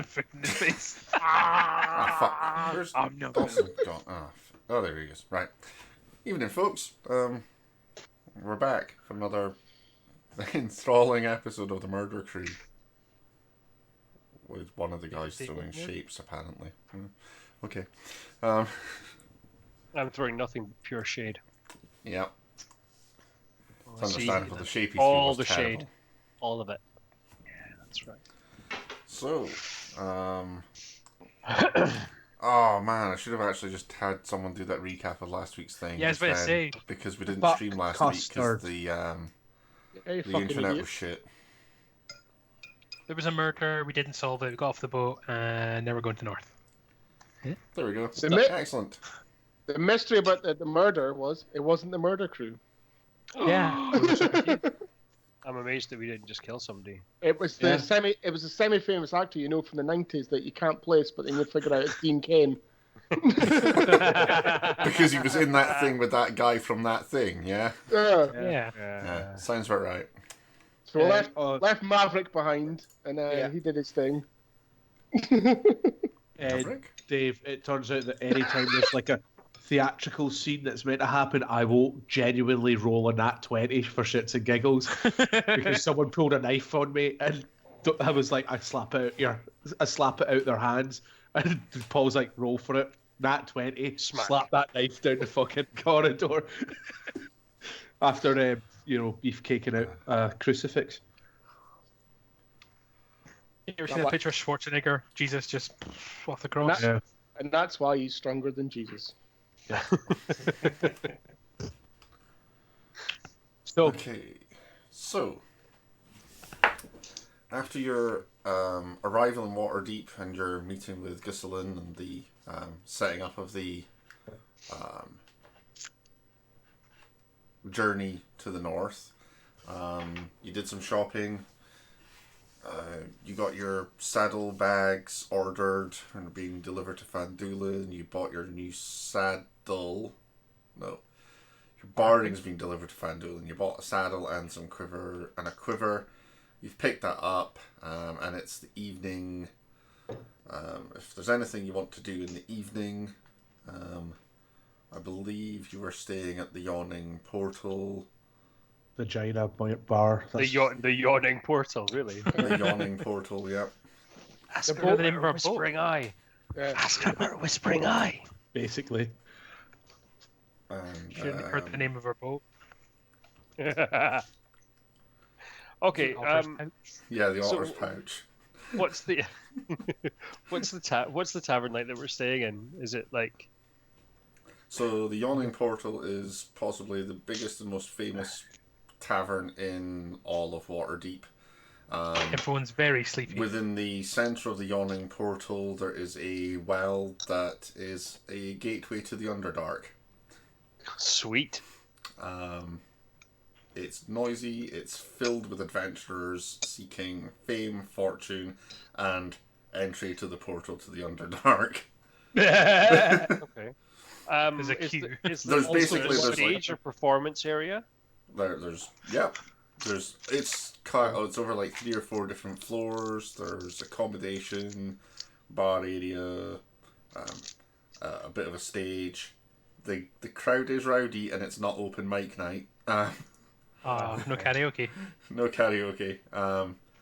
stuffing food in his face. Fuck. Where's No. Dawson gone? Oh, there he is. Right. Evening, folks. We're back for another enthralling episode of the Murdur Cru. With one of the guys throwing shapes, apparently. Okay. I'm throwing nothing but pure shade. Yeah. It's understandable. The shape he all threw was the terrible. shade, all of it. Yeah, that's right. So, oh man, I should have actually just had someone do that recap of last week's thing. Yeah, I was about to say. Because we didn't Fuck stream last week because the internet was shit. There was a murder, we didn't solve it, we got off the boat, and now we're going to North. There we go. Excellent. The mystery about the murder was it wasn't the Murdur Cru. Yeah. I'm amazed that we didn't just kill somebody. It was the semi-famous actor you know from the 90s that you can't place, but then you figure out it's Dean Cain. Because he was in that thing with that guy from that thing, yeah? Yeah. Sounds about right. So left Maverick behind, and he did his thing. Maverick? Dave, it turns out that anytime there's like a theatrical scene that's meant to happen, I will genuinely roll a nat 20 for shits and giggles because someone pulled a knife on me, and I was like, I slap it out their hands, and Paul's like, roll for it, nat 20, slap that knife down the fucking corridor after beefcaking out a crucifix. You ever seen a picture of Schwarzenegger? Jesus just off the cross. And that's why he's stronger than Jesus. Yeah. So after your arrival in Waterdeep and your meeting with Ghislaine and the setting up of the journey to the north, you did some shopping. You got your saddle bags ordered and are being delivered to Fandulin. You bought your new saddle. No. Your barding's being delivered to Fandulin. You bought a saddle and a quiver. You've picked that up, and it's the evening. If there's anything you want to do in the evening, I believe you were staying at the Yawning Portal. The Vagina Bar. The yawning portal, really. The Yawning Portal, yeah. Ask her the name of our Whispering Eye. Yeah. Ask her about Whispering Eye. Basically. And, Should have heard the name of our boat. Okay. Yeah, the Otter's Pouch. What's the what's the tavern like that we're staying in? Is it like? So the Yawning Portal is possibly the biggest and most famous tavern in all of Waterdeep. Everyone's very sleepy. Within the centre of the Yawning Portal, there is a well that is a gateway to the Underdark. Sweet. It's noisy, it's filled with adventurers seeking fame, fortune, and entry to the portal to the Underdark. Okay. There's a queue. Is There's also basically- a there's stage or performance area? It's over like 3 or 4 different floors. There's accommodation, bar area, a bit of a stage. The crowd is rowdy and it's not open mic night. No karaoke. No karaoke.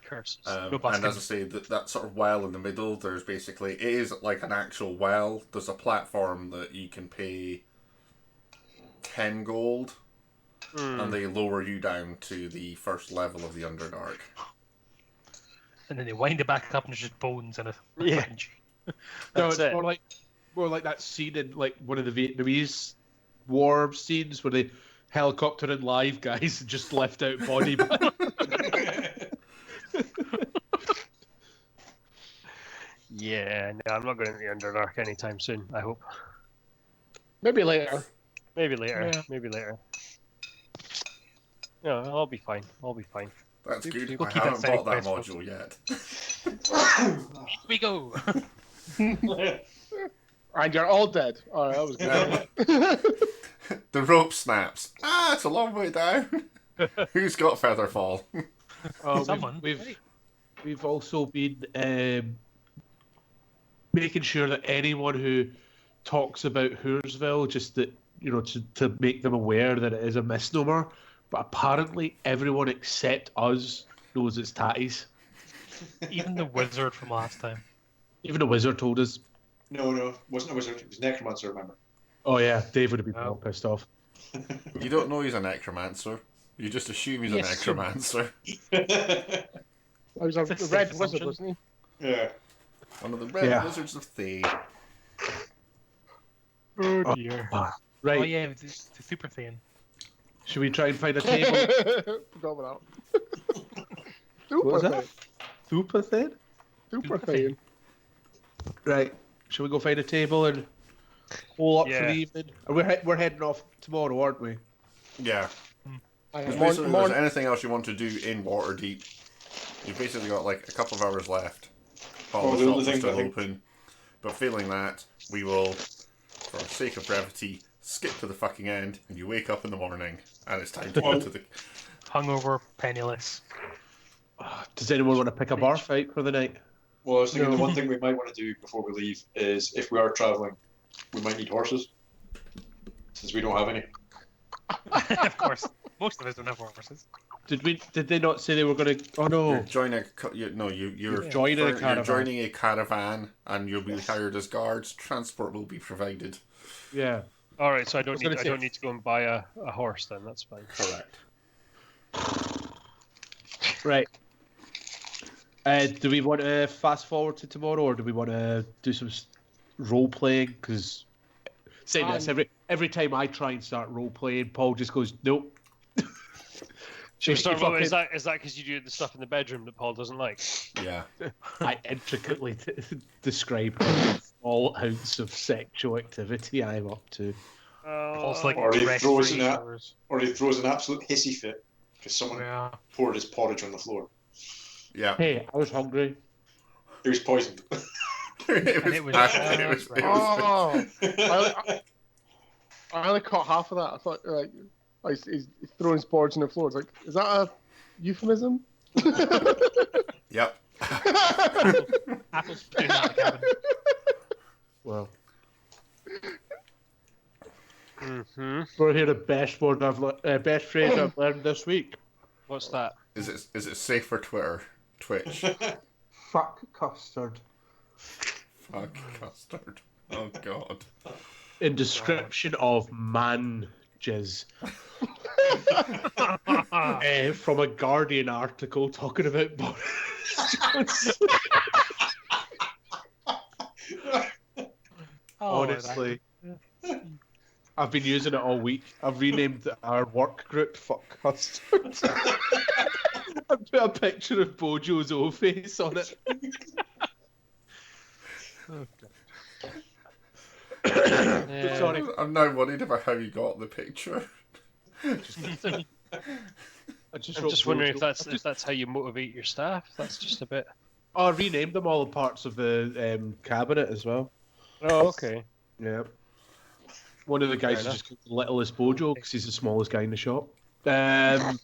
Curses. No And busking. as I say, that sort of well in the middle, there's basically, it is like an actual well. There's a platform that you can pay 10 gold, and they lower you down to the first level of the Underdark. And then they wind it back up and there's just bones and a fringe. No, That's it's it. more like that scene in like one of the Vietnamese war scenes where they helicopter and live guys and just left out body. Yeah, no, I'm not going to the Underdark anytime soon, I hope. Maybe later. Maybe later. Yeah. Maybe later. No, I'll be fine. That's good. We'll I keep that haven't side bought that quest, module yet. Here we go. And you're all dead. Oh, that was good. The rope snaps. It's a long way down. Who's got Featherfall? Someone. We've also been making sure that anyone who talks about Hoorsville, just that to make them aware that it is a misnomer. But apparently, everyone except us knows it's tatties. Even the wizard from last time. Even the wizard told us. No, it wasn't a wizard. It was necromancer. Remember? Oh yeah, Dave would have been Oh. all pissed off. You don't know he's a necromancer. You just assume he's a Yes, sure. necromancer. I was a It's a red safe wizard, assumption. wasn't Yeah. One of the red Yeah. wizards of Thay. Oh dear. Right, Oh yeah, the super thing. should we try and find a he? table? Forgot about that. What was Super that? thing. Super thin? Super thing. Right, should we go find a table and hole up for Yeah. the evening? And we're heading off tomorrow, aren't we? Yeah. I Because am basically, if there's anything else you want to do in Waterdeep, you've basically got like a couple of hours left. While Oh, the the only shops are thing still I think- open. But failing that, we will, for the sake of brevity, skip to the fucking end, and you wake up in the morning, and it's time to go to the... Hungover, penniless. Does anyone want to pick a bar fight for the night? Well, I was thinking No. the one thing we might want to do before we leave is, if we are traveling, we might need horses, since we don't have any. Of course. Most of us don't have horses. Did they not say they were going to? Oh no! You're joining you're Yeah. Joining a you're caravan. joining a caravan, and you'll be hired as guards. Transport will be provided. Yeah. All right, so I was don't gonna need I say- don't need to go and buy a horse then. That's fine. Correct. Right. Do we want to fast forward to tomorrow, or do we want to do some role playing? Because saying this every time I try and start role playing, Paul just goes, "Nope." Should we start? Fucking- Is that because you do the stuff in the bedroom that Paul doesn't like? Yeah. I intricately describe all ounce of sexual activity I'm up to. Paul's like Or he rest throws free in that- hours. Or he throws an absolute hissy fit because someone Yeah. poured his porridge on the floor. Yeah. Hey, I was hungry. He was poisoned. it was, actually, it was Oh, I only caught half of that. I thought he's throwing sports on the floor. It's like, is that a euphemism? Yep. Apple's doing that in the cabin. Well, Mm-hmm. we're here the best word best phrase I've learned this week. What's that? Is it safe for Twitter? Twitch? Fuck custard. Fuck custard. Oh god. In description of man jizz. From a Guardian article talking about Boris Johnson. Oh, Honestly. I've been using it all week. I've renamed our work group Fuck Custard. I put a picture of Bojo's O face on it. Yeah. Sorry. I'm now worried about how you got the picture. I just, I'm wrote just wondering Bojo. if that's how you motivate your staff. That's just a bit. Oh, I renamed them all parts of the cabinet as well. Oh, okay. Yeah. One of the guys Fair is just called the littlest Bojo because he's the smallest guy in the shop. And-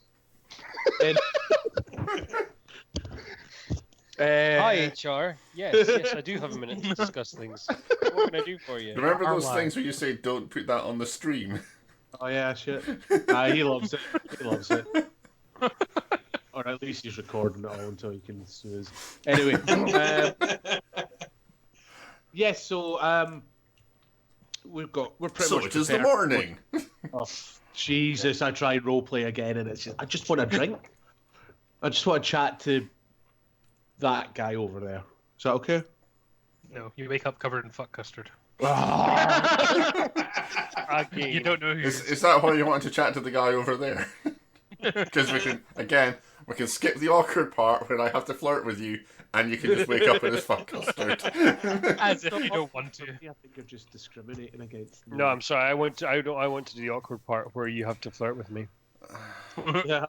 Hi, HR. Yes, I do have a minute to discuss things. What can I do for you? Remember Our those lives. things where you say don't put that on the stream? Oh yeah, shit. He loves it. He loves it. Or at least he's recording it all until he can snooze. Anyway, yes. So we're pretty So much. it is the prepared. morning. Oh, Jesus! I tried roleplay again, and it's just I just want to drink. I just want to chat to that guy over there. Is that okay? No, you wake up covered in fuck custard. Again. You don't know who. Is that why you want to chat to the guy over there? Because we can skip the awkward part where I have to flirt with you, and you can just wake up in his fuck custard. As if you don't want to. I think you're just discriminating against me. No, I'm sorry. I want to do the awkward part where you have to flirt with me. Yeah.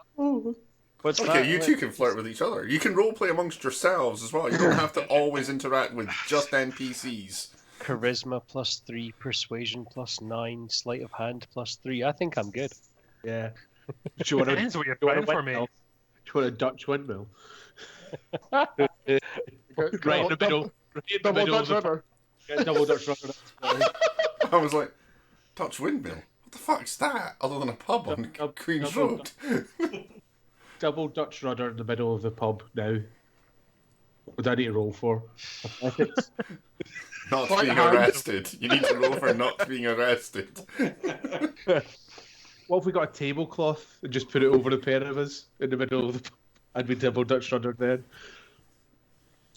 What's Okay, that? you two can flirt with each other. You can roleplay amongst yourselves as well. You don't have to always interact with just NPCs. Charisma +3, persuasion +9, sleight of hand +3. I think I'm good. Yeah. Do you want to Depends what you're you want trying a for, windmill? mate. Do you want a Dutch windmill? Okay, Right in the middle. Right in the Double middle Dutch of the, River. Get double Dutch rudder. I was like, Dutch windmill? What the fuck's that? Other than a pub on Queen's double- Road. Double Dutch rudder in the middle of the pub now. What do I need to roll for? Athletics. Not Right being hand. arrested. You need to roll for not being arrested. What if we got a tablecloth and just put it over the pair of us in the middle of the pub? I'd be double Dutch rudder then.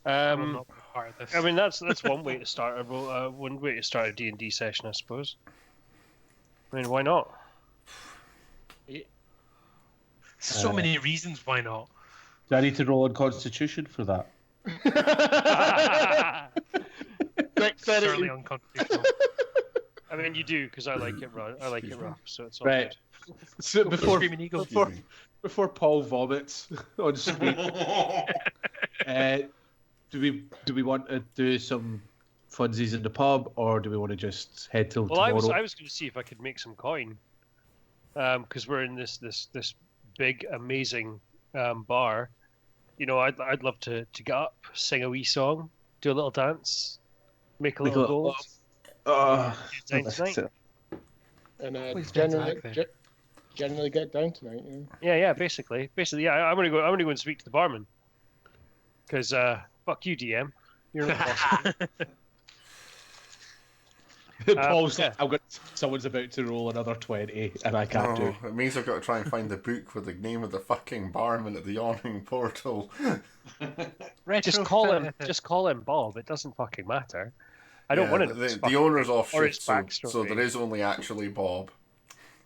I'm not part of this. I mean, that's one way to start one way to start a D&D session, I suppose. I mean, why not? So many reasons why not. Do I need to roll on Constitution for that? Certainly unconstitutional. I mean, you do because I like it rough. I like it rough, so it's all Right. good. So Screaming Eagle. before Paul vomits on screen, do we want to do some funsies in the pub, or do we want to just head till Well, tomorrow? I was going to see if I could make some coin, because we're in this big amazing bar. You know, I'd love to get up, sing a wee song, do a little dance, make a Make a little little- gold. Oh, Down tonight. And Please generally, dance back there. generally get down tonight. Yeah. Yeah, basically, yeah. I'm gonna go and speak to the barman, because fuck you, DM. You're not the boss. Paul's yeah. like, I've got someone's about to roll another 20, and I can't do it. Oh, it means I've got to try and find the book with the name of the fucking barman at the yawning portal. Just call him Bob. It doesn't fucking matter. I don't want to. The owner's off or shift, his so backstory. there is only actually Bob.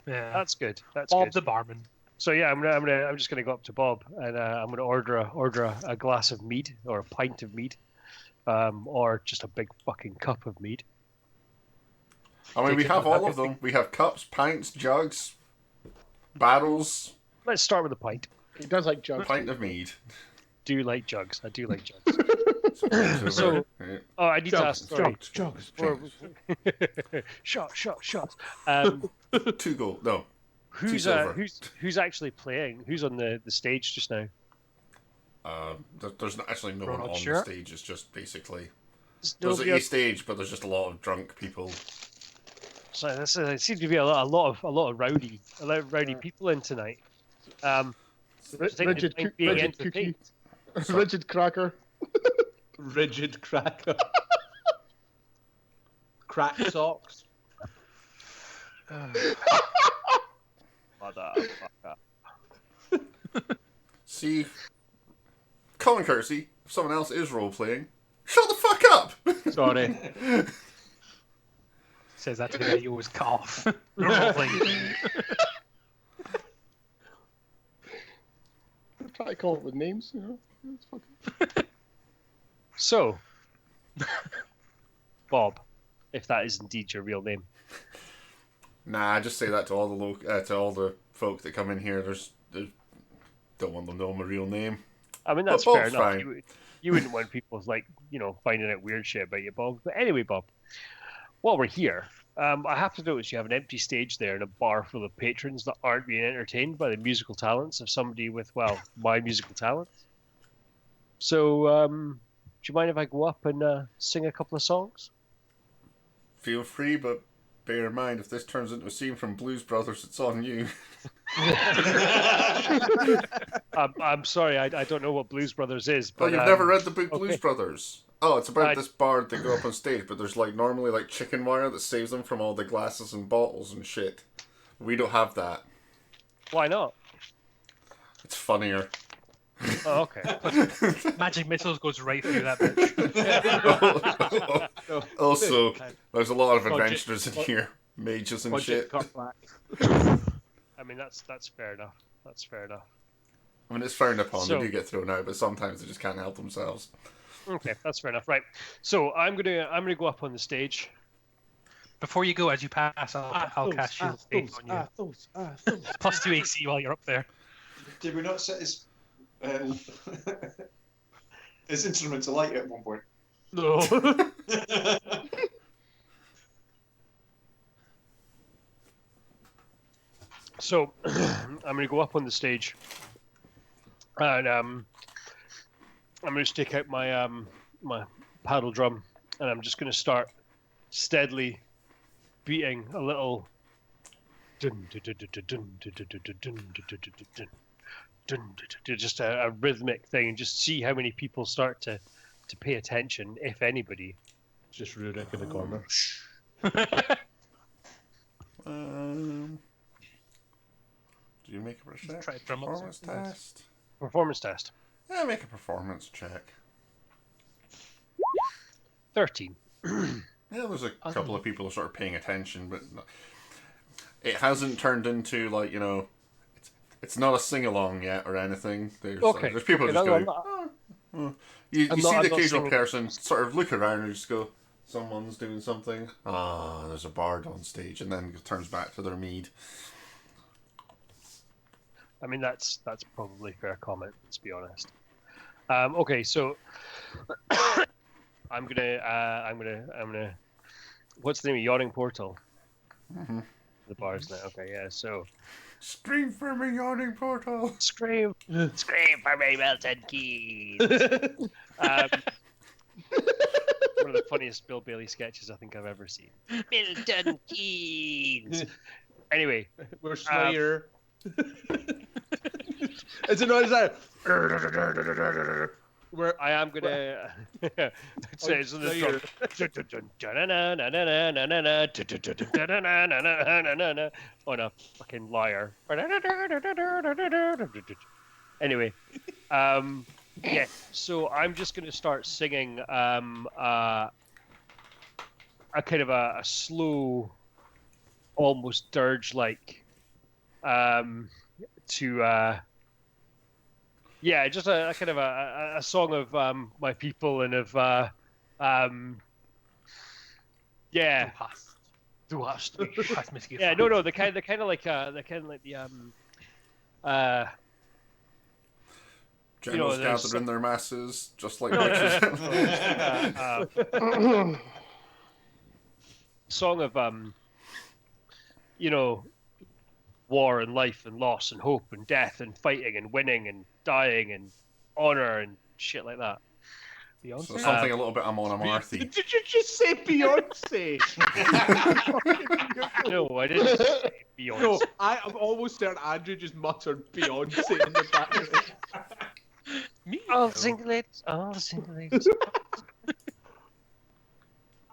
Yeah. That's good. That's Bob good. the barman. So yeah, I'm just gonna go up to Bob and I'm gonna order a glass of mead or a pint of mead, or just a big fucking cup of mead. I mean, we Take it have on all that of them. We have cups, pints, jugs, barrels, Let's start with a pint. He does like jugs. pint of mead. Do you like jugs? I do like jugs. So- Right. Oh, I need to ask. Sorry. Jugs. Shot. Two gold. No. Who's silver. who's actually playing? Who's on the stage just now? There's actually no We're one not on sure. the stage. It's just basically There's there's nobody a on- stage, but there's just a lot of drunk people. So it seems to be a lot of rowdy people in tonight. Rigid, being rigid entertained. cookie, rigid cracker. Rigid cracker. Crack socks. Motherfucker. See, common courtesy. If someone else is role playing, shut the fuck up. Sorry. Says that to the guy you always cough. Rolling. Try to come up with names, you know. It's fucking... So, Bob, if that is indeed your real name. Nah, I just say that to all the folk that come in here. There's don't want them to know my real name. I mean, that's But fair Bob's enough. fine. You wouldn't want people finding out weird shit about you, Bob. But anyway, Bob, while we're here, I have to notice you have an empty stage there in a bar full of patrons that aren't being entertained by the musical talents of somebody with, well, my musical talents. So, do you mind if I go up and sing a couple of songs? Feel free, but bear in mind if this turns into a scene from Blues Brothers, it's on you. I'm sorry, I don't know what Blues Brothers is. Oh, But you've never read the book Blues okay. Brothers? Oh, it's about I- this bard that go up on stage, but there's normally chicken wire that saves them from all the glasses and bottles and shit. We don't have that. Why not? It's funnier. Oh, okay. Magic missiles goes right through that bitch. Also, there's a lot of Budget- adventurers in here. Mages and Budget shit. cut back. I mean, that's fair enough. That's fair enough. I mean, it's frowned upon. So- They do get thrown out, but sometimes they just can't help themselves. Okay, that's fair enough. Right. So I'm gonna go up on the stage. Before you go, as you pass, I'll cast Shield of Faith on you. Plus 2 AC while you're up there. Did we not set his his instrument to light at one point? No. So I'm gonna go up on the stage, and I'm gonna just take out my my paddle drum, and I'm just going to start steadily beating a little just a rhythmic thing, and just see how many people start to pay attention, if anybody. Just Rurik in the corner. Do you make a Try to drum up performance something else. test? Performance test. Yeah, make a performance check. 13. Yeah, there's a couple of people sort of paying attention, but it hasn't turned into, like, you know, it's not a sing-along yet or anything. There's people just going, You see the occasional person sort of look around and just go, someone's doing something. Ah, there's a bard on stage, and then it turns back to their mead. I mean, that's probably a fair comment, let's be honest. Okay, so I'm gonna. What's the name of Yawning Portal? Mm-hmm. The bar's now. Okay, yeah. So Scream for me, Yawning Portal. scream for me, Milton Keynes. One of the funniest Bill Bailey sketches I think I've ever seen. Milton Keynes. Anyway, we're Slayer. Is it not that? Where I am gonna say it's the drum. On a fucking lyre. Anyway, yeah. So I'm just gonna start singing a kind of a slow, almost dirge-like, yeah, just a kind of a song of my people and of yeah. Du hast mich Yeah, no, the kind of like the Generals gathered in their masses, just like witches. Song of war and life and loss and hope and death and fighting and winning and dying and honor and shit like that. Beyonce? So something a little bit Amon Amarthy. Did you just say Beyonce? No, I didn't say Beyonce. No, I'm almost certain Andrew just muttered Beyonce in the background. Me? All single ladies.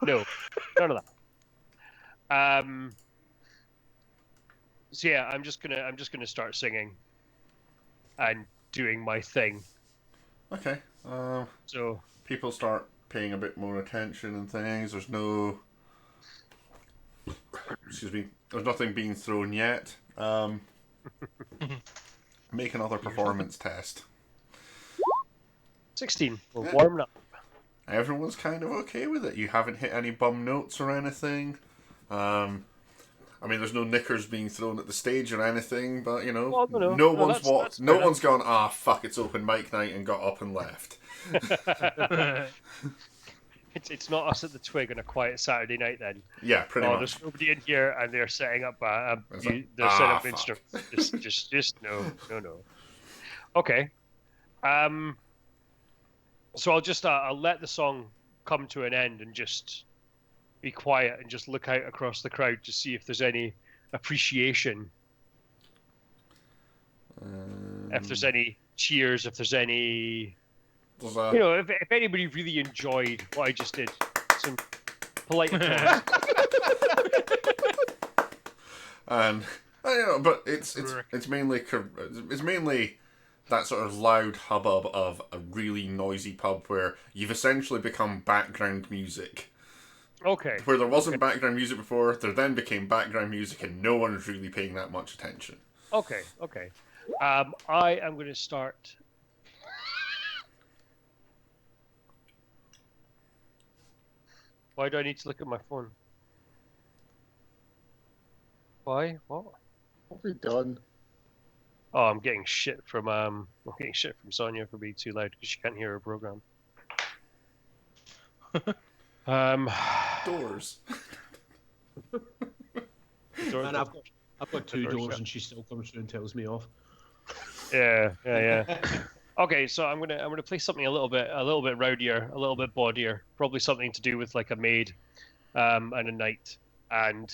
No, none of that. So yeah, I'm just gonna start singing and doing my thing. Okay. So people start paying a bit more attention and things. There's no, excuse me. There's nothing being thrown yet. Make another performance test. 16. We're warming up. Everyone's kind of okay with it. You haven't hit any bum notes or anything. I mean, there's no knickers being thrown at the stage or anything, but Well, no one's walked. No fair one's gone. Ah, fuck! It's open mic night and got up and left. It's not us at the Twig on a quiet Saturday night then. Yeah, pretty much. There's nobody in here and they're setting up they're setting up instruments. Just no. Okay. So I'll just I'll let the song come to an end and just be quiet and just look out across the crowd to see if there's any appreciation, if there's any cheers, if there's any, if anybody really enjoyed what I just did, some polite applause. And but it's mainly that sort of loud hubbub of a really noisy pub where you've essentially become background music. Okay. Where there wasn't background music before, there then became background music, and no one's really paying that much attention. Okay. I am going to start. Why do I need to look at my phone? Why? What? What have we done? Oh, I'm getting shit from Sonia for being too loud because she can't hear her program. Doors. Man, I've got two doors and she still comes through and tells me off. Yeah. Okay, so I'm gonna play something a little bit rowdier, a little bit bawdier, probably something to do with like a maid, and a knight, and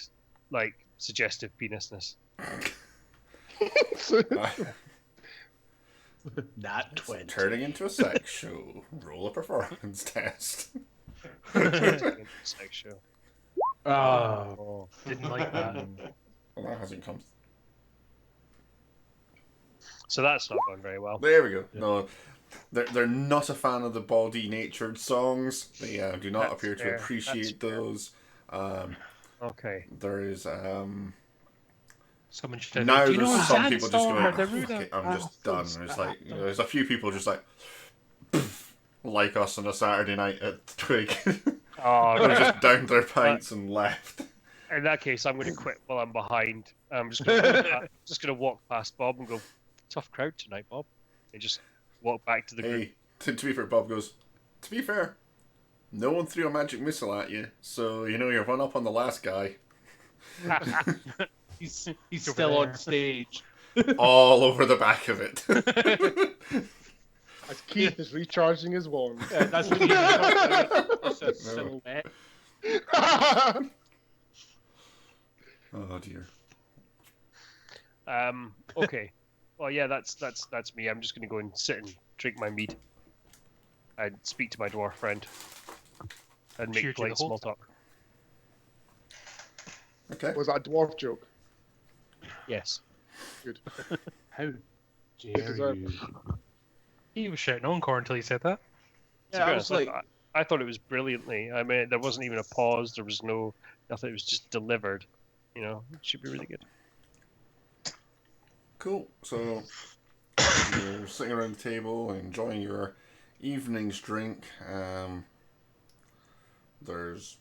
like suggestive penisness. Nat 20. Turning into a sex show. Roll a performance test. Sex show. Oh. Didn't like that. Well, that hasn't come. So that's not going very well. There we go. No, they're not a fan of the bawdy-natured songs. They do not That's appear to fair. appreciate That's fair. those. Okay. There is Someone should now do you know there's a some people just sandstorm going, or the "Fuck Ruda?" it, I'm just done. And it's like, you know, there's a few people just like us on a Saturday night at Twig. Oh, They no. just downed their pints and left. In that case, I'm going to quit while I'm behind. I'm just going to walk past Bob and go, tough crowd tonight, Bob. And just walk back to the group. Hey, to be fair, Bob goes, to be fair, no one threw a magic missile at you, so you know you're one up on the last guy. He's Over still on there. stage. All over the back of it. As Keith is recharging his wand. That's what he's talking about. It's a silhouette. Oh dear. Okay. Well, yeah, that's me. I'm just going to go and sit and drink my mead and speak to my dwarf friend and Cheer make to polite the whole small talk. Okay. Was that a dwarf joke? Yes. Good. How Good dare deserve. you? He was shouting encore until he said that. To Yeah, be I was honest, like, I thought it was brilliantly. I mean, there wasn't even a pause. There was nothing. It was just delivered. You know, it should be really good. Cool. So you're sitting around the table enjoying your evening's drink. There's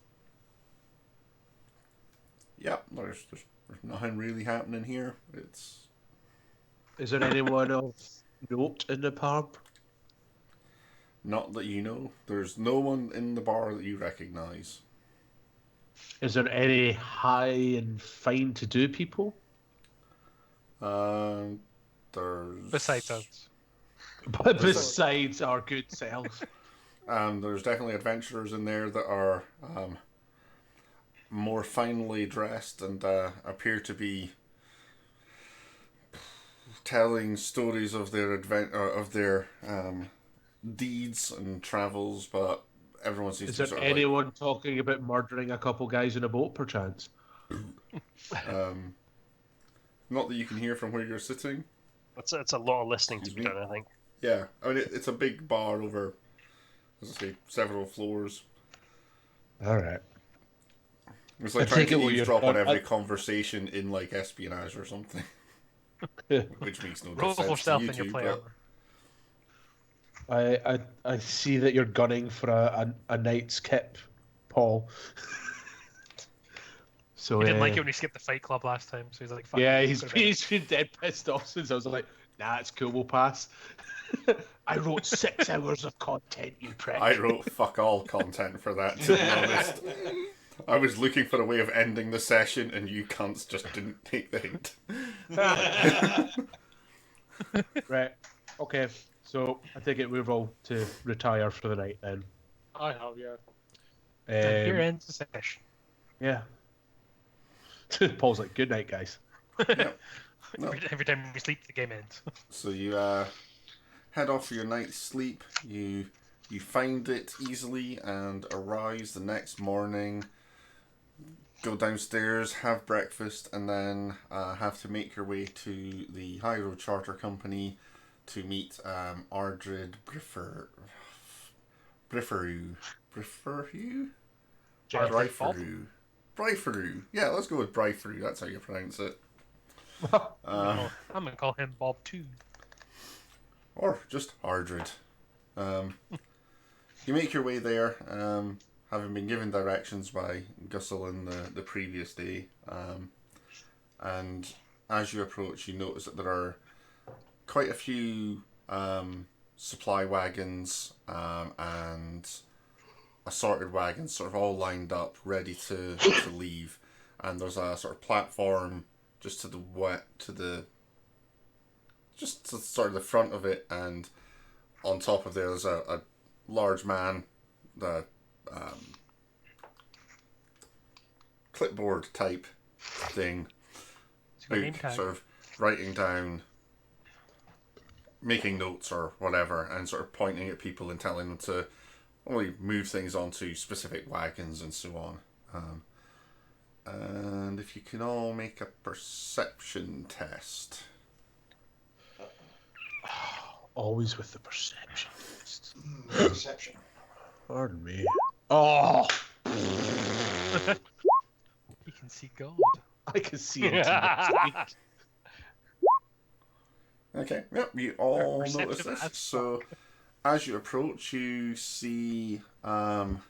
nothing really happening here. It's is there anyone of note in the pub? not that you know. There's no one in the bar that you recognise. Is there any high and fine to do people? There's Besides us. But besides our good selves. There's definitely adventurers in there that are more finely dressed and appear to be telling stories of their deeds and travels, but everyone seems Is to there sort of anyone talking about murdering a couple guys in a boat, perchance? not that you can hear from where you're sitting. It's a lot of listening to Excuse be me? done, I think. Yeah, I mean it's a big bar over, as I say, several floors. All right. It's like I trying take to it what you're eavesdrop on trying- every conversation in like espionage or something, which makes no Roll sense for to stealth you in your two. play But armor. I see that you're gunning for a knight's kip, Paul. So He didn't like it when he skipped the Fight Club last time, so he's like, fuck yeah, it, he's let's go to bed. he's been dead pissed off since I was like, nah, it's cool, we'll pass. I wrote 6 hours of content, you prick. I wrote fuck all content for that, to be honest. I was looking for a way of ending the session, and you cunts just didn't take the hint. Right. Okay. So I take it we're all to retire for the night then. I have, yeah. And here ends the session. Yeah. Paul's like, good night, guys. No. Every time we sleep, the game ends. So you head off for your night's sleep. You find it easily and arise the next morning. Go downstairs, have breakfast, and then have to make your way to the High Road Charter Company to meet Ardred Briferu. Briferu. Yeah, let's go with Briferu. That's how you pronounce it. I'm gonna call him Bob too. Or just Ardred. You make your way there, having been given directions by Gusselin the previous day. And as you approach, you notice that there are quite a few supply wagons and assorted wagons sort of all lined up, ready to leave. And there's a sort of platform just to the sort of the front of it, and on top of there's a large man, the clipboard type thing, book, sort of writing down, making notes or whatever, and sort of pointing at people and telling them to only move things onto specific wagons and so on. And if you can all make a perception test. Always with the perception test. Perception. Pardon me. Oh! You can see God. I can see it. Next Okay, yep, you all Perception notice this. as So, as you approach, you see Nothing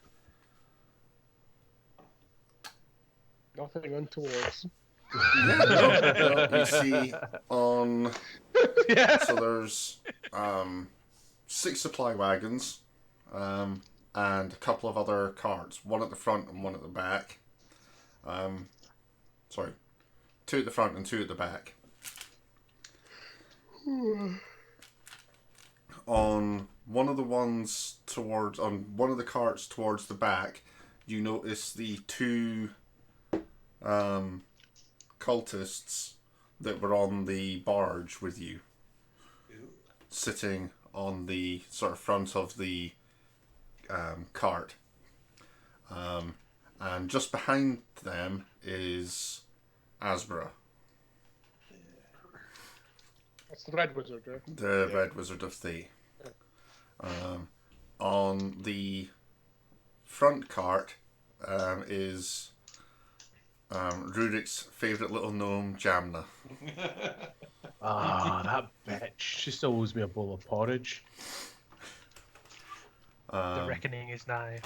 untowards. you see on so there's 6 supply wagons and a couple of other carts, one at the front and one at the back. Sorry, 2 at the front and 2 at the back. On one of the carts towards the back, you notice the 2 cultists that were on the barge with you, sitting on the sort of front of the cart, and just behind them is Asbra, That's the Red Wizard, right? the Red Wizard of Thay. On the front cart is Rurik's favourite little gnome, Jamna. that bitch. She still owes me a bowl of porridge. The reckoning is nigh.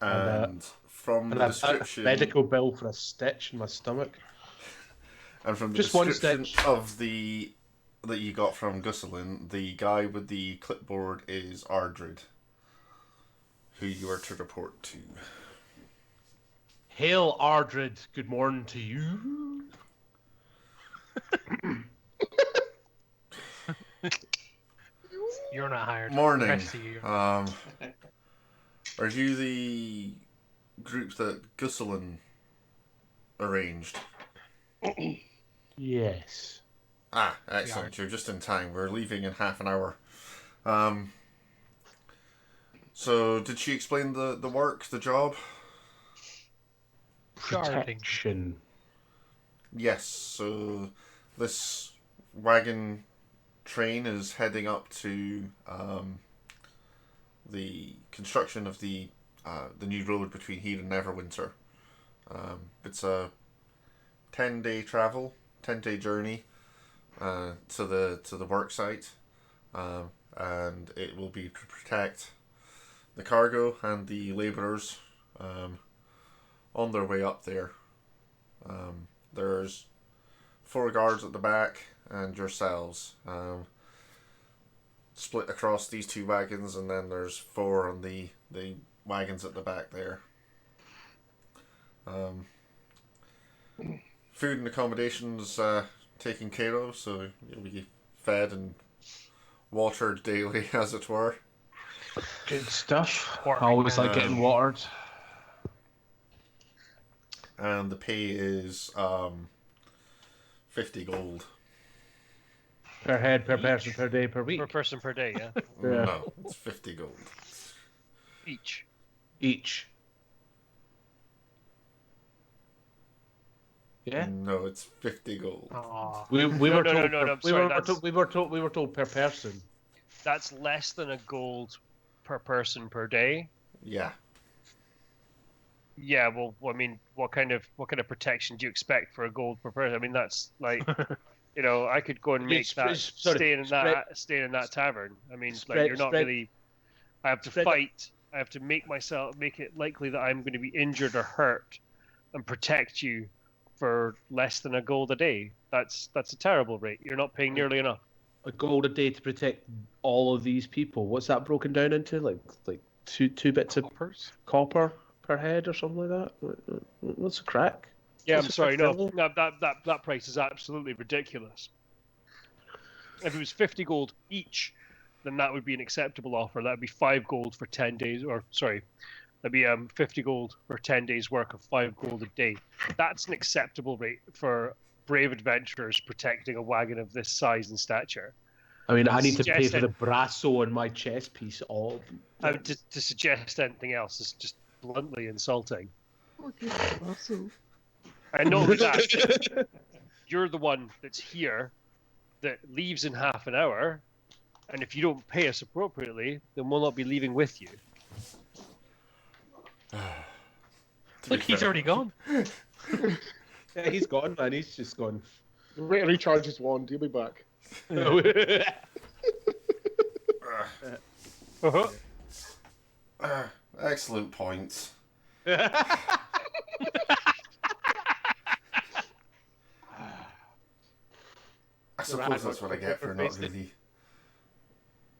And from the A description, medical bill for a stitch in my stomach. and from the Just one description stitch. of the that you got from Gusselin, the guy with the clipboard is Ardrid, who you are to report to. Hail, Ardrid. Good morning to you. You're not hired. Morning. Rest of you. Are you the group that Gusselin arranged? Yes. Ah, excellent. You're just in time. We're leaving in half an hour. So, did she explain the work, the job? Protection. Yes. So, this wagon train is heading up to the construction of the new road between here and Neverwinter. It's a 10-day travel, 10-day journey to the work site, and it will be to protect the cargo and the labourers on their way up there. There's 4 guards at the back and yourselves, split across these 2 wagons, and then there's 4 on the wagons at the back there. Food and accommodations taken care of, so you'll be fed and watered daily, as it were. Good stuff. Water I always like man. getting watered. And the pay is 50 gold. Per head, per person, per day, per week. Per person per day, yeah. Yeah. No, it's 50 gold. Each. Each. Yeah. No, it's 50 gold. Aw. We No, were no, told. no, no, I'm we sorry, were that's- told. We were told per person. That's less than a gold per person per day. Yeah. Yeah, well, I mean, what kind of protection do you expect for a gold per person? I mean, that's like, I could go and make that staying in that tavern. I mean, like you're not really. I have to fight. I have to make it likely that I'm going to be injured or hurt, and protect you for less than a gold a day. That's a terrible rate. You're not paying nearly enough. A gold a day to protect all of these people. What's that broken down into? Like two bits of copper per head or something like that? What's the crack? Yeah, I'm What's the sorry. crack, No, Billy? that price is absolutely ridiculous. If it was 50 gold each then that would be an acceptable offer. That would be 5 gold for 10 days, or sorry, that'd be 50 gold for 10 days' work of 5 gold a day. That's an acceptable rate for brave adventurers protecting a wagon of this size and stature. I mean, I need to pay for the brasso on my chess piece. All to suggest anything else is just bluntly insulting. Okay, brasso. And not only that, you're the one that's here that leaves in half an hour, and if you don't pay us appropriately, then we'll not be leaving with you. Look, he's already gone. Yeah, he's gone, man. He's just gone. Wait to recharge his wand. He'll be back. Excellent points. I suppose that's what I get for not really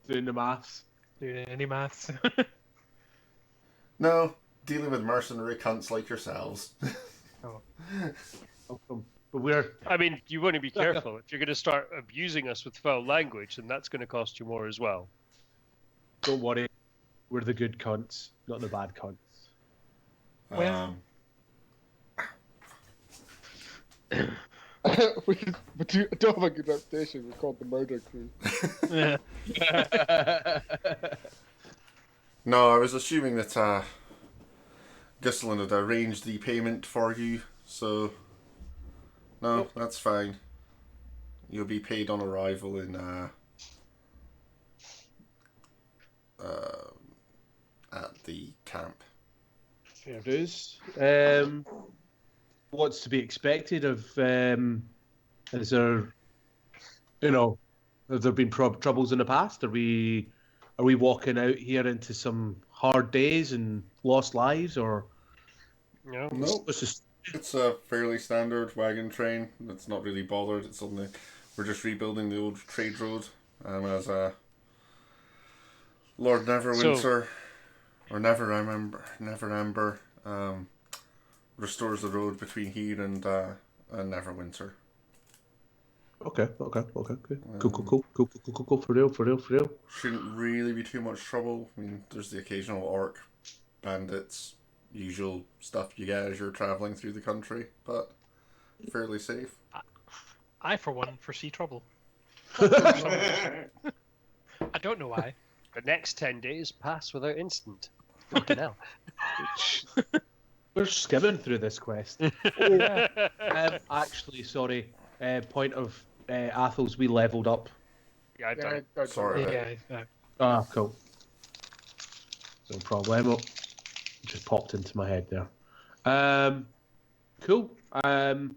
doing the maths. Doing any maths. No, dealing with mercenary cunts like yourselves. But I mean, you want to be careful. If you're going to start abusing us with foul language, then that's going to cost you more as well. Don't worry, we're the good cunts, not the bad cunts. We don't have a good reputation. We're called the Murdur Cru. No, I was assuming that Ghislaine had arranged the payment for you, so no, that's fine. You'll be paid on arrival in at the camp. Fair dues. What's to be expected of? Is there, have there been troubles in the past? Are we walking out here into some hard days and lost lives, or? No. No, it's a fairly standard wagon train. It's not really bothered. We're just rebuilding the old trade road, as Lord Neverwinter, or Neverember, restores the road between here and Neverwinter. Okay. Cool. For real. Shouldn't really be too much trouble. I mean, there's the occasional orc, bandits, usual stuff you get as you're traveling through the country, but fairly safe. I, for one, foresee trouble. I don't know why. The next 10 days pass without incident. Fucking hell. We're skimming through this quest. Actually, sorry. Point of Athel's, we leveled up. Yeah, I've done it. Sorry. Ah, cool. No problem. Just popped into my head there. Cool. Do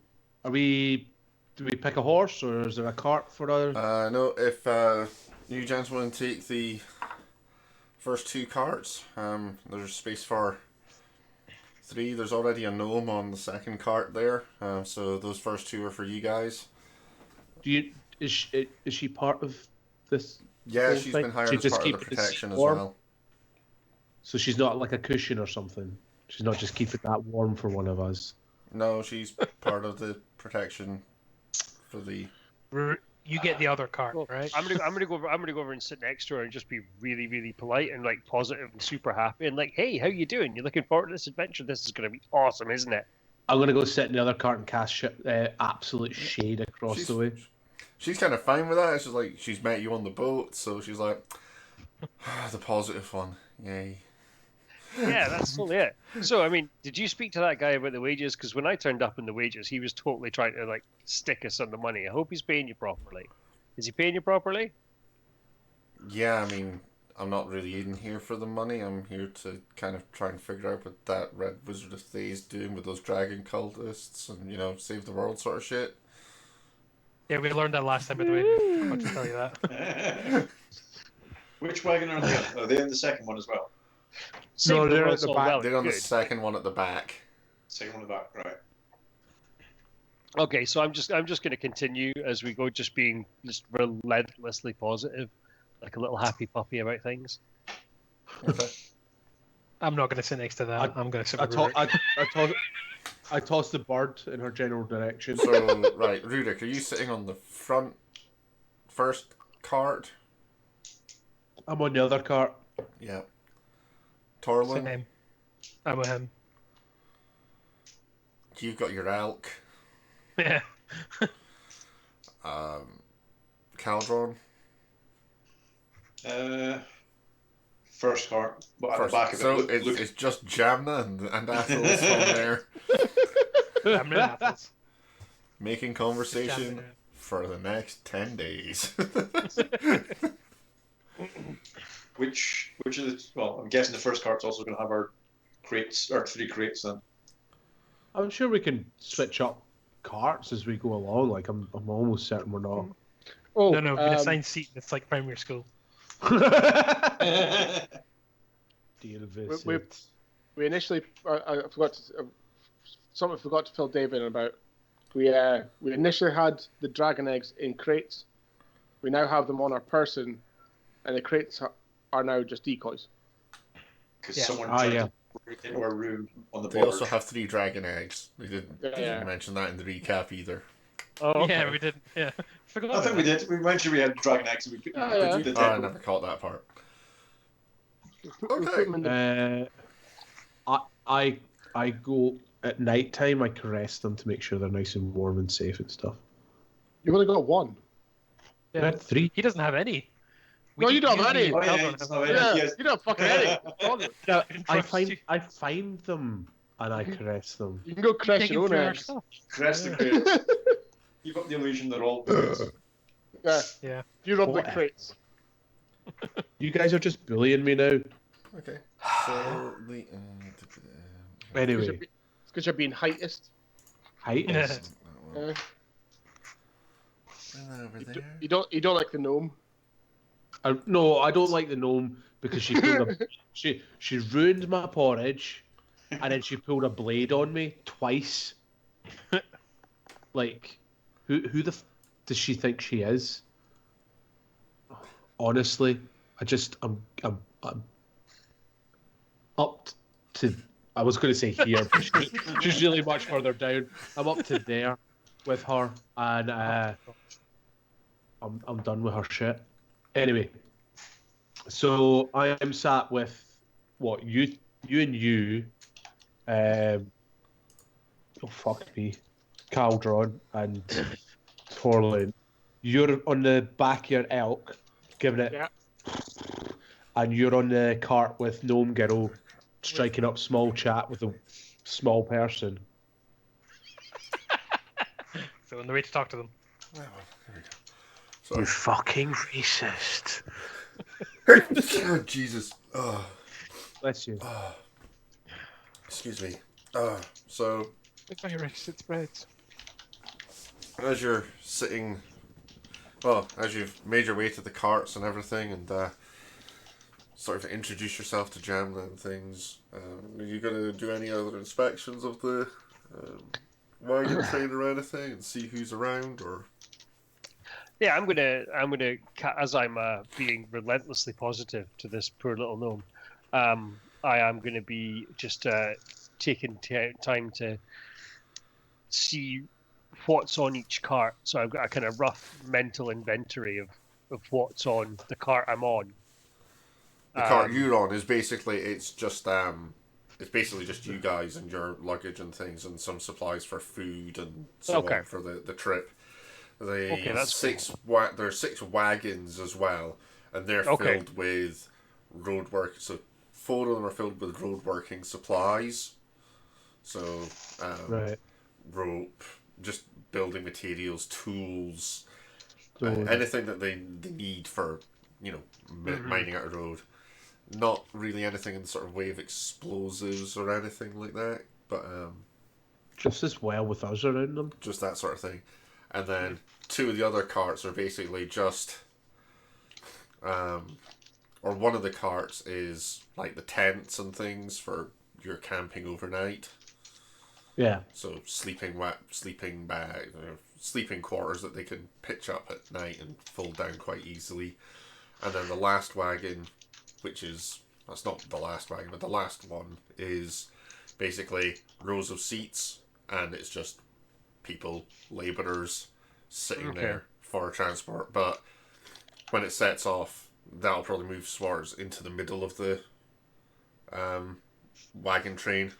we pick a horse, or is there a cart for others? No, if you gentlemen take the first 2 carts, there's space for 3. There's already a gnome on the second cart there, so those first 2 are for you guys. Is she part of this? Yeah, she's thing? been hired She as just part of the keep it protection as warm? well. So she's not like a cushion or something. She's not just keeping that warm for one of us. No, she's part of the protection for the. You get the other cart, right? I'm gonna go over and sit next to her and just be really, really polite and like positive and super happy and like, hey, how you doing? You looking forward to this adventure? This is gonna be awesome, isn't it? I'm gonna go sit in the other cart and cast absolute shade across the way. She's kind of fine with that. It's just like she's met you on the boat, so she's like, the positive one, yay. Yeah, that's totally it. So, I mean, did you speak to that guy about the wages? Because when I turned up in the wages, he was totally trying to like stick us on the money. I hope he's paying you properly. Is he paying you properly? Yeah, I mean, I'm not really in here for the money. I'm here to kind of try and figure out what that Red Wizard of Thay is doing with those dragon cultists and, save the world sort of shit. Yeah, we learned that last time, by the way. I forgot to tell you that. Which wagon are they on? Are they in the second one as well? No, they're at the back. They're on the second one at the back. Second one at the back, right. Okay, so I'm just going to continue as we go, just being just relentlessly positive, like a little happy puppy about things. Okay. I'm not going to sit next to that. I'm going to sit with Rurik. I tossed the bird in her general direction. So, right, Rurik, are you sitting on the first cart? I'm on the other cart. Yeah. Torlin, Same. I'm with him. you've got your elk. Yeah. Caldron. First cart, but at First. the back of it. So Look, it's just Jamna and Athos from there I'm in apples. making conversation for the next 10 days. which of the? Well, I'm guessing the first cart's also going to have our crates, or 3 crates then. I'm sure we can switch up carts as we go along. Like I'm almost certain we're not. Oh, No, we assigned seat. It's like primary school. we initially I forgot to, something I forgot to fill David in about. We initially had the dragon eggs in crates. We now have them on our person, and the crates are now just decoys. Because Yeah. someone tried yeah. to break into our room on the They board. also have 3 dragon eggs. They didn't Yeah. mention that in the recap either. Oh, okay. Yeah, we did. Yeah. Forgot I about think we that. did. We mentioned we had dragon eggs. And we put Yeah. the Oh, I deck. never caught that part. We put them in the- I go at night time. I caress them to make sure they're nice and warm and safe and stuff. You've only got one. I had 3. He doesn't have any. No, you don't have any. Oh, yeah, Caldron it's has not any. any. Yeah, Yes. you don't fucking any. Yeah, I Trust find you. I find them and I caress them. You can go crash Taking your own through our eggs. stuff. Crest the crates. Keep up the illusion they're all crates. Yeah, Yeah. you rub the What? crates. You guys are just bullying me now. Okay. So the Anyway, It's because you're being heightist. height is. Uh, over there. you don't like the gnome. No, I don't like the gnome because she pulled a, she ruined my porridge, and then she pulled a blade on me twice. Like, who does she think she is? Honestly, I'm up to. I was going to say here, but she's really much further down. I'm up to there with her, and I'm done with her shit. Anyway, so I am sat with what you and you, oh fuck me, Caldron and Torlin. You're on the back of your elk, giving it, Yeah. and you're on the cart with Gnome Girl, striking up small chat with a small person. So on the way to talk to them. Well, there we go. Sorry. You fucking racist. Oh, Jesus. Bless you. Excuse me. So, It's not racist spreads. as you're sitting, as you've made your way to the carts and everything, and sort of introduce yourself to Jamna and things, are you going to do any other inspections of the wagon train or anything, and see who's around, or? Yeah, I'm gonna, as I'm being relentlessly positive to this poor little gnome, I am gonna be just taking time to see what's on each cart. So I've got a kind of rough mental inventory of what's on the cart I'm on. The cart you're on is basically it's basically just you guys and your luggage and things and some supplies for food and so on for the trip. There's 6 wagons as well, and they're filled with road work. So 4 of them are filled with road working supplies. So rope, just building materials, tools, anything that they need for mining out a road. Not really anything in the sort of way of explosives or anything like that, but just as well with us around them. Just that sort of thing. And then 2 of the other carts are basically just, or one of the carts is like the tents and things for your camping overnight. Yeah. So sleeping bag, sleeping quarters that they can pitch up at night and fold down quite easily. And then the last wagon, that's not the last wagon, but the last one is basically rows of seats, and it's just people, labourers, sitting there for transport. But when it sets off, that'll probably move Swartz into the middle of the wagon train.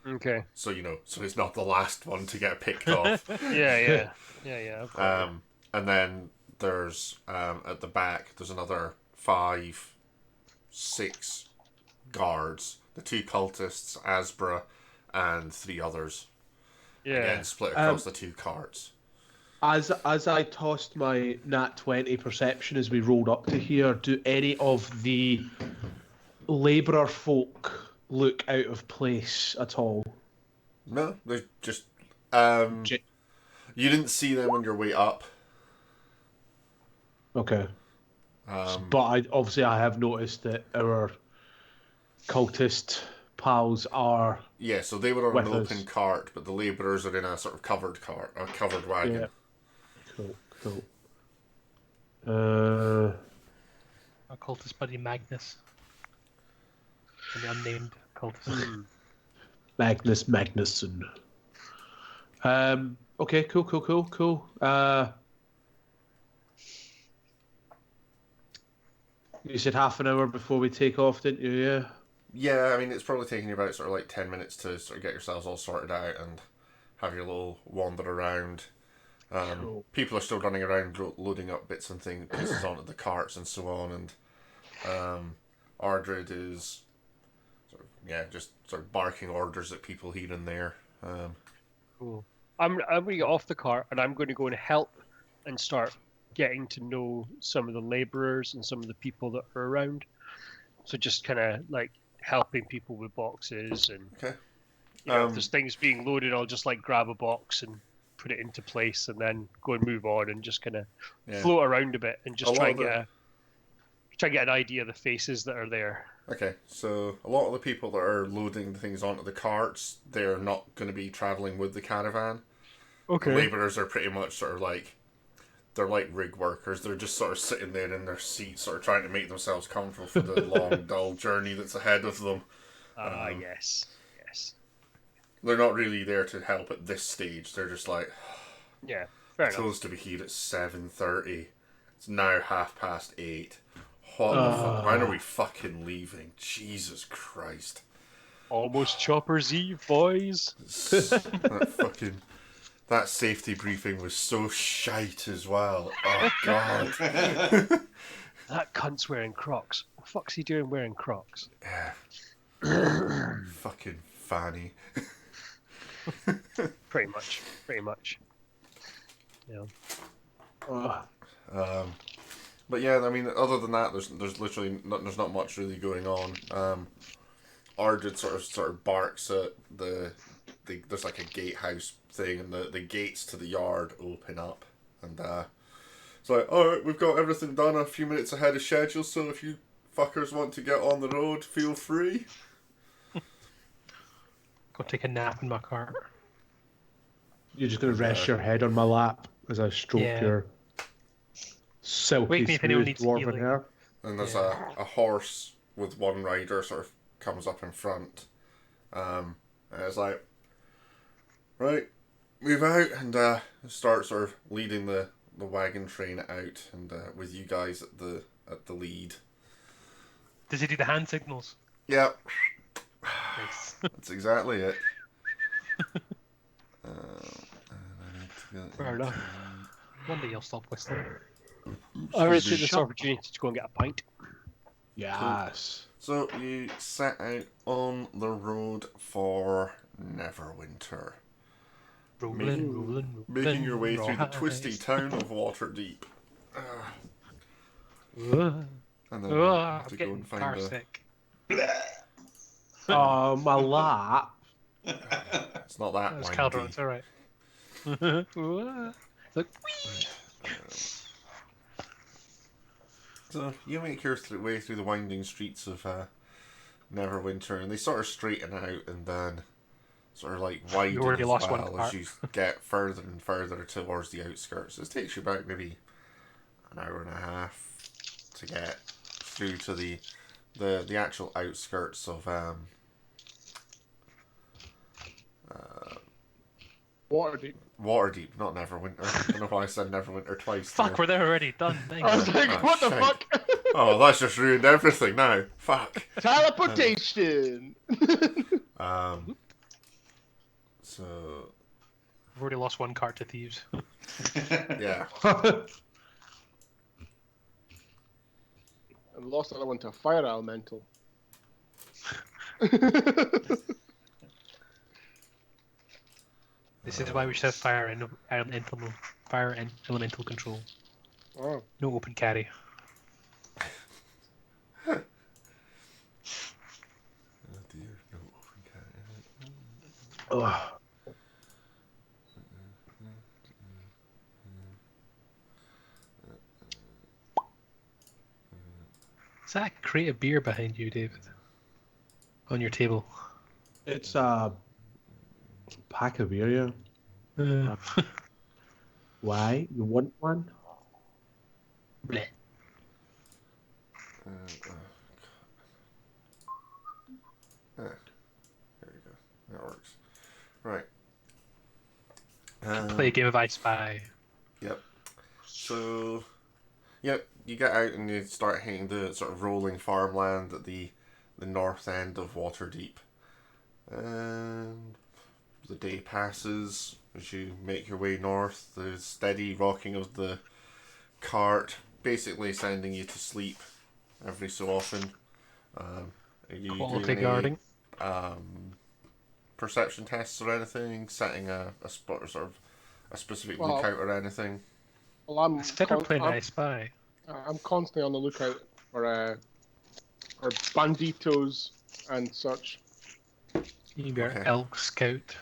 Okay. So so he's not the last one to get picked off. Yeah. Of course. And then there's at the back there's another 5, 6 guards, the 2 cultists, Asbra, and 3 others. Yeah. Again, split across the 2 carts. As I tossed my nat 20 perception as we rolled up to here, do any of the labourer folk look out of place at all? No, they're just you didn't see them on your way up. Okay. But I have noticed that our cultist pals are. Yeah, so they were on an with open us. cart, but the labourers are in a sort of covered wagon. Yeah. Cool. Our cultist buddy Magnus. And the unnamed cultist. Magnusson. Okay, cool. You said half an hour before we take off, didn't you? Yeah. Yeah, I mean, it's probably taking you about sort of like 10 minutes to sort of get yourselves all sorted out and have your little wander around. Cool. People are still running around loading up bits and pieces onto the carts and so on, and Ardred is just sort of barking orders at people here and there. Cool. I'm going to get off the cart and I'm going to go and help and start getting to know some of the labourers and some of the people that are around. So just kind of like helping people with boxes and Okay. if there's things being loaded, I'll just like grab a box and put it into place and then go and move on and just kind of float around a bit and just try and get an idea of the faces that are there. Okay, so a lot of the people that are loading the things onto the carts, they're not going to be travelling with the caravan. Okay. The labourers are pretty much sort of like, they're like rig workers. They're just sort of sitting there in their seats, sort of trying to make themselves comfortable for the long, dull journey that's ahead of them. Yes. They're not really there to help at this stage. They're just like, Yeah, fair enough. supposed to be here at 7:30. It's now 8:30. What the fuck? When are we fucking leaving? Jesus Christ. Almost Chopper's Eve, boys. That safety briefing was so shite as well. Oh, God. That cunt's wearing Crocs. What the fuck's he doing wearing Crocs? Fucking Fanny. Pretty much. Yeah. But yeah, I mean, other than that, there's literally there's not much really going on. Ardred sort of barks at there's like a gatehouse thing, and the gates to the yard open up, and it's like, all right, we've got everything done a few minutes ahead of schedule, so if you fuckers want to get on the road, feel free. Go take a nap in my cart. You're just going to rest your head on my lap as I stroke your silky Wake me if anyone smooth needs dwarven healing. hair. And there's a horse with one rider sort of comes up in front. And it's like, right, move out, and start sort of leading the wagon train out, and with you guys at the lead. Does he do the hand signals? Yep. Nice. That's exactly it. Fair enough. One day you'll stop whistling. I'm going to take this opportunity to go and get a pint. Yes. So you set out on the road for Neverwinter, Rolling. making your way through the twisty town of Waterdeep. And then you have I'm to go getting and car find sick. My lap. It's not that It's windy. Caldron, it's alright. Look, So you make your way through the winding streets of Neverwinter, and they sort of straighten out and then sort of like widen already as lost one well part. as you get further and further towards the outskirts. It takes you about maybe an hour and a half to get through to the actual outskirts of Waterdeep. Not Neverwinter. I don't know why I said Neverwinter twice. fuck, there. we're there already. Done. Thanks. I was like, Oh, what the shite. fuck? Oh, that's just ruined everything now. Fuck. Teleportation. So I've already lost one card to thieves. yeah. And lost another one to a fire elemental. This is why we should have fire and elemental control. Oh. No open carry. Oh dear, no open carry. Ugh. Is that a crate of beer behind you, David? On your table? It's a pack of beer, yeah. Why? You want one? Bleh. There you go. That works. Right. Play a game of I Spy. Yep. So, yep, you get out and you start hitting the sort of rolling farmland at the north end of Waterdeep. And the day passes as you make your way north. The steady rocking of the cart basically sending you to sleep every so often. Are you Quality doing guarding. perception tests or anything? Setting a spot or sort of a specific Well, lookout or anything? Well, I'm It's better playing I Spy. I'm constantly on the lookout for banditos and such. You can be our Okay. elk scout.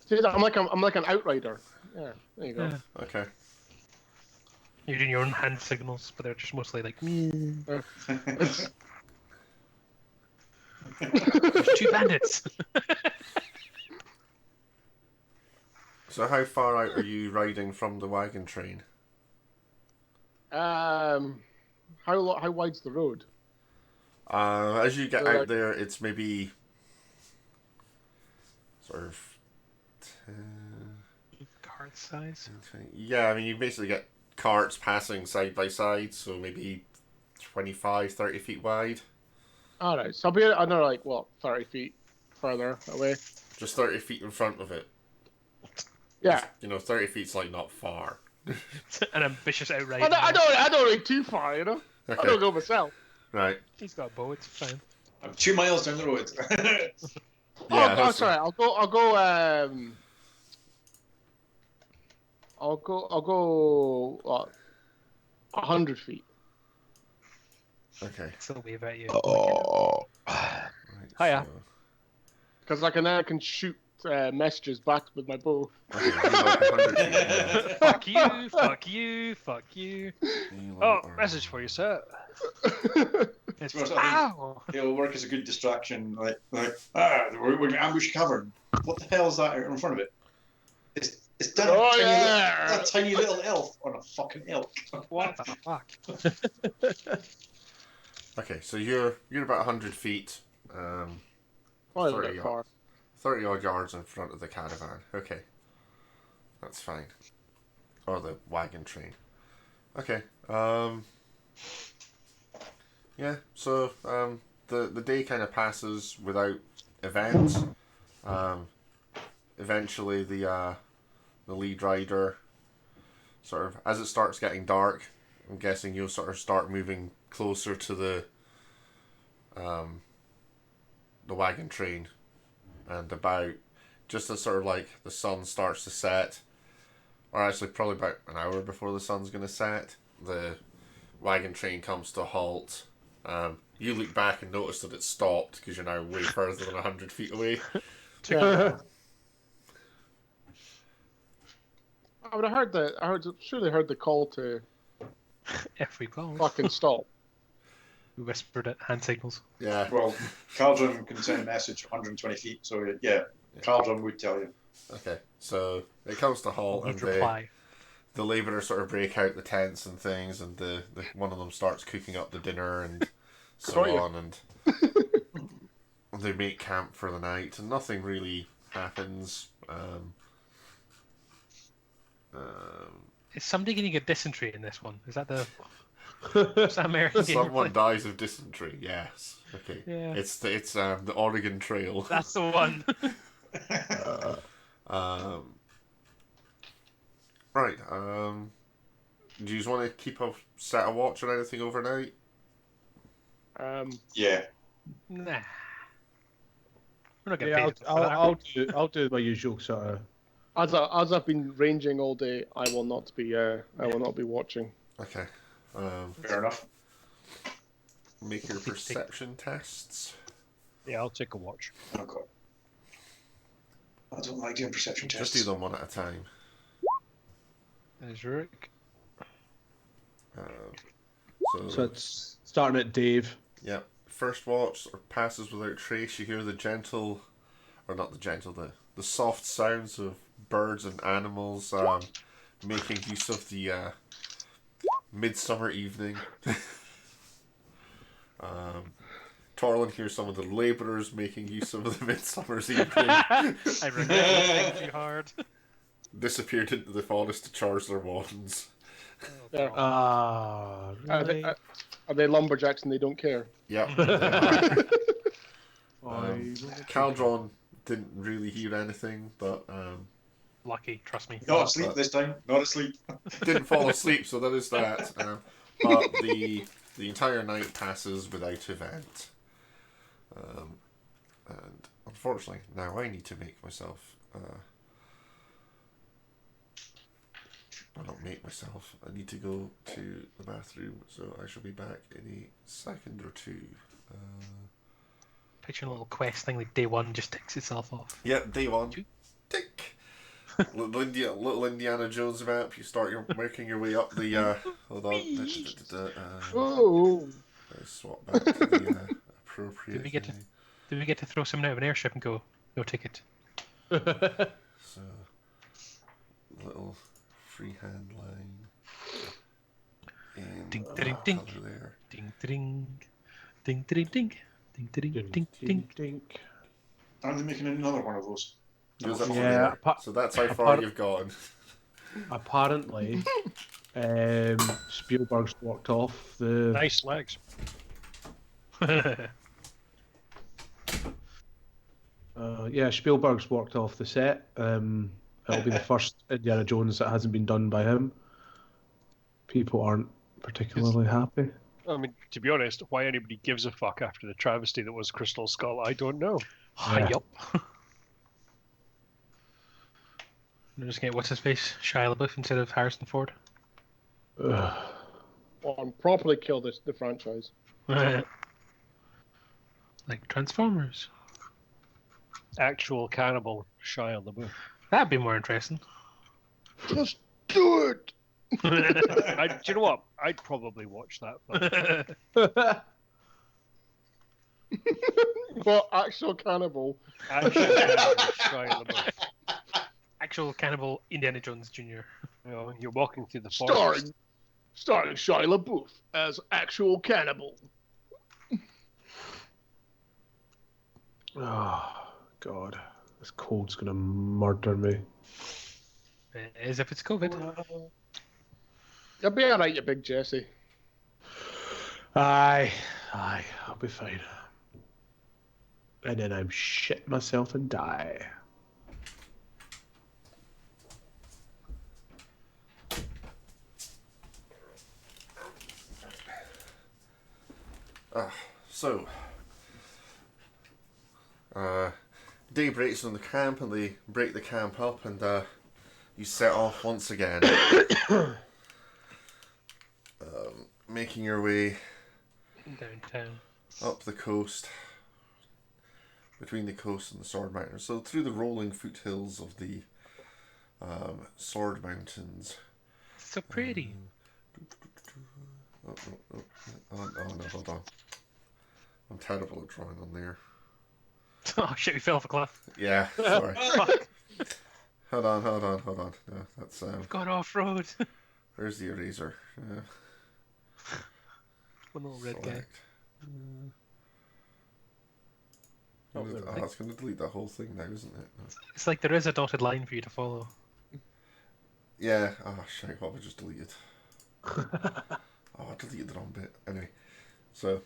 See, I'm like an outrider. Yeah, there you go. Yeah. Okay. You're doing your own hand signals, but they're just mostly like, "Meh." There's 2 bandits. So how far out are you riding from the wagon train? How wide's the road? As you get So, out like- there, it's maybe sort of 10, Card size. 20. Yeah, I mean you basically get carts passing side by side, so maybe 25, 30 feet wide. All right, so I'll be another 30 feet further away. Just 30 feet in front of it. Yeah. 30 feet's like not far. An ambitious outright. I don't ride too far, you know. Okay. I don't go myself. Right. He's got a bow. It's fine. I'm 2 miles down the road. Yeah. Sorry. I'll go. 100 feet. Okay. Still wave at you. Right, Hiya. so- Because I can shoot messages back with my bow. Okay, you like 100 feet. Yeah. Fuck you! Fuck you! Fuck you! You Oh, are- message for you, sir. It's Well, I think- ow! It'll work as a good distraction. We're in ambush cover. What the hell is that out in front of it? It's that, Oh, tiny, yeah. that tiny little elf on a fucking elk. What the fuck? Okay, so you're about 100 feet. Probably a 30 bit far. 30 odd yards in front of the caravan. Okay. That's fine. Or the wagon train. Okay. Yeah, so the day kind of passes without events. Eventually the lead rider sort of, as it starts getting dark, I'm guessing you'll sort of start moving closer to the wagon train. And about, just as sort of like the sun starts to set, or actually probably about an hour before the sun's going to set, the wagon train comes to a halt. You look back and notice that it's stopped because you're now way further than 100 feet away. Yeah. I would have surely heard the call to If we go. fucking stop. We whispered it. Hand signals. Yeah. Well, Caldron can send a message 120 feet, so yeah, Caldron would tell you. Okay, so it comes to halt and Would reply. the labourers sort of break out the tents and things, and the one of them starts cooking up the dinner and so Got you. on, and they make camp for the night, and nothing really happens. Is somebody getting a dysentery in this one? Is that the? It's an American game. Someone dies of dysentery. Yes. Okay. Yeah. It's the Oregon Trail. That's the one. Right. Do you want to keep a set a watch or anything overnight? Yeah. Nah. We're not getting Yeah, paid for that. I'll do my usual sort of. As I've been ranging all day, I will not be watching. Okay. Fair enough. Make your perception tests. Yeah, I'll take a watch. Oh god. I don't like doing perception tests. Just do them one at a time. There's Rick. So it's starting at Dave. Yeah. First watch passes without trace. You hear the gentle, or not the gentle, the soft sounds of birds and animals making use of the midsummer evening. Torlin hears some of the labourers making use of the midsummer's evening. I regret listening too hard. Disappeared into the forest to charge their wardens. Yeah. Ah, really? Are they lumberjacks and they don't care? Yep. Caldron didn't really hear anything, but Lucky, trust me. Not asleep this time. Not asleep. didn't fall asleep, so there is that. But the entire night passes without event. And unfortunately, now I need to make myself. Well, not make myself. I need to go to the bathroom, so I shall be back in a second or two. Picture a little quest thing like day one just ticks itself off. Yeah, day one. Tick. Little Indiana Jones map. You start making your way up the. Hold on. Oh. Swap back to the appropriate. Did we get to throw someone out of an airship and go no ticket? So, little freehand line. Ding ding ding. There. Ding ding. Ding ding ding. Ding ding ding ding. Aren't they making another one of those? Yeah, So that's how far you've gone. Apparently, Spielberg's walked off the. Nice legs. Yeah, Spielberg's walked off the set. It'll be the first Indiana Jones that hasn't been done by him. People aren't particularly happy. I mean, to be honest, why anybody gives a fuck after the travesty that was Crystal Skull, I don't know. Yup. They're just getting what's his face, Shia LaBeouf instead of Harrison Ford. Or properly kill the franchise. Like Transformers. Actual cannibal Shia LaBeouf. That'd be more interesting. Just do it. Do you know what? I'd probably watch that film. But actual cannibal. Actual cannibal Shia LaBeouf. Actual cannibal Indiana Jones Jr. You know, you're walking through the forest. Starring Shia LaBeouf as actual cannibal. Oh, God. This cold's going to murder me. As if it's COVID. You'll be alright, you big Jesse. Aye, I'll be fine. And then I'm shit myself and die. So, day breaks on the camp, and they break the camp up, and you set off once again, making your way Downtown. up the coast, between the coast and the Sword Mountains. So through the rolling foothills of the Sword Mountains. So pretty. Oh, no, hold on. I'm terrible at drawing on there. Oh shit, we fell off a cliff. Yeah, sorry. Fuck. Hold on. No, that's We've gone off road. Where's the eraser? One little red guy. It's going to delete that whole thing now, isn't it? It's like there is a dotted line for you to follow. Yeah. Oh shit! What have I just deleted? Oh, I deleted the wrong bit. Anyway, so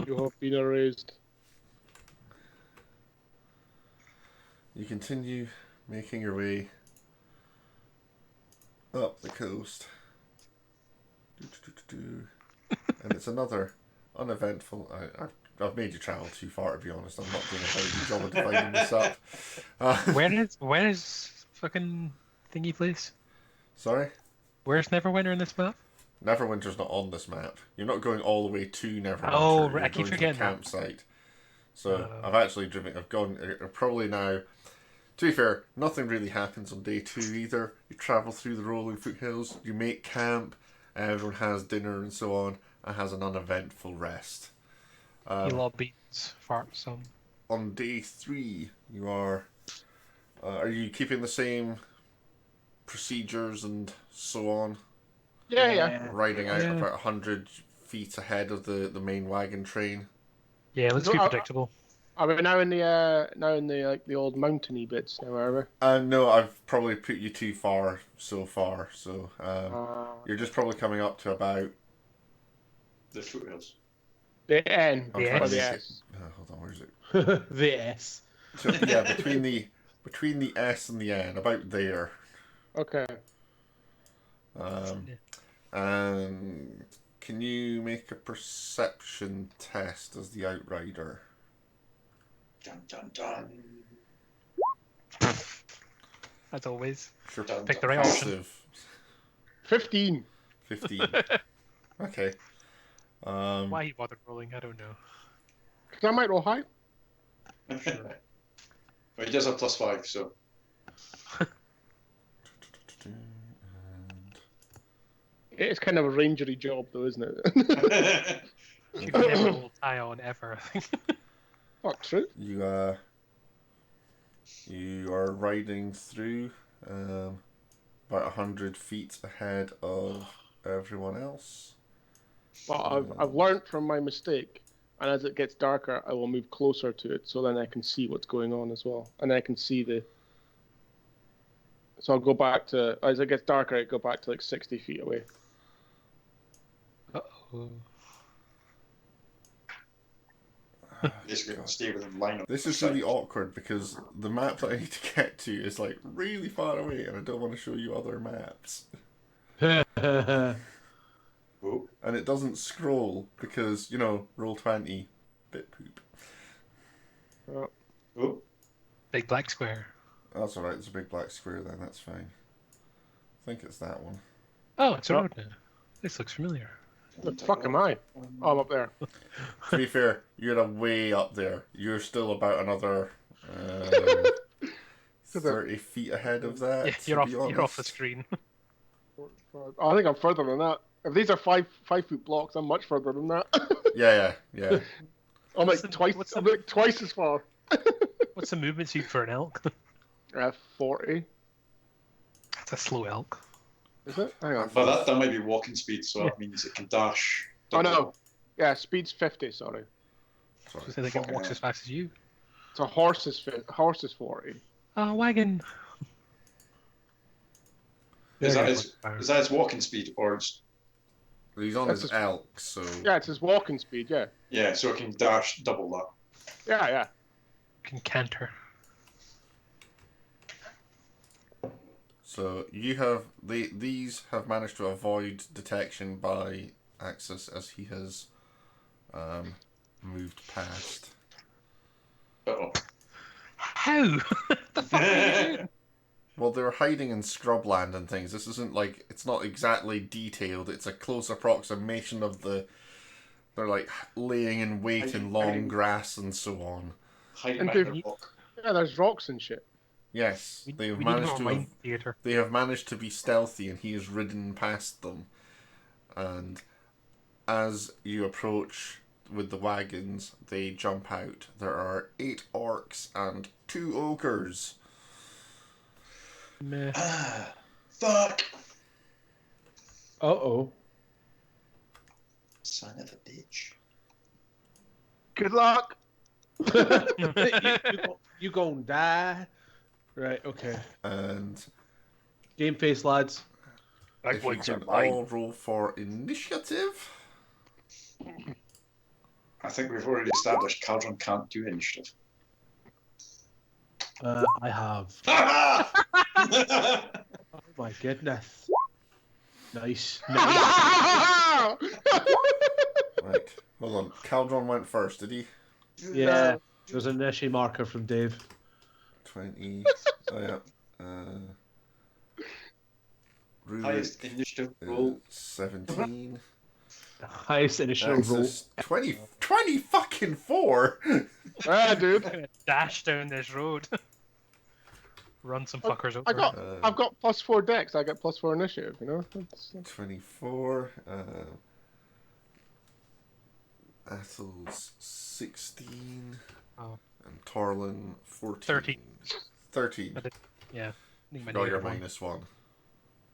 You have been erased. you continue making your way up the coast. And it's another uneventful. I've made you travel too far, to be honest. I'm not doing a very good job of dividing this up. Where is fucking thingy place? Sorry? Where's Neverwinter in this map? Neverwinter's not on this map. You're not going all the way to Neverwinter. Oh, right. You're I keep going forgetting to the that. campsite. So I've actually driven. I've gone. Probably now. To be fair, nothing really happens on day 2 either. You travel through the rolling foothills. You make camp. Everyone has dinner and so on, and has an uneventful rest. Elon beats fart some. On day 3, you are. Are you keeping the same procedures and so on? Yeah. Riding out Yeah. about 100 feet ahead of the main wagon train. Yeah, let's be predictable. Are we now in the like the old mountainy bits now, are we? No, I've probably put you too far so far. So you're just probably coming up to about The foothills. The N I'm The trying or to the make S. hold on, where is it? The S. So, yeah, between the S and the N, about there. Okay. And can you make a perception test as the outrider? Dun dun dun. As always. Sure, Pick the right option. passive 15. 15. Okay. Why he bothered rolling, I don't know. Because I might roll high. Well, he does have +5, so. It's kind of a rangery job, though, isn't it? You've never rolled high on ever, I think. Not true. You are riding through about 100 feet ahead of everyone else. But I've learned from my mistake, and as it gets darker, I will move closer to it, so then I can see what's going on as well, and I can see the. So I'll go back to as it gets darker. I go back to like 60 feet away. Uh-oh. Basically, going to stay within line of This is sight. really awkward because the map that I need to get to is like really far away, and I don't want to show you other maps. Oh. And it doesn't scroll because, roll 20, bit poop. Oh. Big black square. That's alright, there's a big black square then, that's fine. I think it's that one. Oh, it's a road now. This looks familiar. The fuck am I? Oh, I'm up there. To be fair, you're way up there. You're still about another 30 feet ahead of that. Yeah, to be you're off the honest. screen. Oh, I think I'm further than that. If these are 5-foot blocks, I'm much further than that. Yeah. I'm like What's I'm like twice as far. What's the movement speed for an elk? 40. It's a slow elk. Is it? Hang on. But that might be walking speed, so that means it can dash. Oh no. Yeah, speed's 50. Sorry. So they think it walks as fast as you. So horse is 40. Wagon. Is that There his walking speed, or it's He's on That's his just- elk, so... Yeah, it's his walking speed. Yeah. yeah? So it can dash double that. Yeah. can canter. So you have... These have managed to avoid detection by Axis as he has moved past. Uh-oh. How? The fuck are you doing? Well, they're hiding in scrubland and things. This isn't like... It's not exactly detailed. It's a close approximation of the... They're like laying in wait in long grass and so on. Hiding And behind dude- the rock. Yeah, there's rocks and shit. Yes, We they have need managed more to... mind theatre. They have managed to be stealthy and he has ridden past them. And as you approach with the wagons, they jump out. There are 8 orcs and 2 ogres. Meh. Ah, fuck! Uh-oh. Son of a bitch. Good luck. You gonna die. Right, okay. And Game face, lads. if you ones are can mine. all roll for initiative. I think we've already established Caldron can't do initiative. I have. Oh my goodness. Nice. Right, hold on. Caldron went first, did he? Yeah. There's an initiative marker from Dave. 20. Oh, yeah. Highest initiative roll. 17. Highest initial roll. Axis, 20 fucking 4. Dude. I'm gonna dash down this road. Run some fuckers over. I've got +4 dex. I get +4 initiative. You know. 24. Athel's 16. Oh. And Torlin 14. 13. 13. Yeah. Got your -1.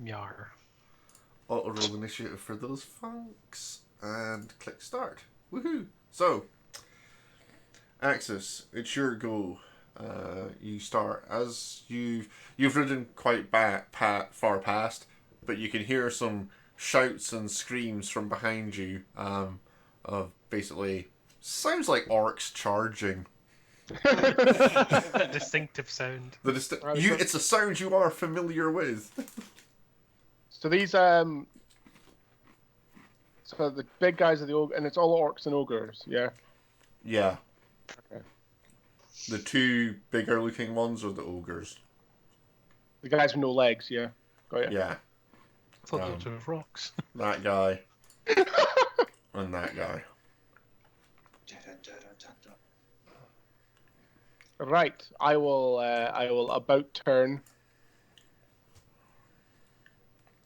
Yar. Auto roll initiative for those funks. And click start. Woohoo! So, Axis, it's your go. You start as you've ridden quite far past, but you can hear some shouts and screams from behind you. Of basically sounds like orcs charging. A distinctive sound. It's a sound you are familiar with. So these so the big guys are the ogre, and it's all orcs and ogres. Yeah. Yeah. Okay. The two bigger looking ones are the ogres. The guys with no legs. Yeah. Got it. Yeah. I thought those were rocks. That guy. And that guy. Right. I will about turn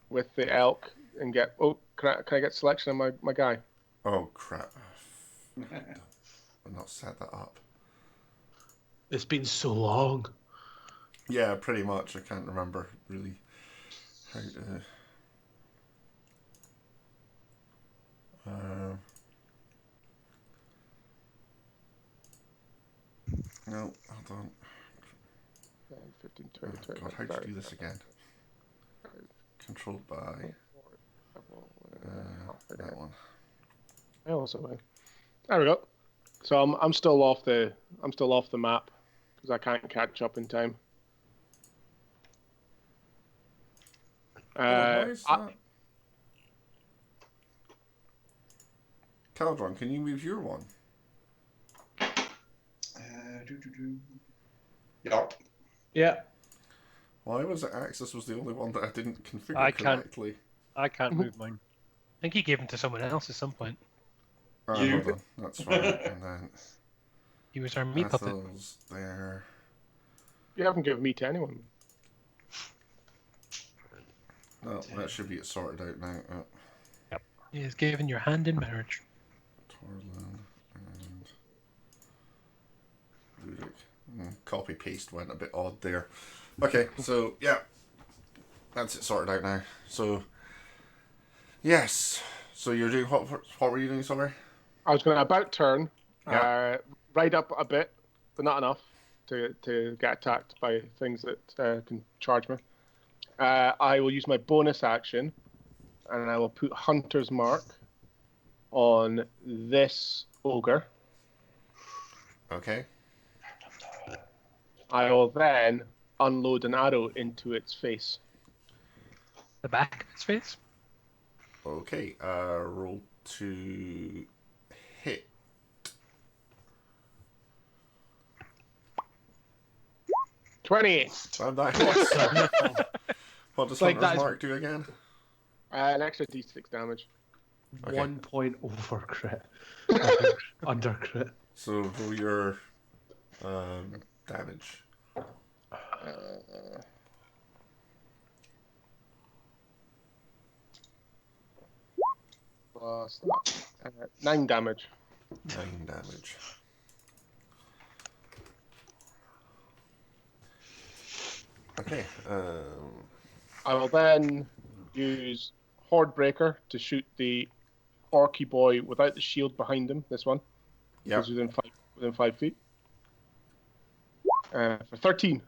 with the elk and get. Oh, can I get selection of my guy? Oh crap! I've not set that up. It's been so long. Yeah, pretty much. I can't remember really how to. No, hold on. 15, 20, Oh, 20. God, how do you do this again? Controlled by that one. I also will. There we go. So I'm still off the map because I can't catch up in time. How is that? Caldron, can you move your one? Yup. Yeah. Why was it Axis was the only one that I didn't configure correctly? I can't move mine. I think he gave them to someone else at some point. Hold on. That's right. And then He was our meat puppet. Athel's there. You haven't given me to anyone. No, that should be sorted out now. He is given your hand in marriage. Torlin and Ludic. Copy paste went a bit odd there. Okay, so yeah, that's it sorted out now. So yes, so you're doing what were you doing? Sorry. I was going to about turn, Yeah. ride up a bit, but not enough to get attacked by things that can charge me. I will use my bonus action, and I will put Hunter's Mark on this ogre. Okay. I will then unload an arrow into its face. The back of his face? Okay. Roll to hit. $28. What does Like Hunter's that is- Mark do again? An extra d6 damage. Okay. 1 point over crit. Under crit. So roll your damage. Plus 9 damage. 9 damage. Okay. I will then use Horde Breaker to shoot the Orky boy without the shield behind him. This one. Yeah. He's within 5 feet. For 13.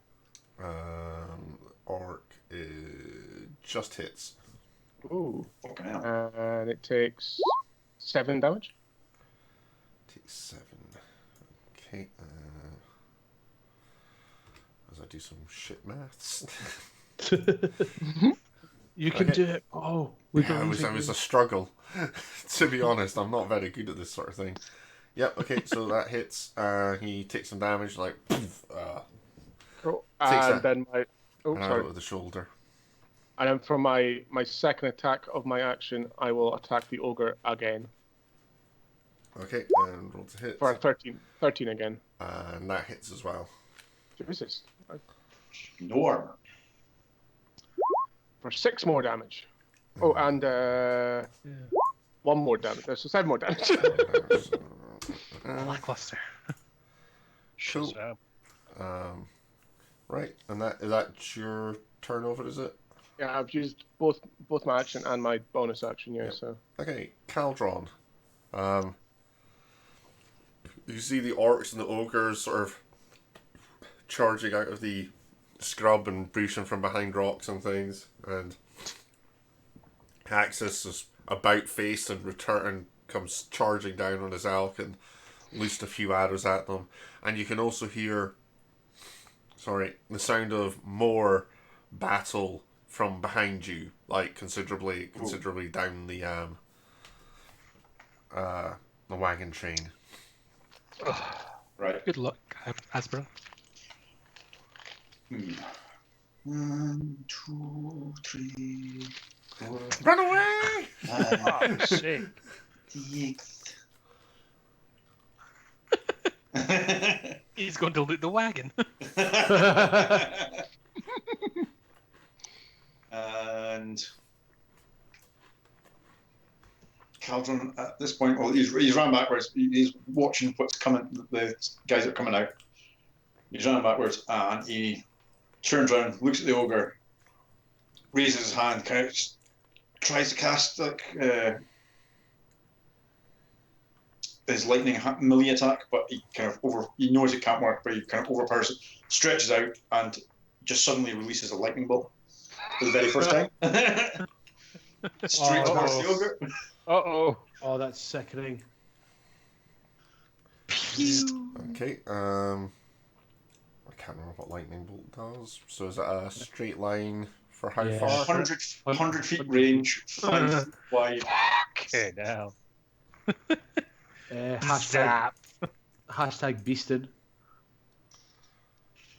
Orc just hits. Ooh. Fucking hell. And it takes 7 damage. Take 7. Okay. As I do some shit maths. You can do it. Oh, we believe it was a struggle. To be honest, I'm not very good at this sort of thing. Yep. Okay. So that hits. He takes some damage. Like. Cool. Takes And a- then my. Oh, an arrow sorry. with the shoulder. And then for my second attack of my action, I will attack the ogre again Okay. And roll to hit. for a 13 again. And that hits as well. Jesus. No armor. For 6 more damage. Oh, and 1 more damage. So 7 more damage. Lackluster. Cool. Shazam. Right. And that's your turn over, is it? Yeah, I've used both my action and my bonus action. Yeah, Yep. so. Okay, Caldron. You see the orcs and the ogres sort of charging out of the scrub and breaching from behind rocks and things, and Axis is about face and comes charging down on his elk and loosed a few arrows at them, and you can also hear the sound of more battle from behind you, like considerably down the wagon train. Right. Good luck, Asbro. 1, 2, 3, 4, Run away! 5, Oh, shit. 6. He's going to loot the wagon. And Caldron, at this point, well, he's run backwards. He's watching what's coming, the guys that are coming out. He's running backwards and he turns around, looks at the ogre, raises his hand, kind of tries to cast his lightning melee attack, but he he knows it can't work, but he kind of overpowers it, stretches out, and just suddenly releases a lightning bolt for the very first time. Straight towards the ogre. Uh-oh. Oh, that's sickening. Okay, I can't remember what lightning bolt does. So is it a straight line for how Yeah. far? 100 feet range, 5 feet wide. Okay, now. Hashtag beasted.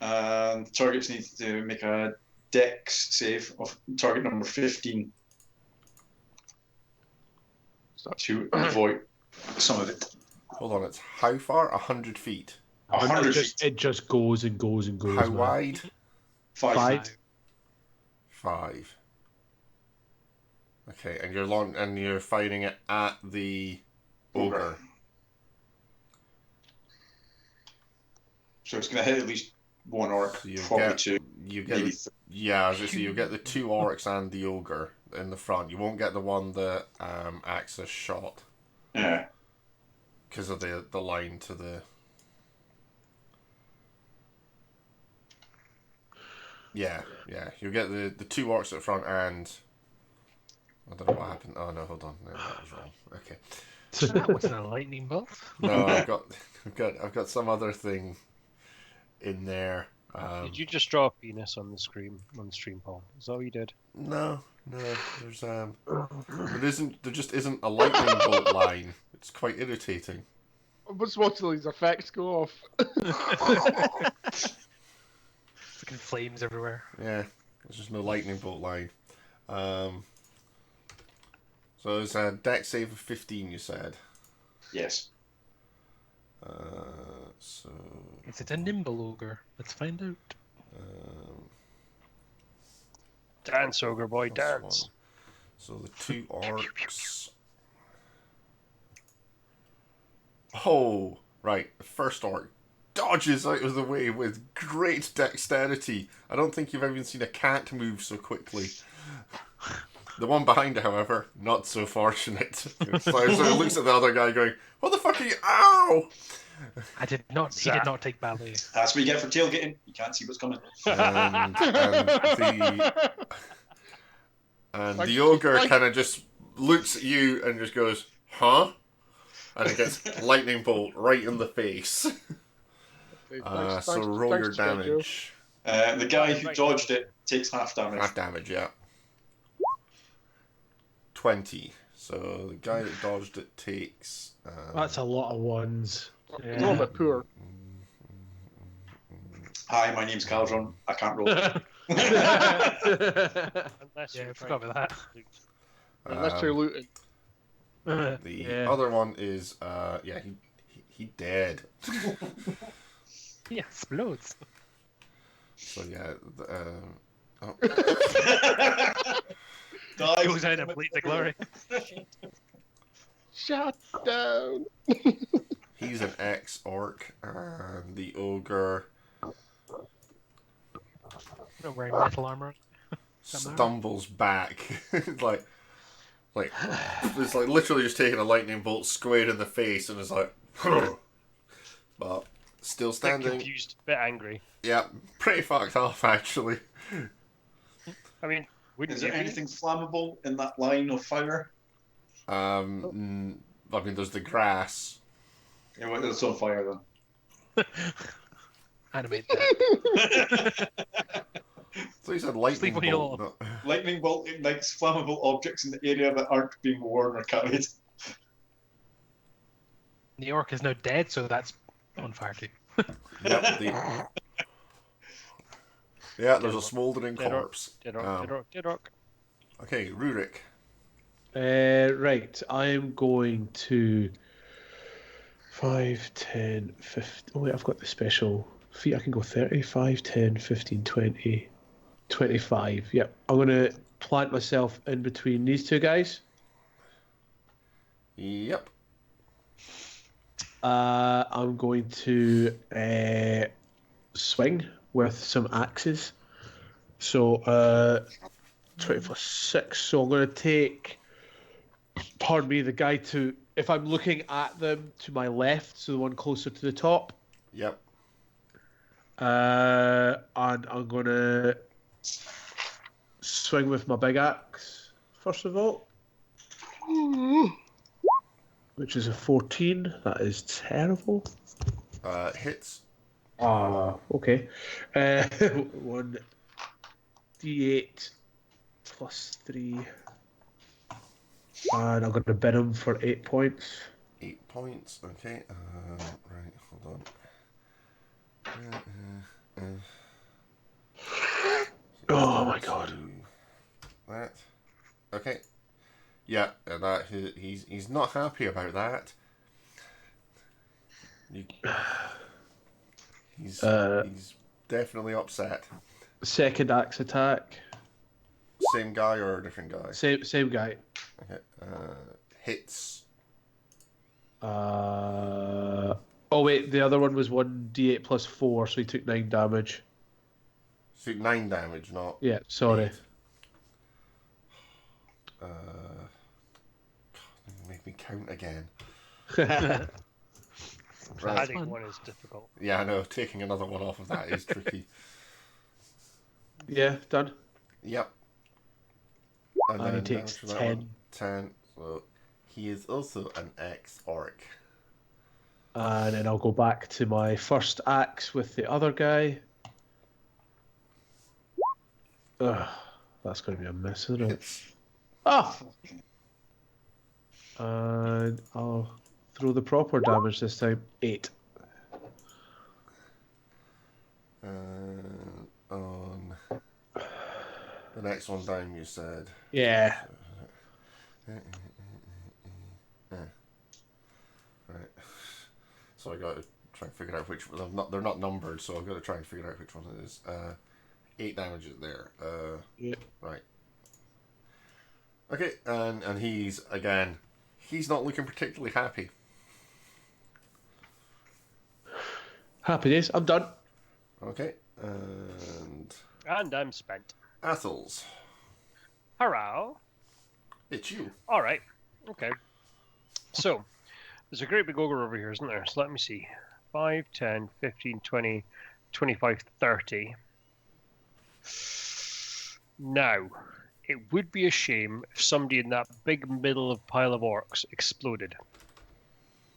And targets need to make a dex save of target number 15. So to avoid some of it. Hold on, it's how far? 100 feet. 100 feet. It just goes and goes and goes. How man. wide? 5 feet. 5. Okay, and you're fighting it at the ogre. So it's going to hit at least one orc, So probably two. You get Maybe you get the 2 orcs and the ogre in the front. You won't get the one that Axis shot Yeah. because of the line to the. Yeah. You get the 2 orcs at front and. I don't know what happened. Oh no, hold on. No, that was wrong. Okay. That wasn't a lightning bolt. No, I've got some other thing in there. Did you just draw a penis on the stream, Paul? Is that what you did? No. There's there just isn't a lightning bolt line. It's quite irritating. But most of these effects go off. Fucking flames everywhere. Yeah, there's just no lightning bolt line. So it's a dex save of 15, you said. Yes. So. Is it a nimble ogre? Let's find out. Dance, ogre boy, Plus dance. 1. So the 2 orcs. Oh, right. The first orc dodges out of the way with great dexterity. I don't think you've ever seen a cat move so quickly. The one behind it, however, not so fortunate. So it looks at the other guy going, "What the fuck are you? Ow!" He did not take ballet. That's what you get for tailgating. You can't see what's coming. And And Like, the ogre like- kind of just looks at you and just goes, huh? And it gets lightning bolt right in the face. So roll your damage. The guy who dodged it takes half damage. Half damage, yeah. 20. So the guy that dodged it takes... That's a lot of ones. It's a little bit poor. Hi, my name's Caldron. I can't roll. Unless Yeah, I you're forgot about that. Unless you're looting. The other one is, he dead. He explodes. So yeah, Dive. Goes out and bleeds the glory. Shut down. he's an ex-orc, and the ogre Not wearing metal armor. stumbles back, like it's like literally just taking a lightning bolt square in the face, and is like, but still bit standing. confused, bit angry. Yeah, pretty fucked off actually. I mean, wouldn't Is there you be? anything flammable in that line of fire? I mean, there's the grass. Yeah, well, it's on fire then. Animate that. So he said lightning Sleep on your bolt. lawn. No. Lightning bolt ignites flammable objects in the area that aren't being worn or carried. The orc is now dead, so that's on fire too. Yep. Yeah, there's a smouldering Dead orc. corpse. Dead orc. Okay, Rurik. Right, I'm going to 5, 10, 15. Oh, wait, I've got the special feet. I can go 30, 5, 10, 15, 20, 25. Yep. I'm going to plant myself in between these two guys. Yep. I'm going to swing with some axes. So, 20 plus 6. So I'm going to take, pardon me, the guy to, if I'm looking at them, to my left, so the one closer to the top. Yep. And I'm going to swing with my big axe, first of all. Which is a 14. That is terrible. Hits. Okay. 1d8 plus 3. And I'm going to bid him for 8 points. 8 points. Okay. Right. Hold on. Oh my god. That. Okay. Yeah, that he's not happy about that. He's definitely upset. Second axe attack. Same guy or a different guy? Same guy. Okay. Hits. Oh wait, the other one was 1d8 plus 4, so he took 9 damage. So 9 damage, not. Yeah, sorry. 8. Make me count again. Right. Adding one is difficult. Yeah, I know. Taking another one off of that is tricky. Yeah, done. Yep. And he then takes down to that 10. one. 10. So he is also an ex-orc. And then I'll go back to my first axe with the other guy. Ugh, that's going to be a miss, isn't it? Oh! And I'll throw the proper damage this time. 8. On the next one down, you said. Yeah. Right. So I got to try and figure out which. They're not numbered, so I've got to try and figure out which one it is. 8 damage is there. Yeah. Right. Okay, and he's not looking particularly happy. Happy days. I'm done. Okay, and And I'm spent. Athels, Hurrah! it's you. All right. Okay. So, there's a great big ogre over here, isn't there? So let me see. 5, 10, 15, 20, 25, 30. Now, it would be a shame if somebody in that big middle of pile of orcs exploded.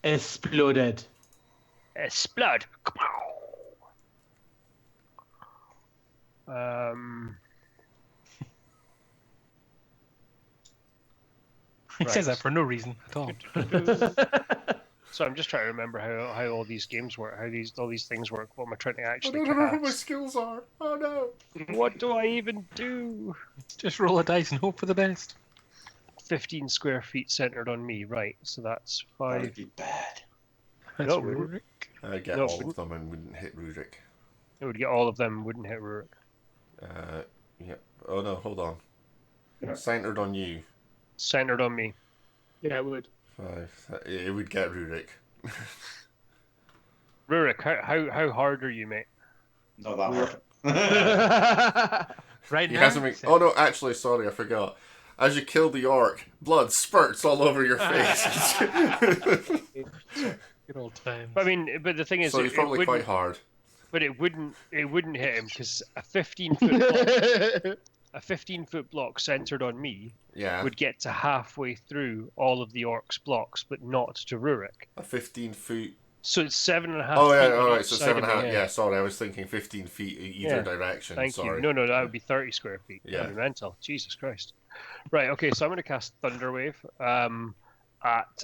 Exploded. Explode. Um. He says Right. that for no reason at all. So I'm just trying to remember how all these games work, how all these things work. What am I trying to I actually don't remember what my cast? skills are. Oh no. What do I even do? Just roll a dice and hope for the best. 15 square feet centered on me, right? So that's That 5. would be bad. That's No, it wouldn't. Rurik. I'd get No, all of them and wouldn't hit Rurik. It would get all of them, wouldn't hit Rurik. Yeah. Oh no, hold on. Yeah. Centered on you. Centered on me. Yeah, it would. 5. It would get Rurik. Rurik, how hard are you, mate? Not that hard. Right He now. hasn't been... Oh no, actually, sorry, I forgot. As you kill the orc, blood spurts all over your face. Good old times. But I mean, but the thing is, So it's probably quite wouldn't, hard. but it wouldn't hit him because a 15-foot block centered on me Yeah. would get to halfway through all of the orcs' blocks, but not to Rurik. A 15-foot... So it's 7.5 Oh, yeah, feet on alright, each so side of 7.5. me, Yeah, sorry, I was thinking 15 feet either Yeah. direction. Thank sorry. you. No, that would be 30 square feet. Yeah. That'd be mental. Jesus Christ. Right, okay, so I'm going to cast Thunderwave at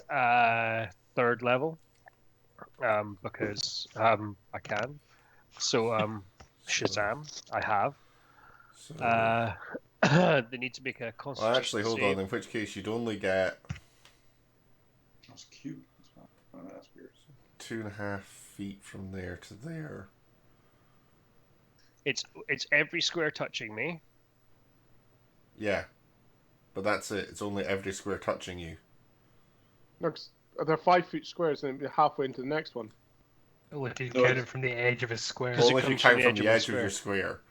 3rd level because I can. So, Shazam, I have. So... They need to make a constitution Well, actually, hold save. on. In which case, you'd only get That's cute. Oh, that's weird. 2.5 feet from there to there. It's every square touching me. Yeah. But that's it. It's only every square touching you. No, 'cause they're 5-foot squares and it'd be halfway into the next one. Oh, if you No, count it's- it from the edge of a square. Because it Only if you comes from count the from edge the of a edge of your square.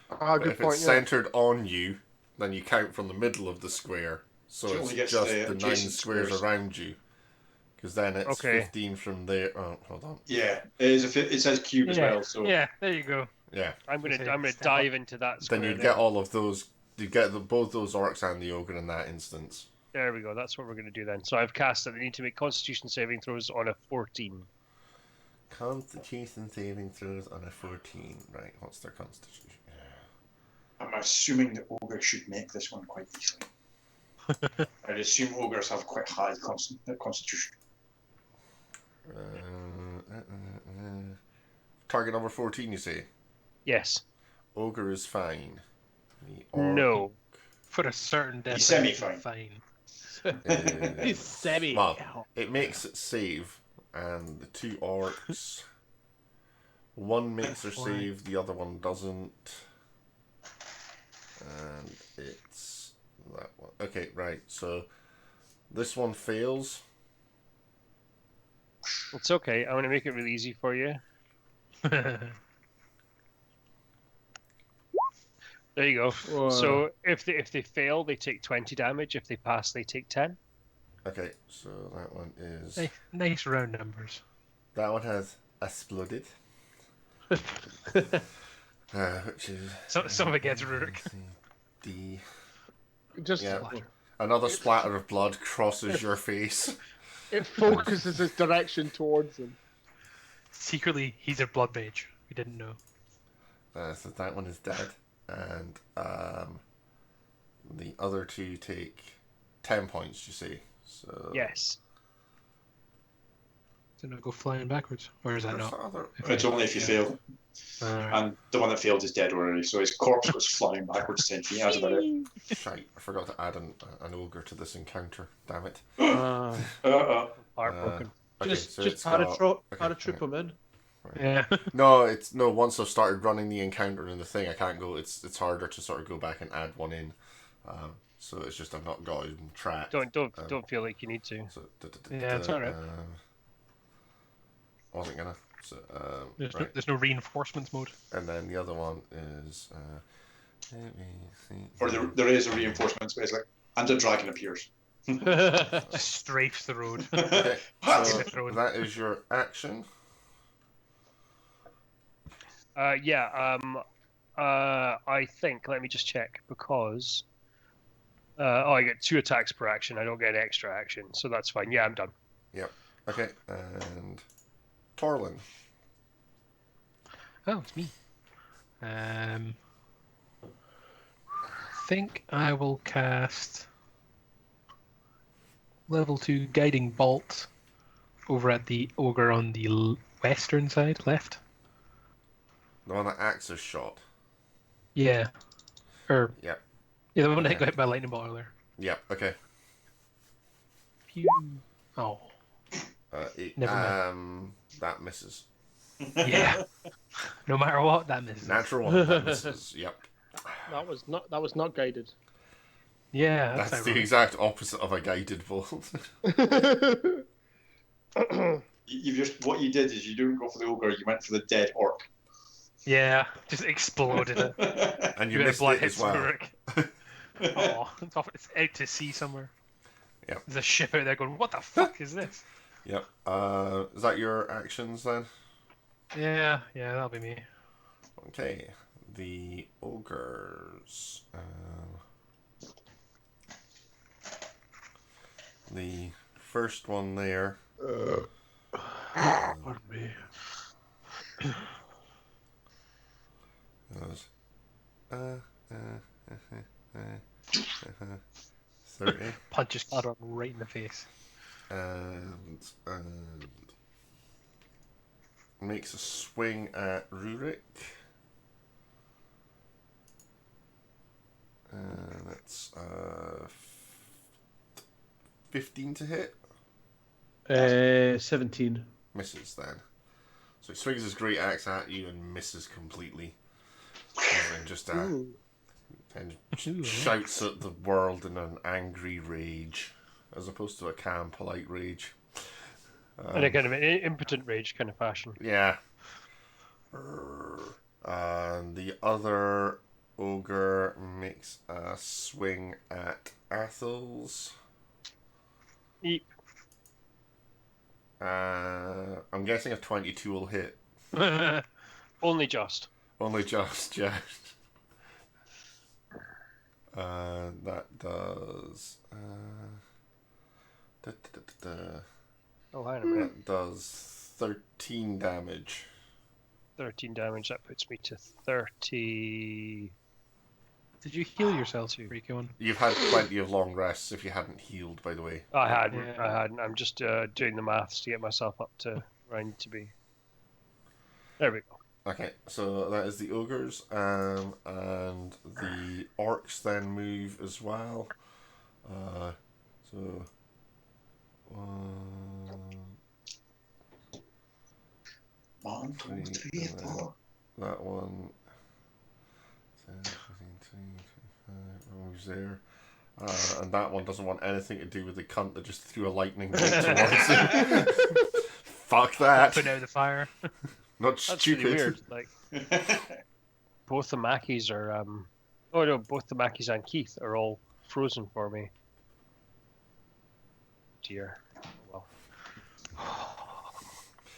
Ah, But good if point. it's Yeah. centered on you, then you count from the middle of the square. So So it it's only gets just the the 9 adjacent squares squares. around you. Because then it's Okay. 15 from there. Oh, hold on. Yeah, it says cube as Yeah. well. So Yeah, there you go. Yeah. I'm gonna Say, step dive into that square. Then you'd there. get all of those. You'd get both those orcs and the ogre in that instance. There we go. That's what we're gonna do then. So I've cast that they need to make Constitution saving throws on a 14. Constitution saving throws on a 14. Right, what's their constitution? I'm assuming the ogre should make this one quite easily. I'd assume ogres have quite high constitution. Target number 14, you say? Yes. Ogre is fine. The No. For a certain He's definition, semi-fine. orc He's is... semi. Well, it makes it save, and the 2 orcs... One makes their save, the other one doesn't. And it's that one. Okay, right, so this one fails. It's okay. I'm gonna make it really easy for you. There you go. Whoa. So if they fail, they take 20 damage. If they pass, they take 10. Okay, so that one is... nice round numbers. That one has exploded. Which is... So, some of it gets Rurik. D. Just Yeah. Another splatter of blood crosses your face. it focuses its direction towards them. Secretly, he's a blood mage. We didn't know. So that one is dead. And the other 2 take 10 points, you see. So Yes. Didn't it go flying backwards? Or is that There's not? other... It's only if you fail. Alright. And the one that failed is dead already, so his corpse goes flying backwards 10 feet. That's about it. Shite, I forgot to add an ogre to this encounter. Damn it. Heartbroken. Okay, Just so it's paratroop him in. Yeah. No, once I've started running the encounter and the thing, I can't go. It's harder to sort of go back and add one in. So it's just I've not got it in track. Don't feel like you need to. So, Yeah, it's alright. Wasn't gonna. So, There's, there's no reinforcements mode. And then the other one is. Let me see. Or there is a reinforcement, but it's like, and a dragon appears. Just strafes the road. Okay, What? so that is your action. I think. Let me just check because I get 2 attacks per action. I don't get an extra action, so that's fine. Yeah, I'm done. Yep. Okay, and Torlin. Oh, it's me. Think I will cast level 2 guiding bolt over at the ogre on the western side, left. The one that acts as shot. Yeah. Or Yep. yeah, the one that Okay. got hit by a lightning bolt earlier. Yep. Okay. Pew. Oh. Never mind. That misses. Yeah. No matter what, that misses. Natural one. That misses. Yep. That was not guided. Yeah, That's the ironic. exact opposite of a guided bolt. What you did is you didn't go for the ogre, you went for the dead orc. Yeah, just exploded it. And you Bit of missed blood it as hits well. Rurik. Oh, it's out to sea somewhere. Yep. There's a ship out there going, what the fuck is this? Yep. Is that your actions then? Yeah, that'll be me. Okay. The ogres. The first one there. Pardon me. Goes, 30. Punches Cladron right in the face. And makes a swing at Rurik. And that's 15 to hit. 17. Misses then. So he swings his great axe at you and misses completely. And just and shouts at the world in an angry rage, as opposed to a calm, polite rage. In a kind of an impotent rage kind of fashion. Yeah. And the other ogre makes a swing at Athels. Eep. I'm guessing a 22 will hit. Only just. Only just, yeah. That does. Oh, hang on a minute. That does 13 damage. 13 damage. That puts me to 30. Did you heal yourself, Rico? You've had plenty of long rests if you hadn't healed, by the way. I hadn't. Yeah. I hadn't. I'm just doing the maths to get myself up to where I need to be. There we go. Okay, so that is the ogres, and the orcs then move as well. So 1, 2, 3, 4. that one. 10, 15, 20, 25 moves there. And that one doesn't want anything to do with the cunt that just threw a lightning bolt towards him. Fuck that. Put out the fire. Not That's stupid. really weird. Like both the Mackies are. Oh no, both the Mackies and Keith are all frozen for me. Dear. Well.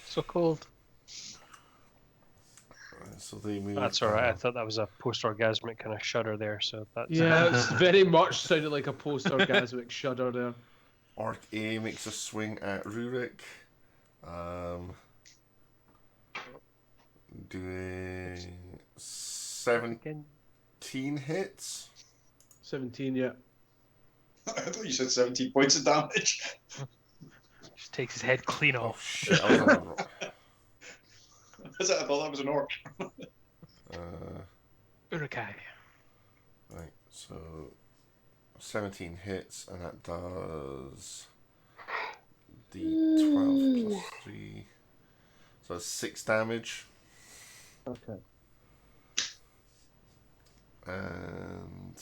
So cold. So they move. That's alright. I thought that was a post-orgasmic kind of shudder there. So that's Yeah, it's very much sounded like a post-orgasmic shudder there. Orc A makes a swing at Rurik. Doing 17 hits. 17, yeah. I thought you said 17 points of damage. Just takes his head clean Oh off. shit! I was on the wrong. I thought that was an orc. Urukai. Right, so 17 hits, and that does D12 plus 3. So that's 6 damage. Okay. And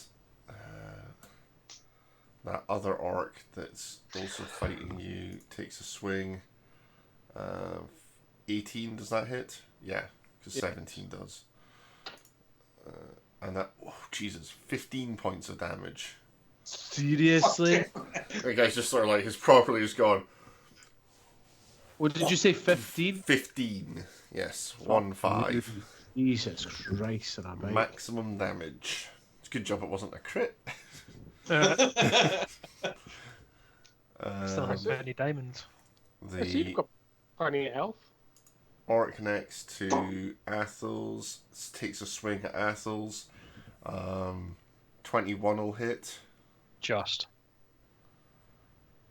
that other orc that's also fighting you takes a swing. 18, does that hit? Yeah, because 17 does. And that, oh Jesus, 15 points of damage. Seriously? The guy's just sort of like, he's properly just gone, What did you say, 15? 15. Yes, 1-5. Jesus Christ, and I Maximum damage. It's a good job it wasn't a crit. Still have many diamonds. I see you've got plenty of health. Orc next to Athels takes a swing at Athels. 21 will hit. Just.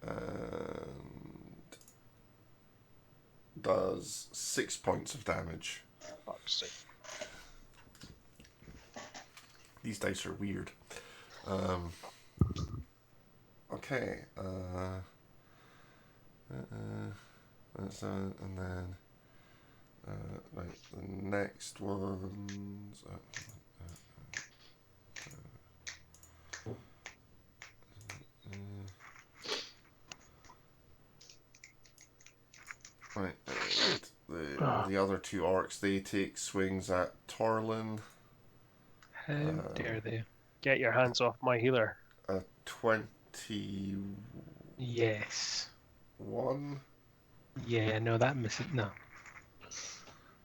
And does 6 points of damage. Fuck's sake. These dice are weird. Okay. And then right, the next one's right. The other two orcs, they take swings at Torlin. How dare they? Get your hands off my healer. 21. Yes. Yeah, no, that misses. No.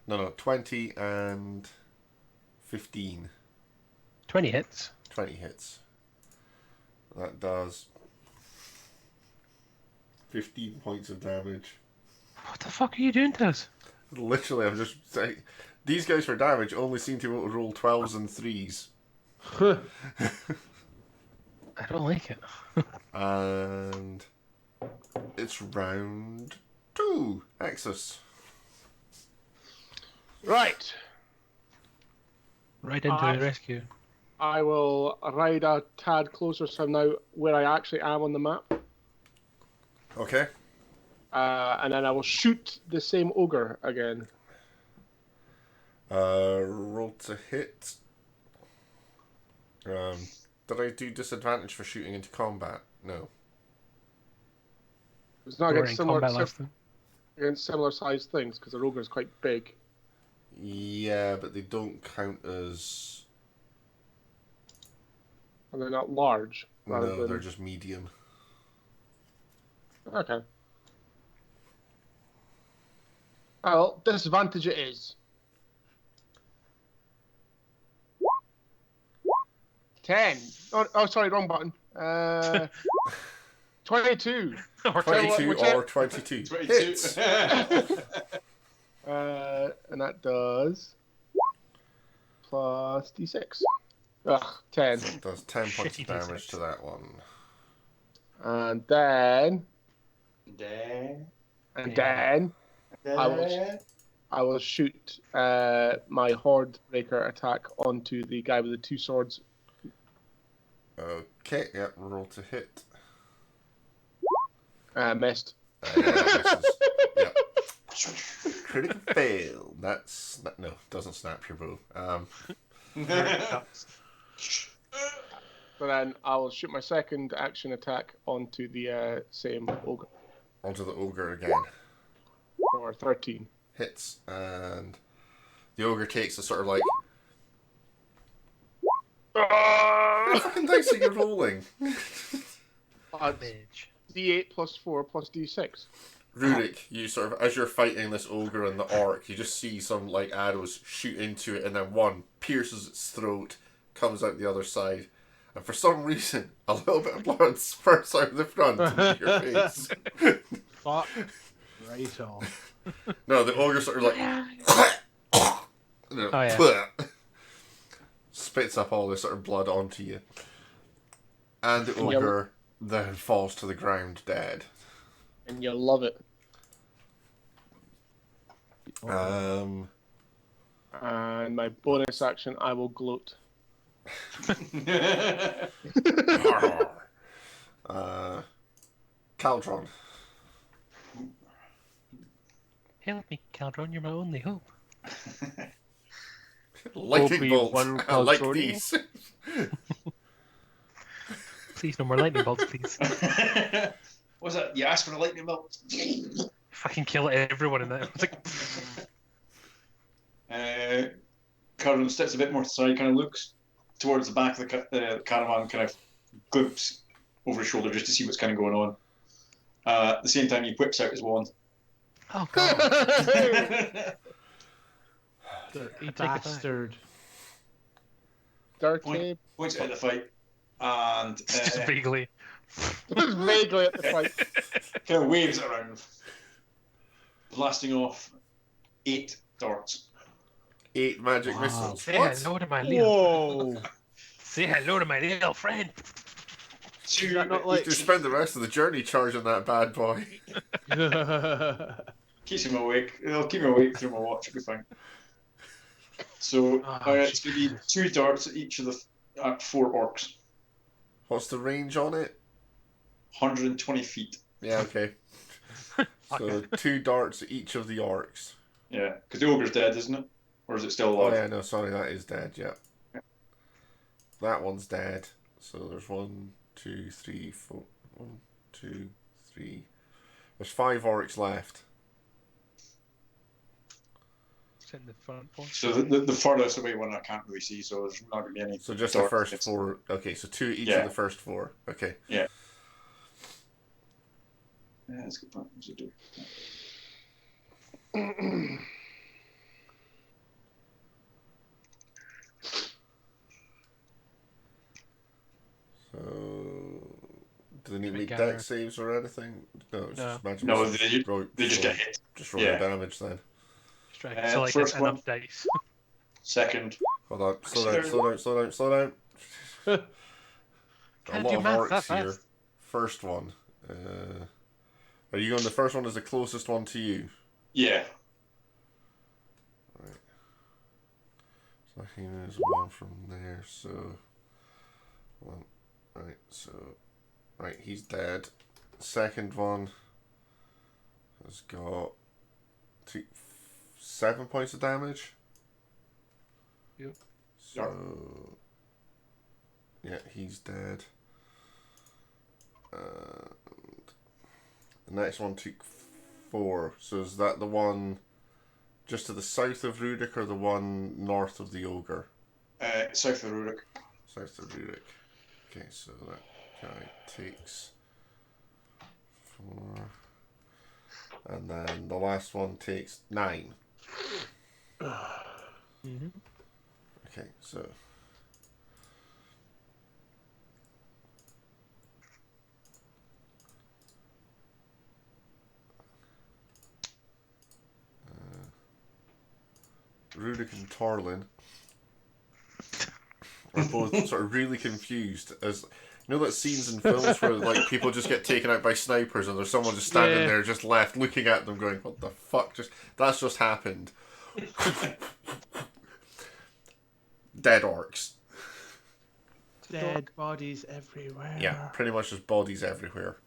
No, 20 and 15. 20 hits. 20 hits. That does 15 points of damage. What the fuck are you doing to us? Literally, I'm just saying. These guys for damage only seem to be able to roll 12s and 3s. I don't like it. And it's round 2. Axis. Right. Right into the rescue. I will ride a tad closer, so I'm now where I actually am on the map. Okay. And then I will shoot the same ogre again. Roll to hit. Did I do disadvantage for shooting into combat? No. It's not We're against in combat last time. similar sized things, because the ogre is quite big. Yeah, but they don't count as... And they're not large. No, they're just medium. Okay. Well, disadvantage it is. 10. Oh, sorry, wrong button. 22. 22 or 22. 22. Hits! And that does plus d6. Ugh, 10. Does 10 points of Shitty damage D6. to that one. And then Dad. I will shoot my horde breaker attack onto the guy with the 2 swords. Okay, yeah, roll to hit. Missed. Yeah, that misses. Yep. Critical fail. No, doesn't snap your bow. So then I will shoot my second action attack onto the same ogre Onto the ogre again. for 13. Hits, and the ogre takes a sort of like... What fucking dice are you rolling? Bitch. D8 plus 4 plus D6. Rurik, you sort of, as you're fighting this ogre and the orc, you just see some like arrows shoot into it, and then one pierces its throat, comes out the other side, and for some reason, a little bit of blood spurts out the front into your face. Fuck. Right off. No, the ogre sort of like... yeah. spits up all this sort of blood onto you. And the ogre then falls to the ground dead. And you'll love it. Um, And my bonus action, I will gloat. Caldron. Help me, Caldron, you're my only hope. Lightning bolts. Obi-Wan I like Caldron. these. Please, no more lightning bolts, please. What's that? You asked for a lightning bolt? Fucking kill everyone in that. It's like, Cardinal steps a bit more to the side, kind of looks towards the back of the caravan, kind of glimpse over his shoulder just to see what's kind of going on. At the same time, he whips out his wand. oh god. Dirty bastard. Dirty. Points it at the fight and Just vaguely. Just vaguely at the front. kind of waves it around, blasting off 8 darts. 8 magic Wow. missiles. Say What? hello to my little. Whoa! Say hello to my little friend. Is that not You like? just spend the rest of the journey charging that bad boy. Keeps him awake. It'll keep me awake through my watch. It'll be fine. So it's going to be 2 darts at each of the 4 orcs. What's the range on it? 120 feet. Yeah, okay. So 2 darts at each of the orcs. Yeah, because the ogre's dead, isn't it? Or is it still Oh alive? yeah, no, sorry, that is dead, yeah. That one's dead. So there's 1, 2, 3, 4. 1, 2, 3. There's 5 orcs left. It's in the front one. So the furthest away one I can't really see, so there's not going to be any. So just darts. the first 4. Okay, so 2 each of the first 4. Okay. Yeah. Yeah, that's a good point. What's it do? So do they need to make Gather. dex saves or anything? No, it's just magic. No, missiles. they just get hit. Just roll the damage then. So like first enough one. dice. Second. Hold on, slow down. A Can't lot do of math orcs that here. fast. First one. Are you going the first one as the closest one to you? Yeah. Right. So he moves 1 from there, so 1. Right, so right, he's dead. Second one has got 7 points of damage. Yep. So yeah, he's dead. The next one took 4. So is that the one just to the south of Rudik or the one north of the ogre? South of Rurik. South of Rudik. Okay, so that guy takes 4. And then the last one takes 9. Mm-hmm. Okay, so Rudik and Torlin are both sort of really confused as you know that scenes in films where like people just get taken out by snipers and there's someone just standing there just left looking at them going, what the fuck that's just happened. Dead orcs. Dead bodies everywhere. Yeah, pretty much just bodies everywhere.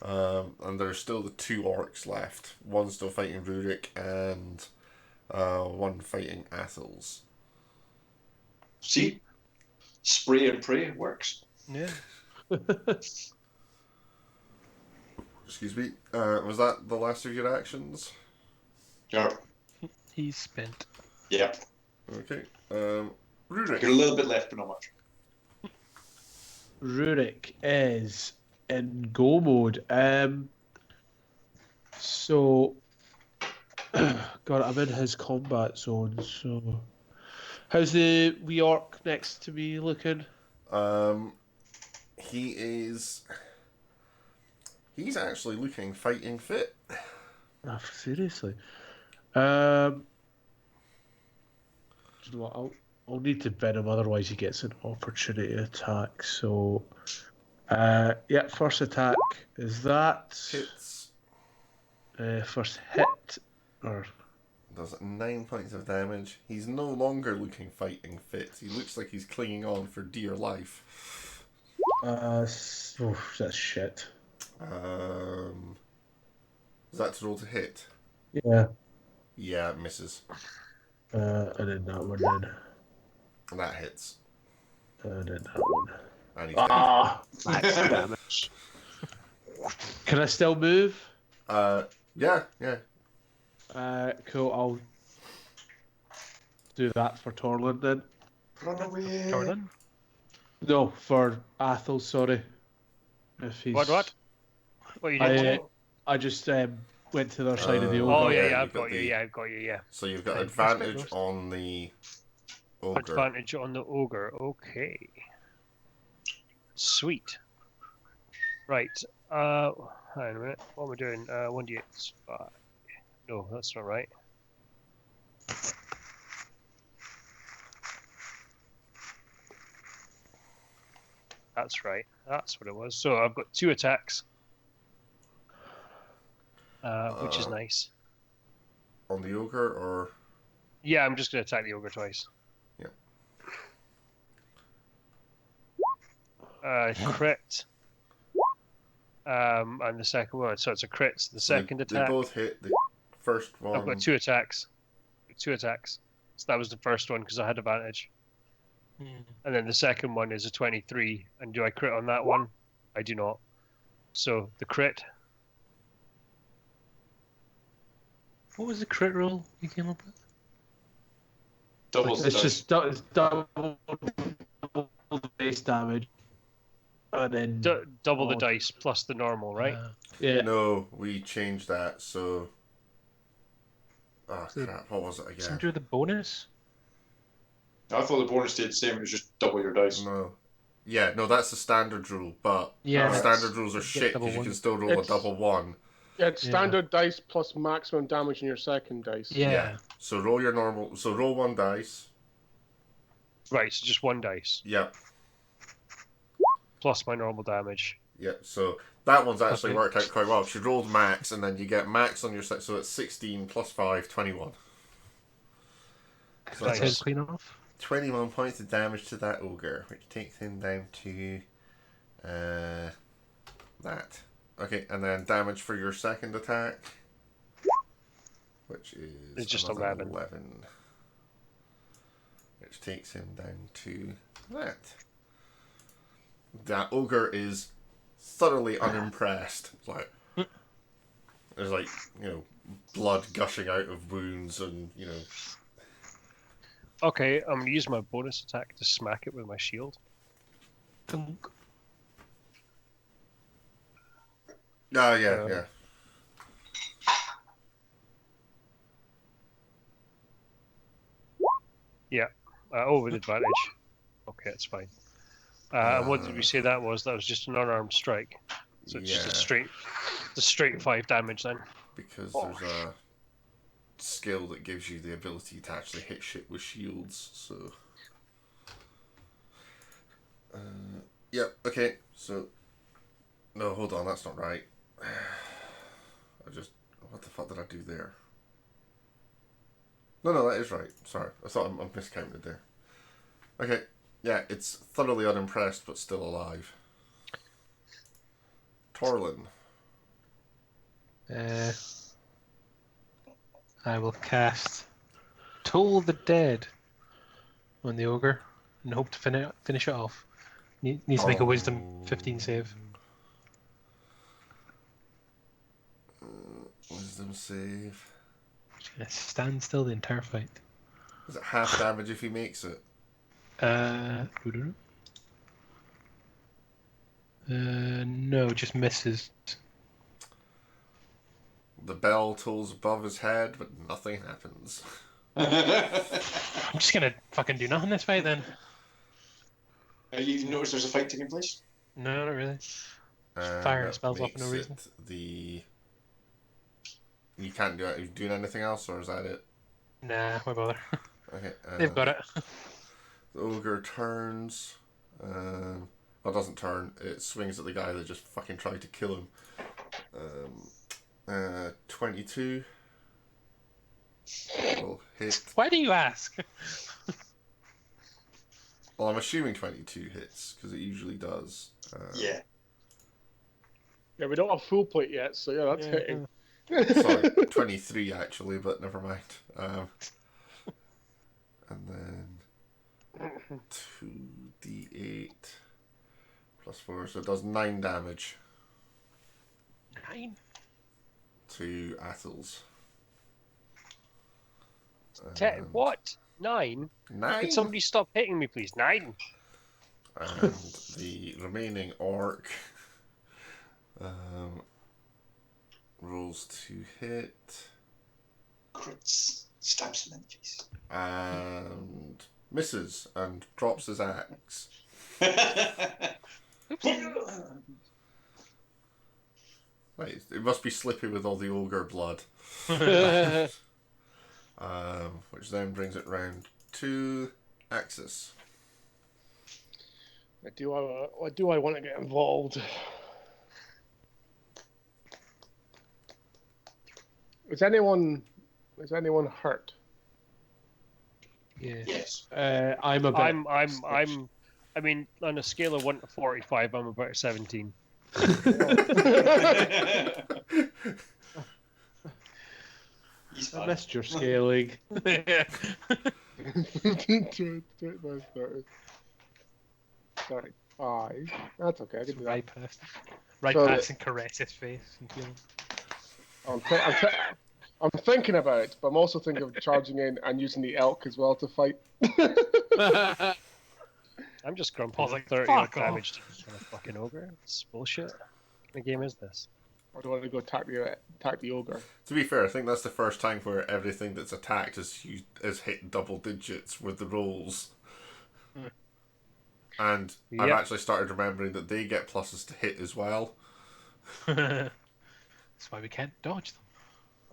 And there's still the 2 orcs left. One still fighting Rurik and one fighting Athels. See? Spray and pray works. Yeah. Excuse me. Was that the last of your actions? Yeah. He's spent. Yeah. Okay. Got a Rurik. little bit left, but not much. Rurik is in go mode. So, God, I'm in his combat zone. So, how's the wee orc next to me looking? He's actually looking fighting fit. Oh, seriously. Do you know what? I'll need to bin him, otherwise he gets an opportunity attack. So, yeah, first attack is that. Hits. First hit, or Does 9 points of damage. He's no longer looking fighting fit. He looks like he's clinging on for dear life. that's shit. Is that to roll to hit? Yeah. Yeah, it misses. And then that one then. And that hits. And then that one. And he's Max damage. Can I still move? dead. Yeah. Cool, I'll do that for Torlin then. Run away. Jordan? No, for Athel, sorry. If he's... What? What are you doing? I just went to the other side of the ogre. Oh yeah, yeah, you've got I've got you. Yeah. So you've got Okay, advantage that's on the ogre. Advantage on the ogre. Okay. Sweet. Right. Hang on a minute. What am I doing? 1d8. No, that's not right. That's right. That's what it was. So I've got 2 attacks, which is nice. On the ogre, or Yeah, I'm just going to attack the ogre twice. Yep. Crit. And the second one. So it's a crit. So the second attack. They both hit. The first one. I've got 2 attacks. 2 attacks. So that was the first one because I had advantage. And then the second one is a 23. And do I crit on that one? I do not. So the crit. What was the crit roll you came up with? Doubles the It's dice. just double the base damage. And then Double the dice plus the normal, right? yeah. No, we changed that. So. Oh crap! What was it again? Something to do with the bonus? I thought the bonus stayed the same. It was just double your dice. No. Yeah, no, that's the standard rule. But Yeah. standard rules are Get shit double because you one. can still roll It's- a double 1. Yeah, it's standard dice plus maximum damage on your second dice. Yeah. So roll your normal. So roll 1 dice. Right, so just 1 dice Yep. plus my normal damage. Yep. So that one's actually Okay. worked out quite well. She rolled max, and then you get max on your set. So it's 16 plus 5, 21. So Nice. that's Head clean off. 21 points of damage to that ogre, which takes him down to that. Okay, and then damage for your second attack, which is It's just another 11. which takes him down to that. That ogre is thoroughly unimpressed. Like there's like blood gushing out of wounds, and Okay, I'm going to use my bonus attack to smack it with my shield. Thunk. Oh yeah. With advantage. Okay, that's fine. And what did we say that was? That was just an unarmed strike. So it's just a straight 5 damage then. Because there's a skill that gives you the ability to actually hit shit with shields, so... Yep, okay, so... No, hold on, that's not right. What the fuck did I do there? No, that is right. Sorry, I thought I'm miscounted there. Okay, yeah, it's thoroughly unimpressed, but still alive. Torlin. I will cast Toll the Dead on the ogre and hope to finish it off. Needs to make a Wisdom 15 save. Wisdom save. Just gonna stand still the entire fight. Is it half damage if he makes it? No, just misses. The bell tolls above his head, but nothing happens. I'm just gonna fucking do nothing this fight then. You notice there's a fight taking place? No, not really. And Firing that spells off for no makes reason. it You can't do it. Are you doing anything else, or is that it? Nah, why bother? Okay. They've got it. The ogre turns. Well, it doesn't turn. It swings at the guy that just fucking tried to kill him. 22. Will hit. Why do you ask? Well, I'm assuming 22 hits, because it usually does. Yeah. Yeah, we don't have full plate yet, so yeah, that's Yeah. hitting. Sorry, 23 actually, but never mind. And then 2d8 plus 4, so it does 9 damage 9? to Athels. What? 9? 9? Could somebody stop hitting me, please? 9. And the remaining orc rolls to hit Crits. Stabs him in the face. and misses and drops his axe. Right, it must be slippy with all the ogre blood. Which then brings it round to Axis. Do I want to get involved? Is anyone hurt? Yeah. Yes. I'm a bit. I mean, on a scale of 1 to 45, I'm about 17. He's I fine. missed your scaling. Sorry, 5. That's okay. I can do that. Right So- past and caress his face and feel him. I'm thinking about it, but I'm also thinking of charging in and using the elk as well to fight. I'm just grumpy. Paul's like, 30 "Fuck damage to this kind of fucking ogre. It's bullshit. What game is this? Or do I want to go attack the ogre? To be fair, I think that's the first time where everything that's attacked is hit double digits with the rolls. And I've Yep. actually started remembering that they get pluses to hit as well. That's why we can't dodge them.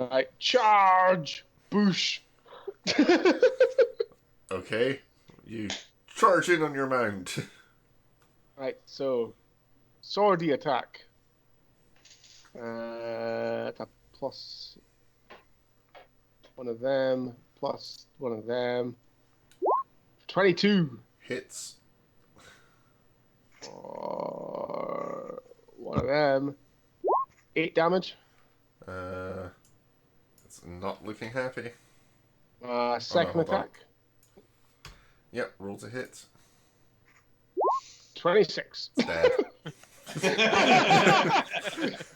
Right, charge, boosh. Okay, you charge in on your mount. Right, so swordy attack. It's a plus one of them, plus one of them. 22. Hits. Or one of them. 8 damage. It's not looking happy. Second hold on. attack. Yep, roll to hit. 26. It's dead.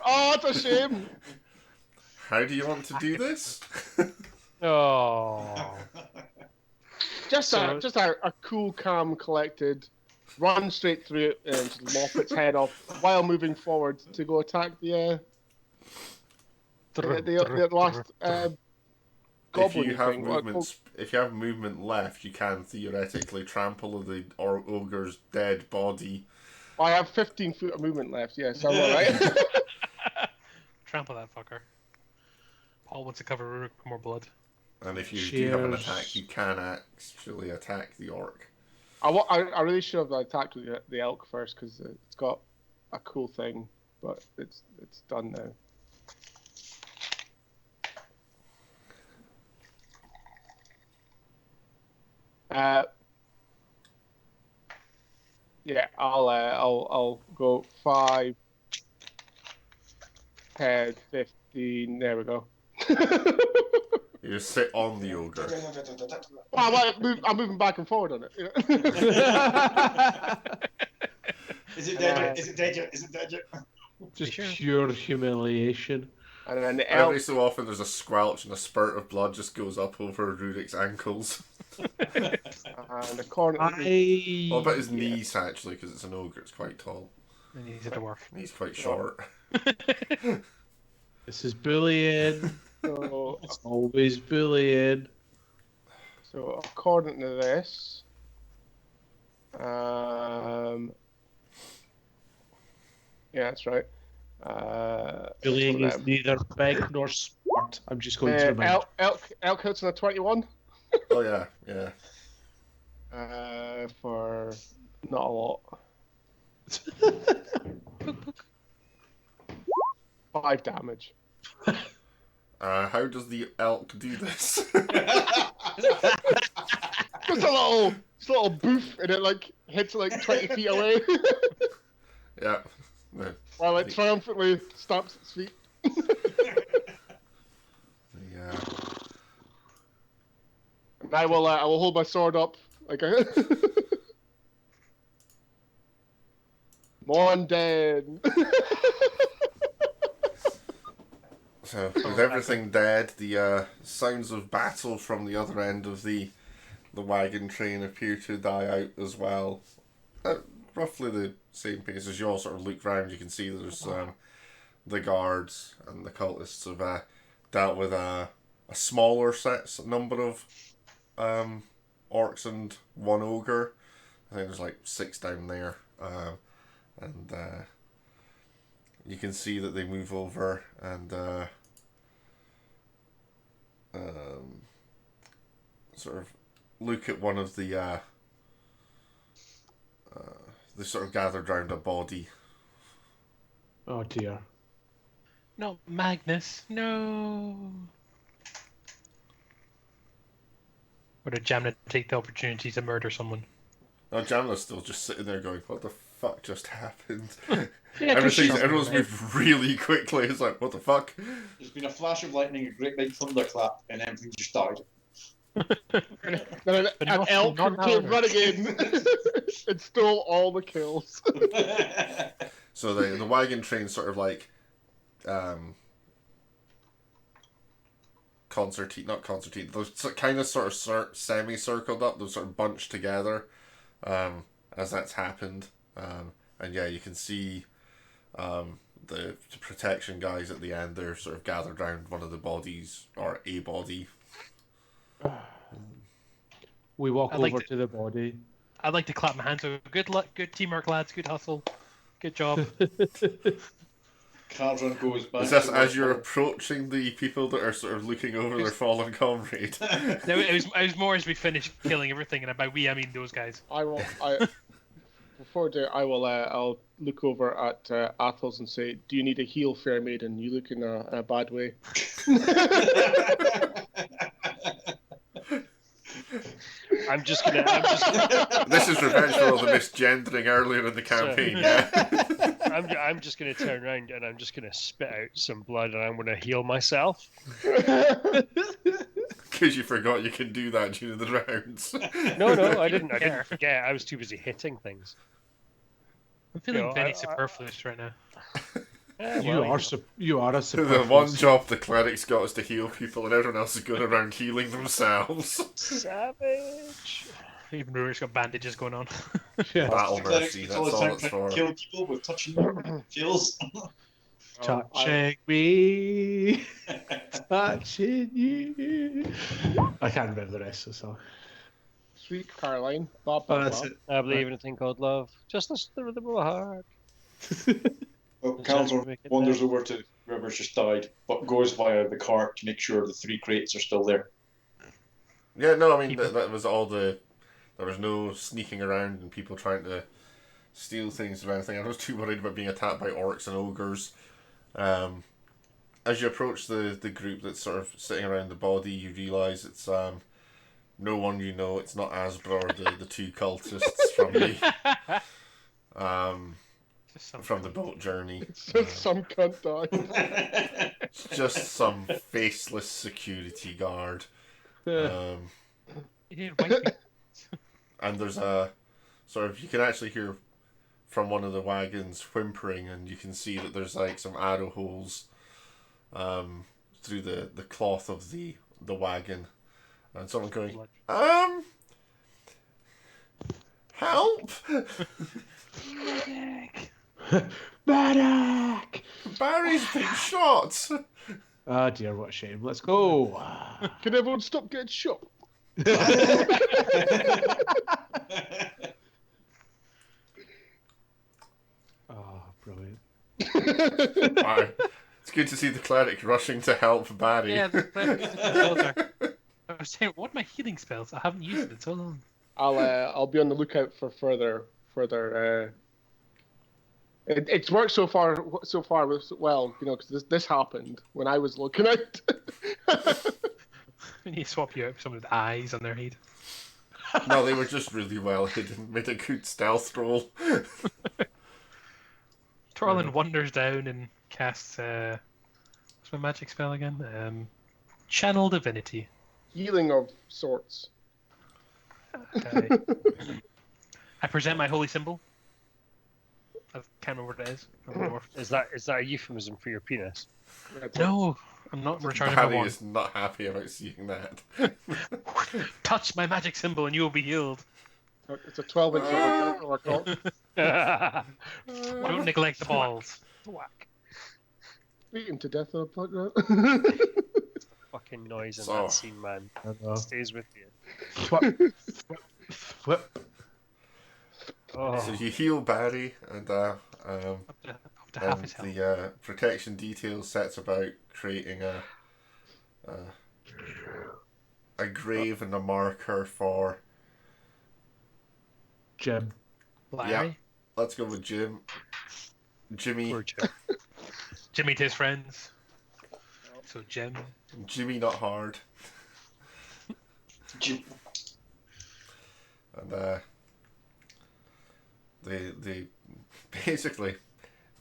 Oh, it's a shame. How do you want to do this? Oh. Just So- a cool, calm, collected, run straight through it and just lop its head off while moving forward to go attack the last goblin If you have thing. if you have movement left, you can theoretically trample the ogre's dead body. I have 15 feet of movement left. Yes, I'm alright. Trample that fucker. Paul wants to cover Rurik with more blood. And if you do have an Cheers. attack, you can actually attack the orc. I really should have attacked the elk first because it's got a cool thing, but it's done now. Yeah, I'll go 5, 10, 15. There we go. You just sit on the ogre. Well, I'm moving back and forward on it. Is it dead yet? Is it dead yet? Is it dead yet? Just Sure. pure humiliation. And then the Every elk. so often there's a squelch and a spurt of blood just goes up over Rurik's ankles. And the corner. Well, about his knees actually, because it's an ogre, it's quite tall. And he's a dwarf. And he's quite short. This is bullying. So, It's always bullying. so according to this, yeah, that's right. Bullying so is neither big nor smart. I'm just going to remind elk hits on a 21. Oh yeah, yeah. For not a lot. 5 damage. How does the elk do this? Just a little boof, and it like hits like 20 feet away, Yeah. No. while it triumphantly stamps its feet. Yeah. And I will hold my sword up like a. More undead. So, with everything dead, the sounds of battle from the other end of the wagon train appear to die out as well. At roughly the same pace as you all sort of look round, you can see there's the guards and the cultists have dealt with a smaller number of orcs and one ogre. I think there's like 6 down there. and you can see that they move over and sort of look at one of the. They sort of gathered round a body. Oh dear. Not Magnus, no. Or did Jamna take the opportunity to murder someone? Now Jamla's still just sitting there going, "What the fuck just happened?" Yeah, 'cause she's- Everyone's moved really quickly. It's like, what the fuck? There's been a flash of lightning, a great big thunderclap, and everything just died. Then an elk not came now. running in and stole all the kills. So the wagon train sort of like not concertina, those kind of sort of semi-circled up, those sort of bunched together as that's happened. And yeah, you can see the protection guys at the end, they're sort of gathered around one of the bodies, or a body. We walk I'd like over to- to the body. I'd like to clap my hands. So good luck, good teamwork, lads. Good hustle. Good job. Caldron goes back. Is this to as you're work. approaching the people that are sort of looking over their fallen comrade? No, it was more as we finished killing everything, and by we I mean those guys. Before I do, I'll look over at Athos and say, "Do you need a heal, fair maiden? You look in a bad way." I'm just gonna. This is revenge for all the misgendering earlier in the campaign, yeah? I'm just gonna turn around and I'm just gonna spit out some blood and I'm gonna heal myself. Because you forgot you can do that during the rounds. No, I didn't. I didn't forget. I was too busy hitting things. I'm feeling No, very I- superfluous right now. Yeah, You well, are you are a The superfluous. one job the cleric's got is to heal people, and everyone else is going around healing themselves. savage. Even Rory's got bandages going on. Yeah. Battle The clerics mercy, get that's all the all time it's trying for. to kill people with touching feels. Touching me, touching you. I can't remember the rest of the song. Sweet Caroline, blah Oh, blah that's blah. it. I believe in a thing called love. Just listen to the rhythm of my heart. Well, The chance to Caldron make it wanders better. over to whoever's just died, but goes via the cart to make sure the 3 crates are still there. Yeah, no, I mean, People- that was all the... There was no sneaking around and people trying to steal things or anything. I was too worried about being attacked by orcs and ogres. As you approach the group that's sort of sitting around the body, you realise it's no one you know. It's not Asbra or the 2 cultists from the Just some from the boat journey. It's just some cunt died. It's just some faceless security guard. You didn't wipe me. And there's a sort of, you can actually hear from one of the wagons whimpering, and you can see that there's like some arrow holes through the cloth of the wagon, and someone going, help! Medic! Barry's been shot! Oh dear, what a shame. Let's go. Can everyone stop getting shot? Oh, brilliant. Wow. It's good to see the cleric rushing to help Barry. Yeah, the spells are. I was saying, what are my healing spells? I haven't used it in so long. I'll be on the lookout for further. It's worked so far well, you know, because this happened when I was looking out. We need to swap you out with someone with eyes on their head. No, they were just really well hidden. Made a good stealth roll. Torlin wanders down and casts what's my magic spell again? Channel Divinity. Healing of sorts. Okay. I present my holy symbol. I can't remember what it is. I'm a dwarf. Is that a euphemism for your penis? No, I'm not recharging my Barry wand. is not happy about seeing that. Touch my magic symbol and you will be healed. It's a 12-inch or a Don't neglect the balls. Whack. beaten to death on a plug. Fucking noise in So- that scene, man. I know. Stays with you. Whip. Oh, So you heal Barry, and Up to half And his health. the protection details sets about creating a grave and a marker for. Jim. Larry, Let's go with Jim. Jimmy. Poor Jim. Jimmy to his friends. So Jim. Jimmy not hard. And they basically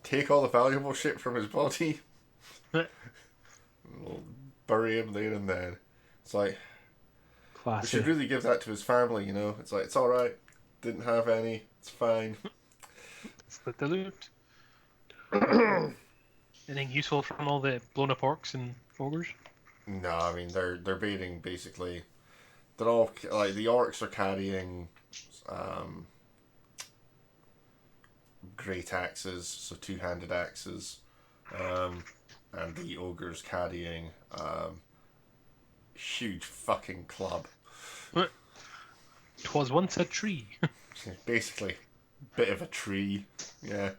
take all the valuable shit from his body, bury him there and then. It's like, we Classy. should really give that to his family, you know. It's like, it's alright, didn't have any, it's fine. Split the loot. Anything useful from all the blown up orcs and ogres? No, I mean, they're baiting basically. They're all, like, the orcs are carrying great axes, so two-handed axes, and the ogre's carrying huge fucking club. 'Twas once a tree. Basically, bit of a tree, yeah.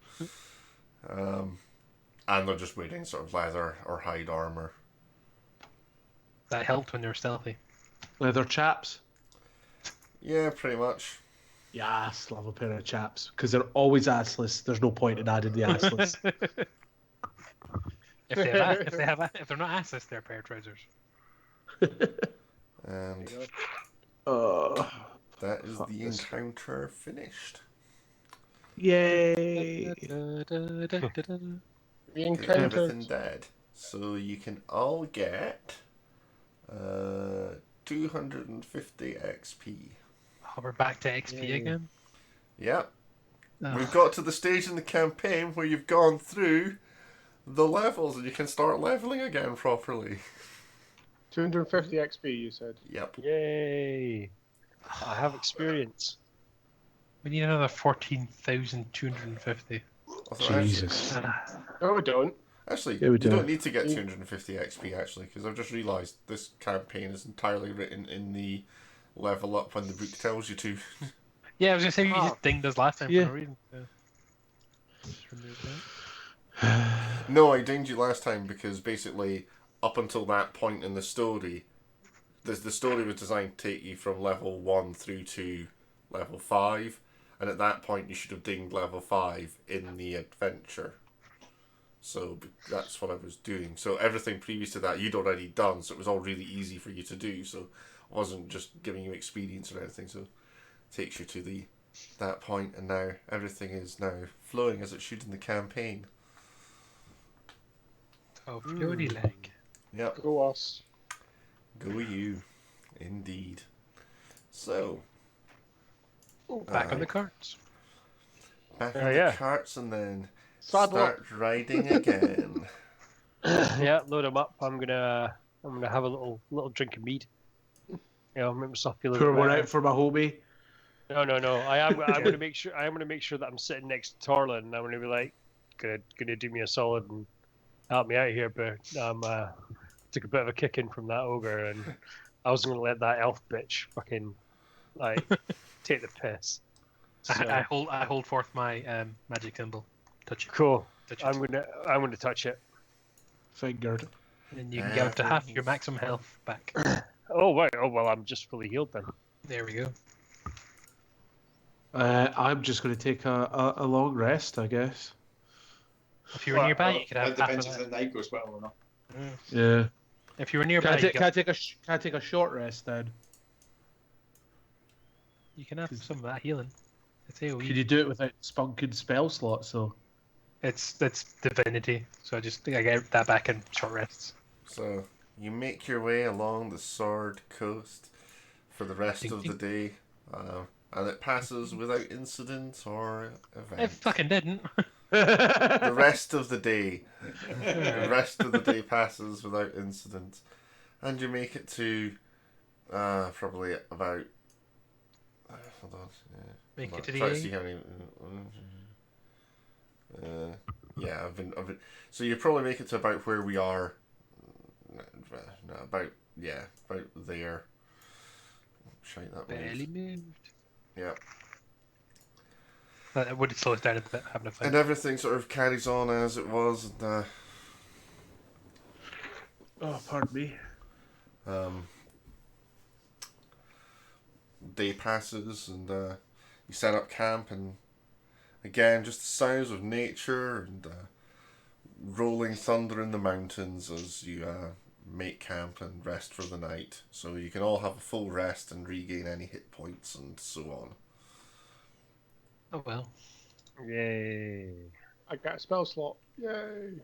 And they're just wearing sort of leather or hide armor. That helped when they were stealthy. Leather chaps. Yeah, pretty much. Yes, love a pair of chaps. Because they're always assless. There's no point in adding the assless. If they're not asses, they're a pair of trousers. And uh, that is the encounter finished. yay. We Everything encountered. dead. So you can all get 250 XP. Oh, we're back to XP again. Yep. Oh. We've got to the stage in the campaign where you've gone through the levels and you can start leveling again properly. 250 XP, you said. Yep. Yay! I have experience. We need another 14,250. Also, Jesus. No, we don't. Actually, Yeah, we you do. don't need to get 250 XP actually, because I've just realised this campaign is entirely written in the level up when the book tells you to. Yeah, I was gonna say you Ah. just dinged us last time Yeah. for no reason. Just remove that. No, I dinged you last time because basically, up until that point in the story, the story was designed to take you from level 1 through to level 5, and at that point you should have dinged level 5 in the adventure. So that's what I was doing. So everything previous to that you'd already done, so it was all really easy for you to do. So I wasn't just giving you experience or anything. So it takes you to that point, and now everything is now flowing as it should in the campaign. Oh, floaty leg. Yep, Go us. go you, indeed. So Back on the carts. back Oh, on the yeah. carts and then Saddle up. start riding again. Yeah, load them up. I'm gonna have a little drink of mead. Yeah, make myself feel a Pour little one better. out for my homie. No. I'm gonna make sure. I'm gonna make sure that I'm sitting next to Torlin, and I'm gonna be like, gonna do me a solid and help me out here. But took a bit of a kicking from that ogre, and I wasn't gonna let that elf bitch fucking like take the piss. So, I hold forth my magic symbol. Touch it. cool. Touch it. I'm gonna touch it. Fingered. And then you can get up to half your maximum health back. Oh right. Oh well, I'm just fully healed then. There we go. I'm just going to take a long rest, I guess. If you were nearby, you could have That half of depends if that. the night goes well or not. Yeah. If you were Can nearby, I take a short rest then? you can have some of that healing. It's AoE. Can you do it without spunking spell slots though? It's divinity, so I get that back in short rests. So you make your way along the Sword Coast for the rest Ding, of ding. the day, and it passes without incident or It event. fucking didn't. The rest of the day, the rest of the day passes without incident, and you make it to probably about. Hold on. Make Hold it on, to try the see A. how many. Yeah, I've been. So you probably make it to about where we are. No, about there. Shite that way. Barely moved. Yeah. That would slow us down a bit having a fight. And everything sort of carries on as it was. And, Oh, pardon me. day passes and you set up camp, and again just the sounds of nature and rolling thunder in the mountains as you make camp and rest for the night, so you can all have a full rest and regain any hit points and so on. Oh well. Yay. I got a spell slot. Yay.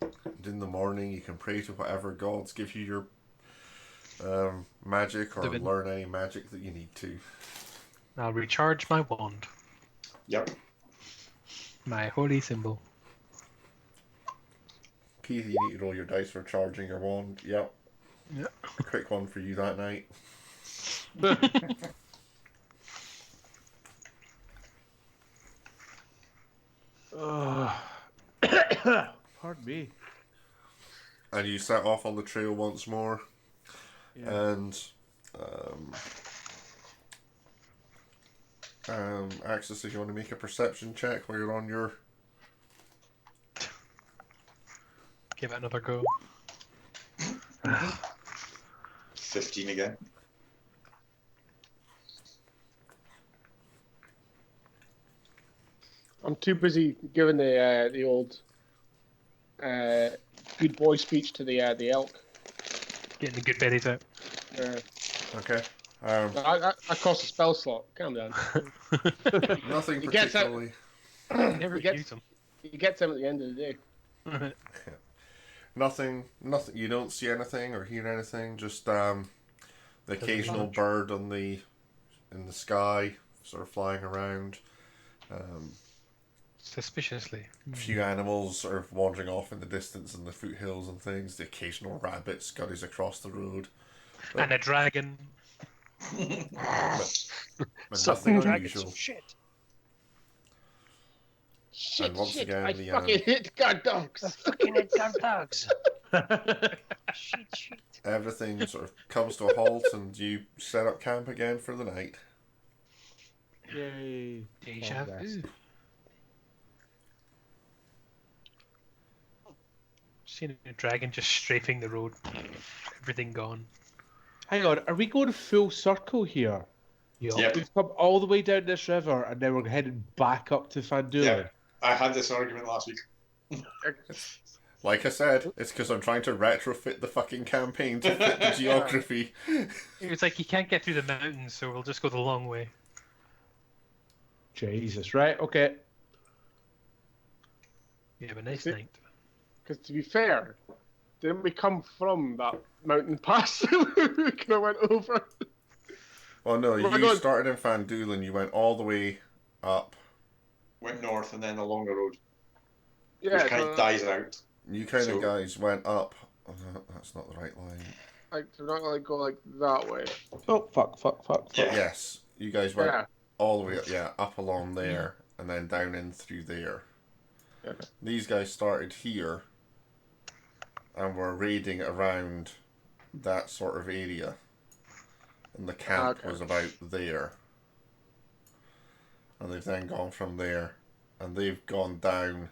And in the morning you can pray to whatever gods give you your magic, or Divine. learn any magic that you need to. I'll recharge my wand. Yep. My holy symbol. Keith, you need to roll your dice for charging your wand. Yep. Yep. A quick one for you that night. Pardon me. And you set off on the trail once more. Yeah. And Axis, if you want to make a perception check while you're on your... Give it another go. 15 again. I'm too busy giving the old good boy speech to the elk. Getting the good berries out. Okay. I cost a spell slot. Calm down. Nothing He gets out- particularly... Never gets- use them. He gets them at the end of the day. Nothing. You don't see anything or hear anything. Just the occasional large. bird in the sky, sort of flying around. Suspiciously. A few animals sort of wandering off in the distance in the foothills and things. The occasional rabbit scurries across the road. And a dragon. But Something nothing dragons unusual. of shit. Shit, And once shit, again, I the, fucking hit guard dogs. Fucking head guard dogs. Shit, shit. Everything sort of comes to a halt, and you set up camp again for the night. Yay. Deja Congrats. vu. Seeing a dragon just strafing the road. Everything gone. Hang on, are we going full circle here? Yup. Yep. We've come all the way down this river and now we're heading back up to Fandula. Yeah. I had this argument last week. Like I said, it's because I'm trying to retrofit the fucking campaign to fit the geography. It's like you can't get through the mountains, so we'll just go the long way. Jesus, right, okay. You have a nice See- night. Because to be fair, didn't we come from that mountain pass that we kind of went over? Well, no, Where am I you going? started in Fandula and you went all the way up. Went north and then along the road. Yeah, Which kind of dies out. You kind So- of guys went up. Oh, that's not the right line. like we're not gonna go like that way. Oh, fuck. Yeah. Yes, you guys went Yeah. all the way up, up along there, and then down in through there. Yeah. These guys started here, and were raiding around that sort of area. And the camp Okay. was about there. And they've then gone from there, and they've gone down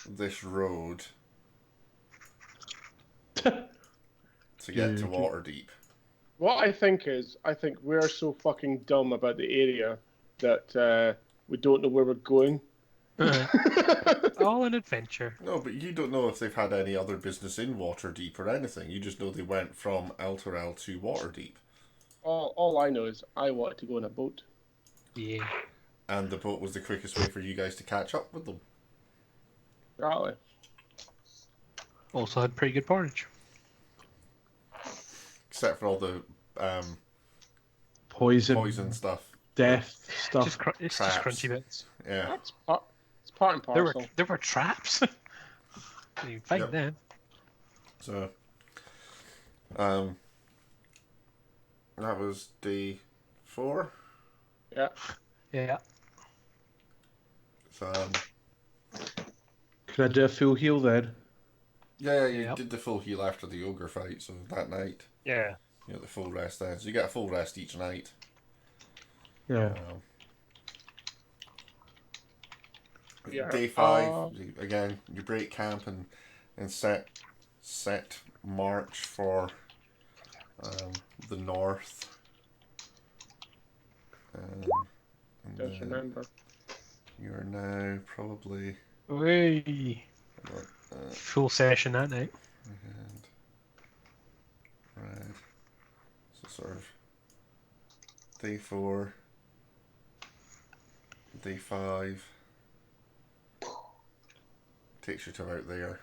this road to get to Waterdeep. What I think is, I think we're so fucking dumb about the area that we don't know where we're going. All an adventure. No, but you don't know if they've had any other business in Waterdeep or anything. You just know they went from Elturel to Waterdeep. All I know is I want to go on a boat. Yeah. And the boat was the quickest way for you guys to catch up with them. Exactly. Also had pretty good porridge. Except for all the Poison, poison stuff. death stuff. It's just Traps. crunchy bits. Yeah. It's part and There parcel. were traps. You find Yep. them. So, that was day 4. Yeah. Yeah. So, Can I do a full heal then? yeah, you Yep. did the full heal after the ogre fight, so that night, Yeah. you got the full rest then. So you get a full rest each night. Yeah. Yeah. Day 5, again, you break camp and set march for the north. And Don't then remember. you are now probably Way. Full session that night. and right. So sort of day 4, day 5 takes you to about there.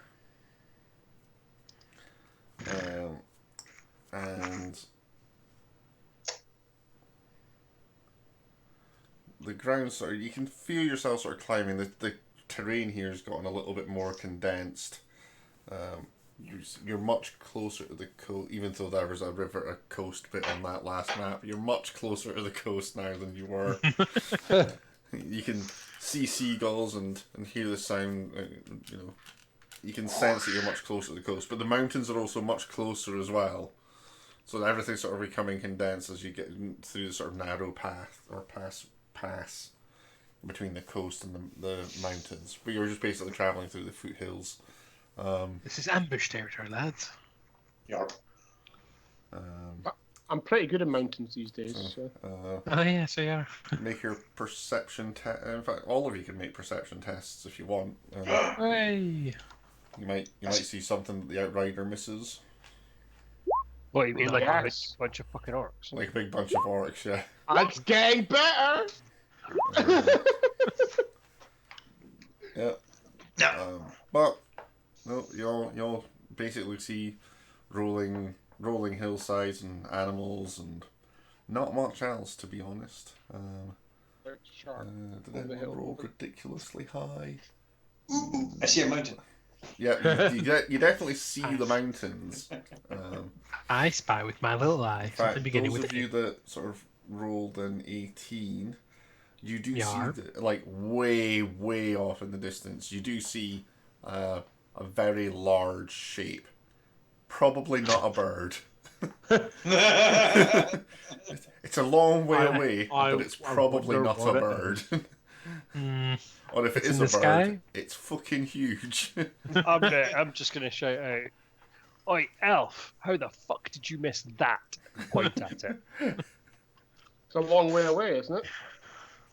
And the ground sort of, you can feel yourself sort of climbing. The terrain here has gotten a little bit more condensed. You're much closer to the coast, even though there was a coast bit on that last map. You're much closer to the coast now than you were. You can see seagulls and hear the sound. You can sense that you're much closer to the coast, but the mountains are also much closer as well. So everything's sort of becoming condensed as you get through the sort of narrow path or pass between the coast and the mountains. But you're just basically travelling through the foothills. This is ambush territory, lads. Yarp. I'm pretty good at mountains these days. So. Oh yeah, so yeah. Make your perception test. In fact, all of you can make perception tests if you want. Hey. You might see something that the outrider misses, What, you mean like a big Yes. bunch of fucking orcs? like a big bunch of orcs. Yeah. It's getting better. Yeah. But no, you'll basically see rolling hillsides and animals and not much else, to be honest. Sharp. Did On the anyone hill. roll ridiculously high? I see a mountain. Yeah, you definitely see the mountains. I spy with my little eye. In Something fact, beginning those with of you that sort of rolled an 18, you do Yarp. see like way off in the distance. You do see a very large shape. Probably not a bird. It's a long way away, but it's probably not a bird. Or if it It's is in a the bird, sky? it's fucking huge. I'm just gonna shout out, "Oi, elf! How the fuck did you miss that?" Point at it. It's a long way away, isn't it?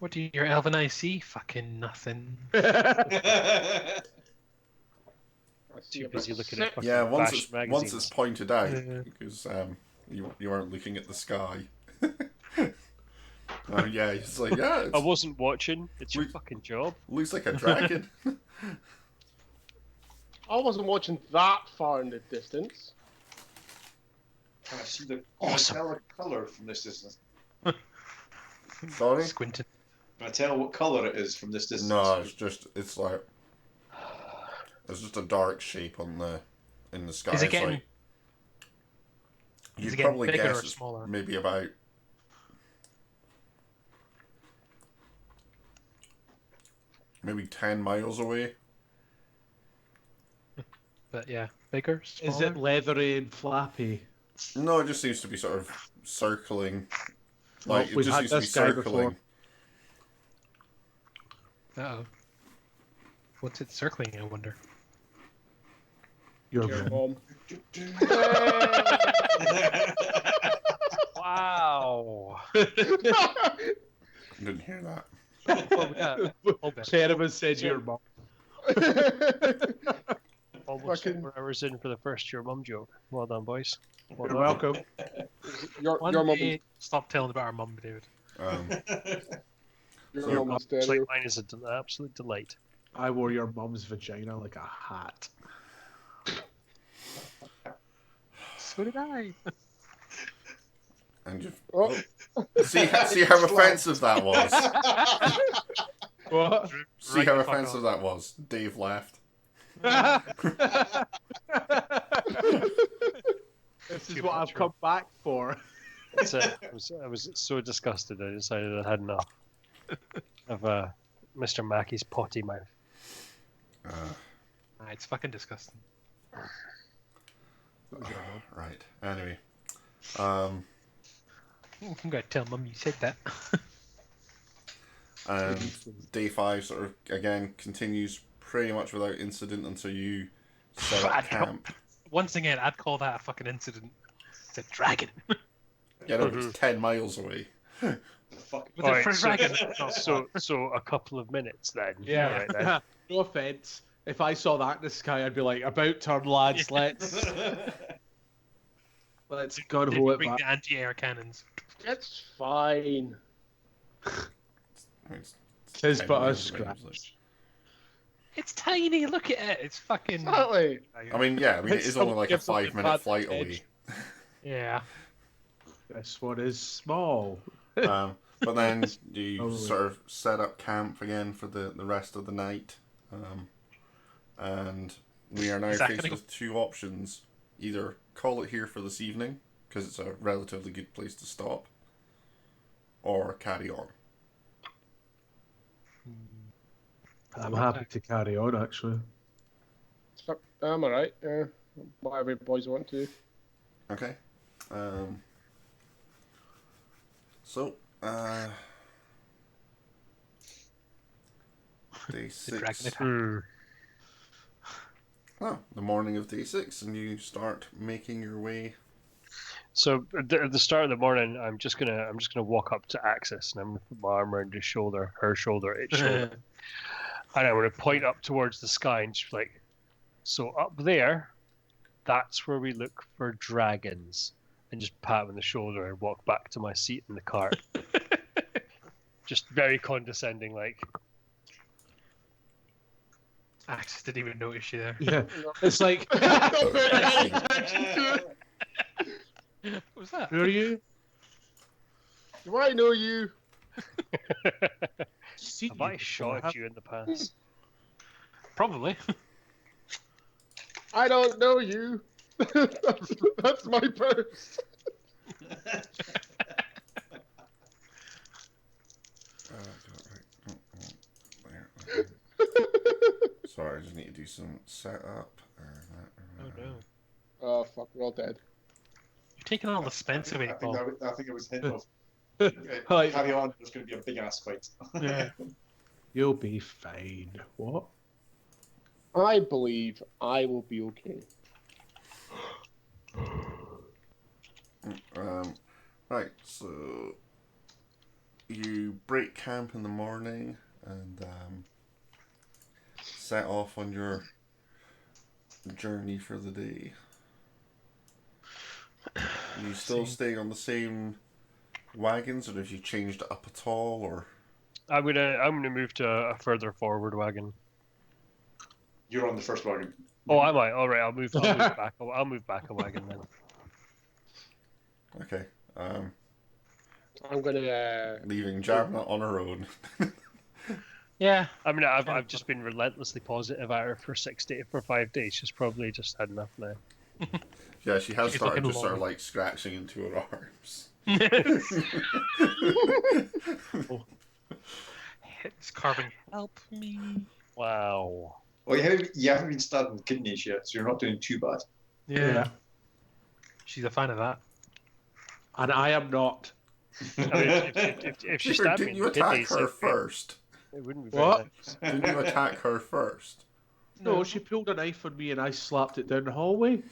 What do your elven eye see? Fucking nothing. I see Too about busy looking at 6. fucking Yeah, once fashion it's magazines. pointed out, Yeah. because you weren't looking at the sky. Yeah, it's like I wasn't watching. It's your We- fucking job. looks like a dragon. I wasn't watching that far in the distance. Can I see the Awesome. Can I tell a colour from this distance? Sorry? Squinting. Can I tell what colour it is from this distance? No, it's just a dark shape in the sky. Is it It's getting- like, is you'd it getting probably bigger guess or it's smaller? maybe about maybe 10 miles away. But yeah, bigger, Is smaller? it leathery and flappy? No, it just seems to be sort of circling. Well, Like, it we've just had seems to be this guy circling. Uh-oh. What's it circling, I wonder? Your Your mum. mom. Wow. Didn't hear that. Oh, yeah. I'll bet. Sarah said your mum. Almost Fucking- 4 hours in for the first your mum joke. Well done, boys. Well You're done. welcome. your One mom day, stop telling about our mum, David. your So- mom was It's stereo. like mine is an absolute delight. I wore your mum's vagina like a hat. So did I. And you Oh. see how offensive that was. What? See Right how the fuck offensive that was. Dave laughed. This is Too what much, I've come back for. That's it. I was so disgusted. I decided I had enough of Mr. Mackey's potty mouth. It's fucking disgusting. Right. Anyway. I'm gonna tell mum you said that. And day 5 sort of again continues pretty much without incident until you set up camp. Once again, I'd call that a fucking incident. It's a dragon. Yeah, no, but it's 10 miles away. Fuck. With All a right, dragon. So a couple of minutes then. Yeah. All right, then. No offense. If I saw that in the sky, I'd be like, "About turn, lads. Let's gun ho it Bring back." the anti-air cannons. It's fine. I mean, it's Tis 10 but a miles away, scratch. isn't it? It's tiny. Look at it. It's fucking. Exactly. I mean, yeah, it is only like a Gives us the 5-minute flight advantage. away. Yeah. This one is small. But then you Oh. sort of set up camp again for the rest of the night. And we are now Is that faced gonna with 2 options. Either call it here for this evening, because it's a relatively good place to stop, or carry on. I'm happy to carry on, actually. I'm alright. Whatever you boys want to. Okay. So, day 6. Oh, the morning of day 6, and you start making your way. So at the start of the morning, I'm just gonna walk up to Axis and I'm gonna put my arm around his shoulder, her shoulder, its shoulder, and I'm gonna point up towards the sky and just like, so up there, that's where we look for dragons, and just pat him on the shoulder and walk back to my seat in the cart. Just very condescending, like. Axis didn't even notice you there. Yeah. It's like, What was that? who are you? Do I know you? Seen Have you I before, shot at you in the past? Probably. I don't know you. That's my purse. Sorry, I just need to do some setup. Oh no. Oh fuck, we're all dead. You're taking all the Spence away, I Paul. think it was hint of Like, carry on. There's going to be a big ass fight. Yeah. you'll be fine. What? I believe I will be okay. Right, so you break camp in the morning and set off on your journey for the day. Are you still staying on the same wagons, or have you changed it up at all, or? I'm gonna move to a further forward wagon. You're on the first wagon. Oh, am I? All right, I'll move back. I'll move back a wagon then. Okay. I'm gonna. Leaving Jabna on her own. Yeah. I mean, I've just been relentlessly positive at her for 5 days. She's probably just had enough now. Yeah, she has She's started looking just sort of long. like scratching into her arms. It's carving. Help me. Wow. Well, you haven't been stabbed in the kidneys yet, so you're not doing too bad. Yeah. She's a fan of that. And I am not. I mean, if she stabbed me Didn't in you the attack kidneys, her first? it wouldn't be very What? nice. Didn't you attack her first? No, she pulled a knife on me and I slapped it down the hallway.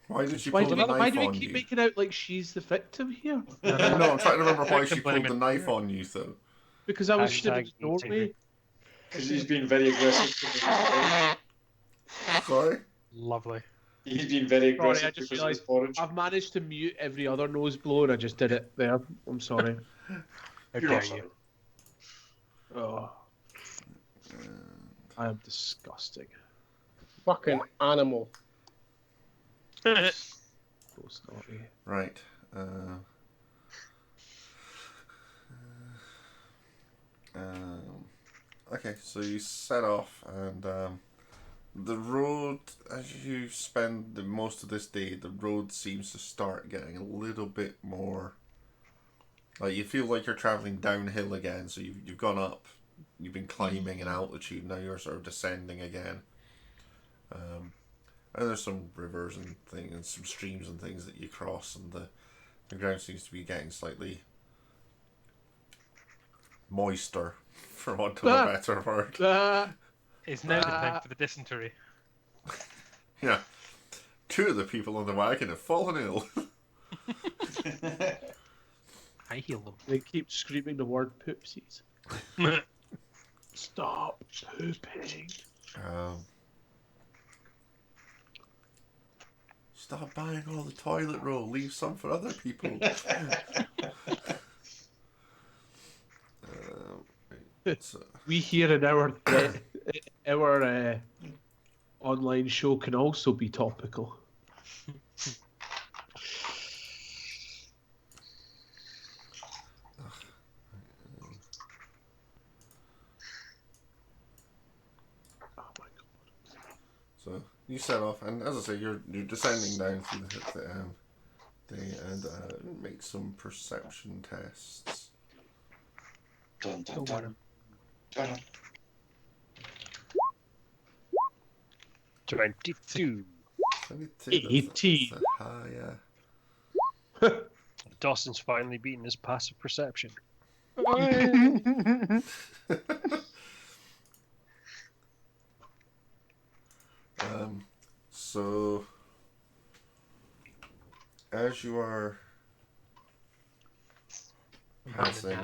Why did she Why pull do, the we, why knife do we on keep you? making out like she's the victim here? No, I'm trying to remember why she Victim pulled the blaming. knife on you, though. Because I was Hashtag stood in the eating. doorway. Because he's been very aggressive. Sorry? Lovely. He's been very Sorry, aggressive I just because of his realised porridge. I've managed to mute every other nose blow and I just did it there. I'm sorry. How You're dare not sorry. you? Oh, I am disgusting. Fucking animal. So sorry. Right. Okay, so you set off, and the road, as you spend most of this day, the road seems to start getting a little bit more. Like, you feel like you're traveling downhill again, so you've gone up, you've been climbing in altitude, now you're sort of descending again. And there's some rivers and things, and some streams and things that you cross, and the ground seems to be getting slightly moister, for want of a better word. It's now the time for the dysentery. Yeah. 2 of the people on the wagon have fallen ill. I heal them. They keep screaming the word poopsies. Stop pooping. Stop buying all the toilet roll. Leave some for other people. So, We here in our online show can also be topical. Oh my god! so you set off, and as I say, you're descending down through the thing, and make some perception tests. Dun, dun, Don't dun. worry. Dun, dun. 22. 22, 18. that's higher. Dawson's finally beaten his passive perception. So as you are passing,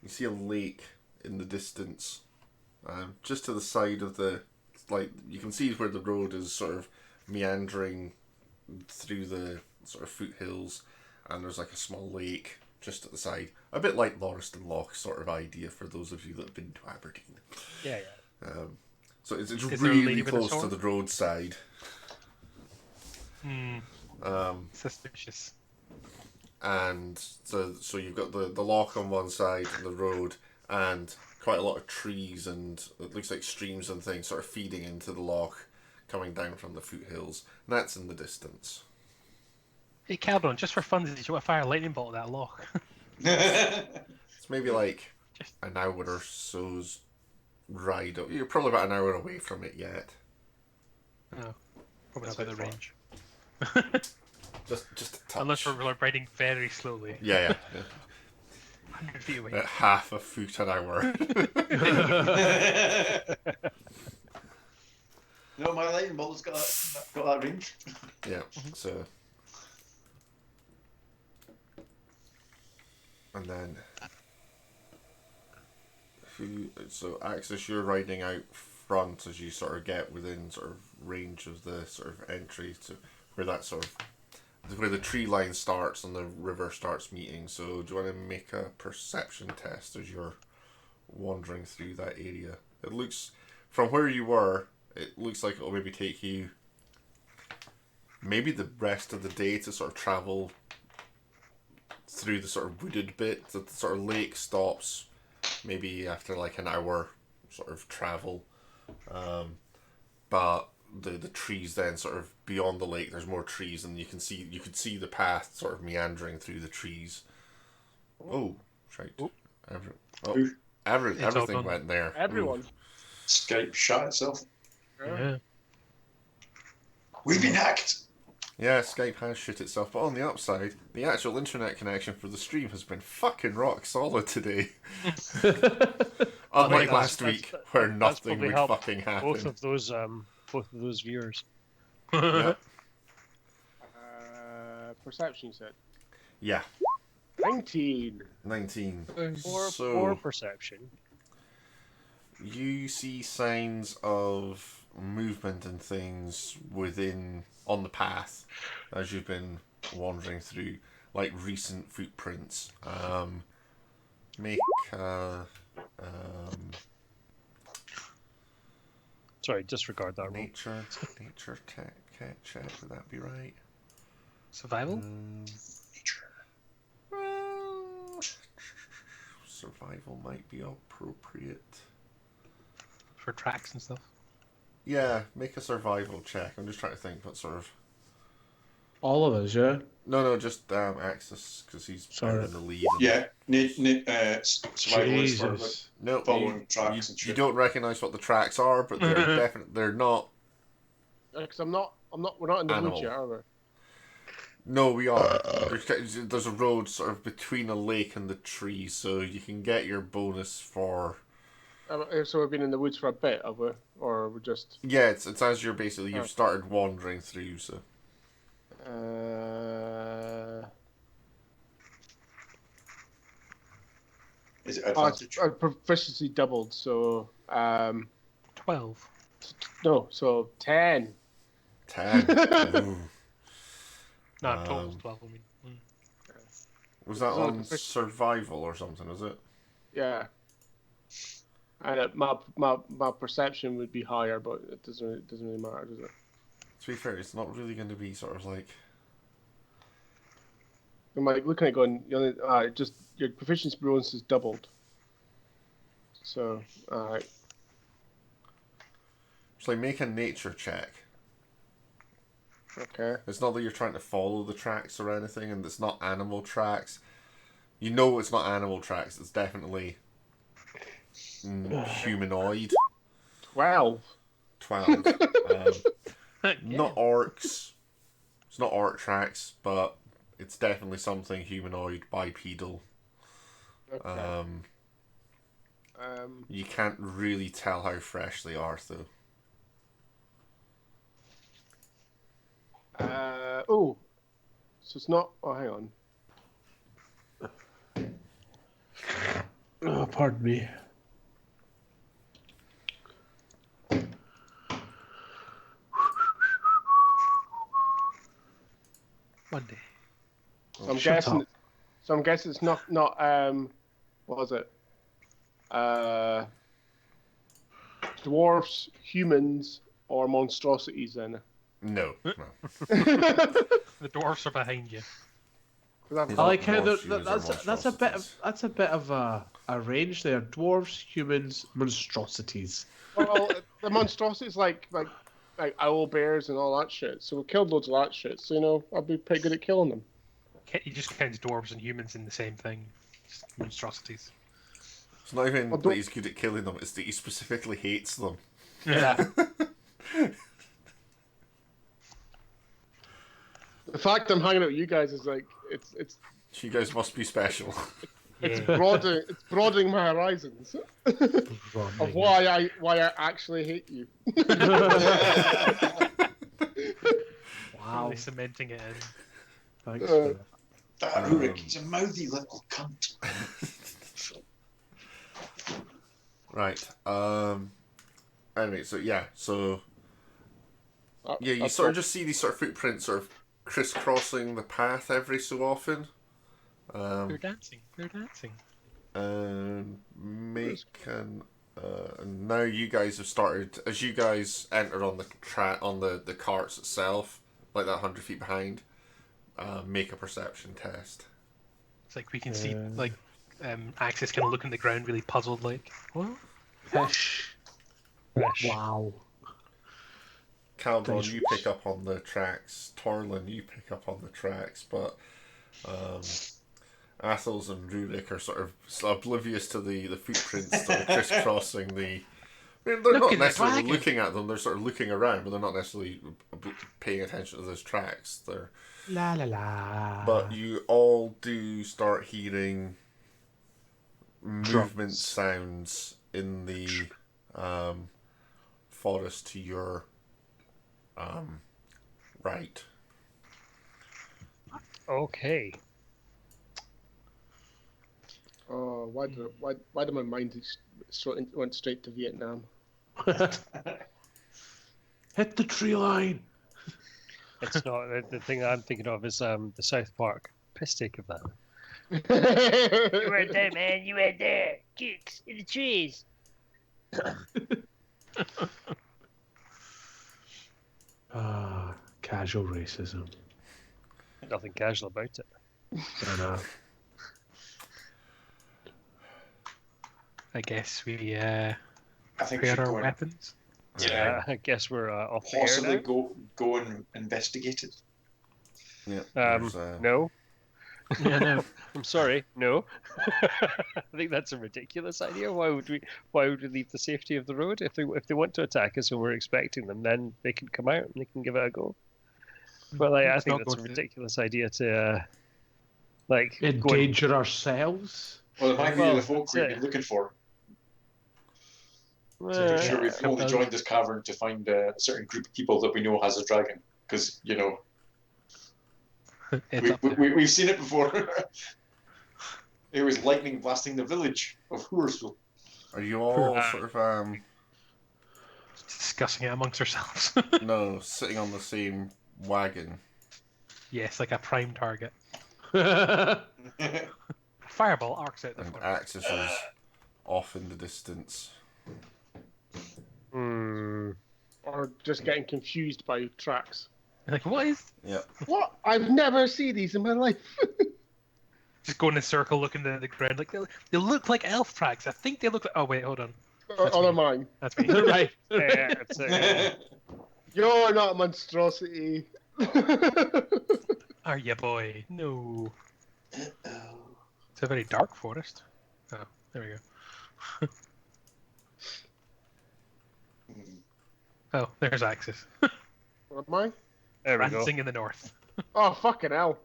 you see a lake in the distance, just to the side of the, like, you can see where the road is sort of meandering through the sort of foothills, and there's like a small lake just at the side, a bit like Lauriston Loch sort of idea for those of you that have been to Aberdeen. Yeah. So it's Is there a really lady with a close to sword? the roadside. Suspicious. And so you've got the loch on one side and the road, and quite a lot of trees, and it looks like streams and things sort of feeding into the loch, coming down from the foothills. And that's in the distance. Hey, Caldron, just for fun, did you want to fire a lightning bolt at that loch? It's maybe like an hour or so's ride. You're probably about an hour away from it yet. No, probably That's not by the far. range. Just a touch. Unless we're riding very slowly. Yeah. 100 feet away. At half a foot an hour. No, my lightning bolt's got that range. Yeah, so. And then. So, Axis, you're riding out front as you sort of get within sort of range of the sort of entry to where that sort of. Where the tree line starts and the river starts meeting. So, do you want to make a perception test as you're wandering through that area? It looks. From where you were, it looks like it'll maybe take you maybe the rest of the day to sort of travel through the sort of wooded bit. The sort of lake stops maybe after like an hour sort of travel, but the trees then sort of beyond the lake, there's more trees, and you could see the path sort of meandering through the trees. Oh, right. Everything done. went there. Everyone. Skype shot itself. Yeah. We've been hacked. Yeah, Skype has shit itself, but on the upside, the actual internet connection for the stream has been fucking rock solid today. Unlike last week, where nothing would fucking happen. Both of those viewers. Yeah. Perception, you said. Yeah, 19. 19. Or So, perception. you see signs of movement and things on the path as you've been wandering through, like recent footprints. Make Sorry, disregard that. nature check. Would that be right? Survival? Well, survival might be appropriate. For tracks and stuff? Yeah, make a survival check. I'm just trying to think what sort of. All of us, yeah? No, just Axis, because he's Sorry. in the lead. And... Yeah, survival is for like, Jesus. No, following tracks and you shit. don't recognise what the tracks are, but they're definitely they're not. Because we're not in the woods Animal. yet, are we? No, we are. There's a road sort of between a lake and the trees, so you can get your bonus for. So we've been in the woods for a bit, have we? Or we're just... Yeah, it's as you're basically Oh. you've started wandering through. So Is it it's advantage? proficiency doubled, so... 12. No, so 10. 10. Ooh. No, total's Um, 12, I mean. Was that It's not on survival or something? Was it? Yeah. And my perception would be higher, but it doesn't really matter, does it? To be fair, it's not really going to be sort of like. I'm like looking at it going, just your proficiency bonus is doubled. So, alright. It's like make a nature check. Okay. It's not that you're trying to follow the tracks or anything, and it's not animal tracks. You know it's not animal tracks. It's definitely humanoid. 12. 12. Not orcs. It's not orc tracks, but it's definitely something humanoid, bipedal. Okay. You can't really tell how fresh they are, though. So it's not. Oh, hang on. Oh, pardon me. One day. So I'm Shut guessing. up. So I'm guessing it's not. What was it? Dwarfs, humans, or monstrosities. Then. No. The dwarfs are behind you. I like how Dwarves, humans, or that's a bit of monstrosities. a range there. Dwarves, humans, monstrosities. Well, the monstrosities like owl bears and all that shit. So we killed loads of that shit. So I'll be pretty good at killing them. You just count dwarves and humans in the same thing. Just monstrosities. It's not even Well, that he's good at killing them, it's that he specifically hates them. Yeah. The fact I'm hanging out with you guys is like it's You guys must be special. it's Yeah. broadening my horizons of why I actually hate you. Wow. Really cementing it in. Thanks for that. That Rurik, he's a mouthy little cunt. Right. Anyway, so yeah, you That's sort all. of just see these sort of footprints sort of crisscrossing the path every so often. They're dancing. They're dancing. And and now you guys have started as you guys enter on the the carts itself, like that 100 feet behind. Make a perception test. It's like we can see like Axis kind of looking at the ground, really puzzled, like what? Fish. Wow. Caldron, Nice. you pick up on the tracks. Torlin, you pick up on the tracks, but Athels and Rurik are sort of oblivious to the footprints sort of crisscrossing the. I mean, they're Look not at the necessarily dragon. looking at them. They're sort of looking around, but they're not necessarily paying attention to those tracks. They're. La la la. But you all do start hearing movement Drums. sounds in the forest to your right. Okay. Oh, why did my mind went straight to Vietnam? Hit the tree line. It's not the thing I'm thinking of is the South Park. Piss take of that. You weren't there, man. You weren't there. Kicks in the trees. Casual racism. Nothing casual about it. I know. I guess we I think we prepare should our go and weapons. Yeah, I guess we're off the air possibly now. go and investigate it. Yeah. No, Yeah, no. I'm sorry, no. I think that's a ridiculous idea. Why would we leave the safety of the road? If they want to attack us and we're expecting them, then they can come out and they can give it a go. But like, I It's think not that's a going to- ridiculous idea to like go and- Endanger ourselves. Well, it might be Well, the folk that's we've it. been looking for. Uh, Sure, we've come only down. joined this cavern to find a certain group of people that we know has a dragon. Because, you know, It's up there. we've seen it before. It was lightning blasting the village of Hoorsville. Are you all Ah. sort of Discussing it amongst ourselves. no sitting on the same wagon? Yes, like a prime target. Well, Fireball arcs out the And front. Axis is off in the distance. hmm. Or just getting confused by tracks. Like, what is? Yeah. What? I've never seen these in my life. Just going in a circle, looking at the ground. Like they look like elf tracks. I think they look like. Oh wait, hold on. That's Oh, they're me. mine. That's me. right. Yeah, it's, You're not a monstrosity. Are ya, boy? No. It's a very dark forest. Oh, there we go. Oh, there's Axis. What am I? there we go. Prancing in the north. Oh, fucking hell.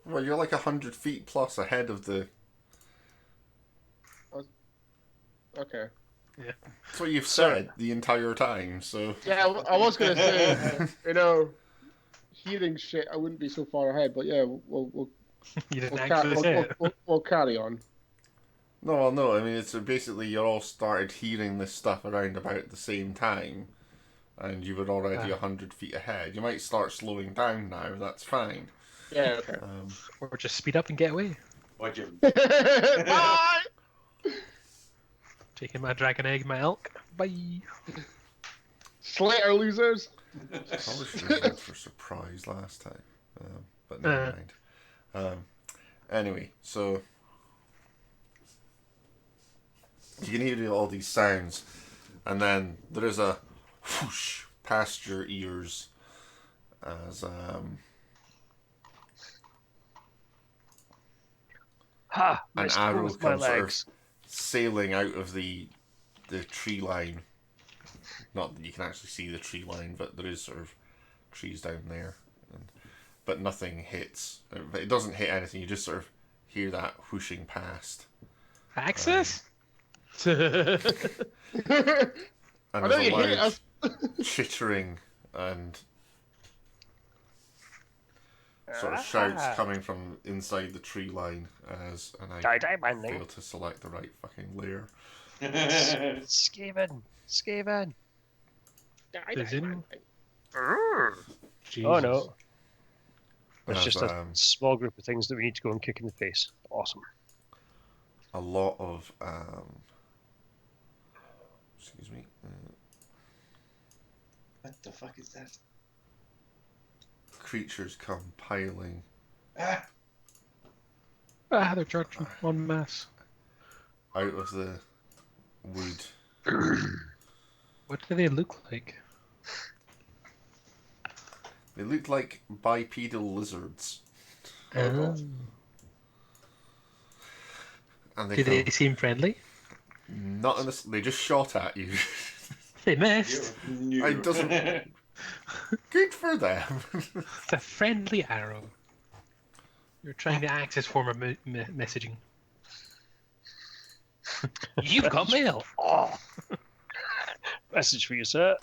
Well, you're like 100 feet plus ahead of the. Okay. That's what you've said the entire time. So Yeah, I was going to say, you know, hearing shit, I wouldn't be so far ahead, but yeah, we'll You didn't We'll, actually say it. we'll carry on. no, well, no. I mean, it's basically you all started hearing this stuff around about the same time, and you were already 100 feet ahead. You might start slowing down now. That's fine. Yeah, okay. Or just speed up and get away. Why'd you? Bye! Taking my dragon egg, my elk. Bye. Slater losers. Probably should have went for surprise last time, but never mind. Anyway, so you can hear all these sounds, and then there is a whoosh past your ears as Ha! My an skull arrow with my comes sort of legs. sailing out of the tree line. Not that you can actually see the tree line, but there is sort of trees down there, but nothing hits. It doesn't hit anything. You just sort of hear that whooshing past. Axis? And I know there's a you hate loud us. chittering and sort of shouts coming from inside the tree line and I Die, my name. fail to select the right fucking layer. Skaven. Skaven. Is in? Oh Jesus. no. It's As, just a small group of things that we need to go and kick in the face. Awesome. a lot of excuse me, What the fuck is that? creatures come piling Ah! Ah, they're charging en masse. out of the wood. What do they look like? They look like bipedal lizards, Oh. and Do they seem friendly? not in this. They just shot at you. They missed. It doesn't. Good for them. It's a friendly arrow. You're trying to access form of messaging. You've got mail. Oh. Message for you, sir.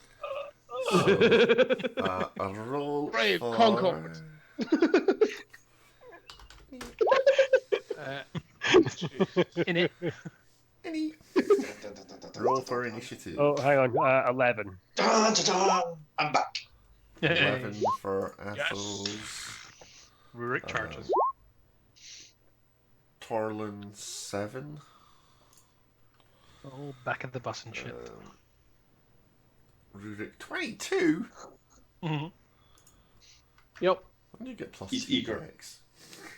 A roll Brave for... Concord. In it. Roll for initiative. Oh, hang on. 11. Dun, dun, dun. I'm back. 11 for Ethel's. Rurik charges. Torlin 7. Oh, back of the bus and shit. Rurik 22. Mhm. Yep. When do you get plus He's 2 eager. dex?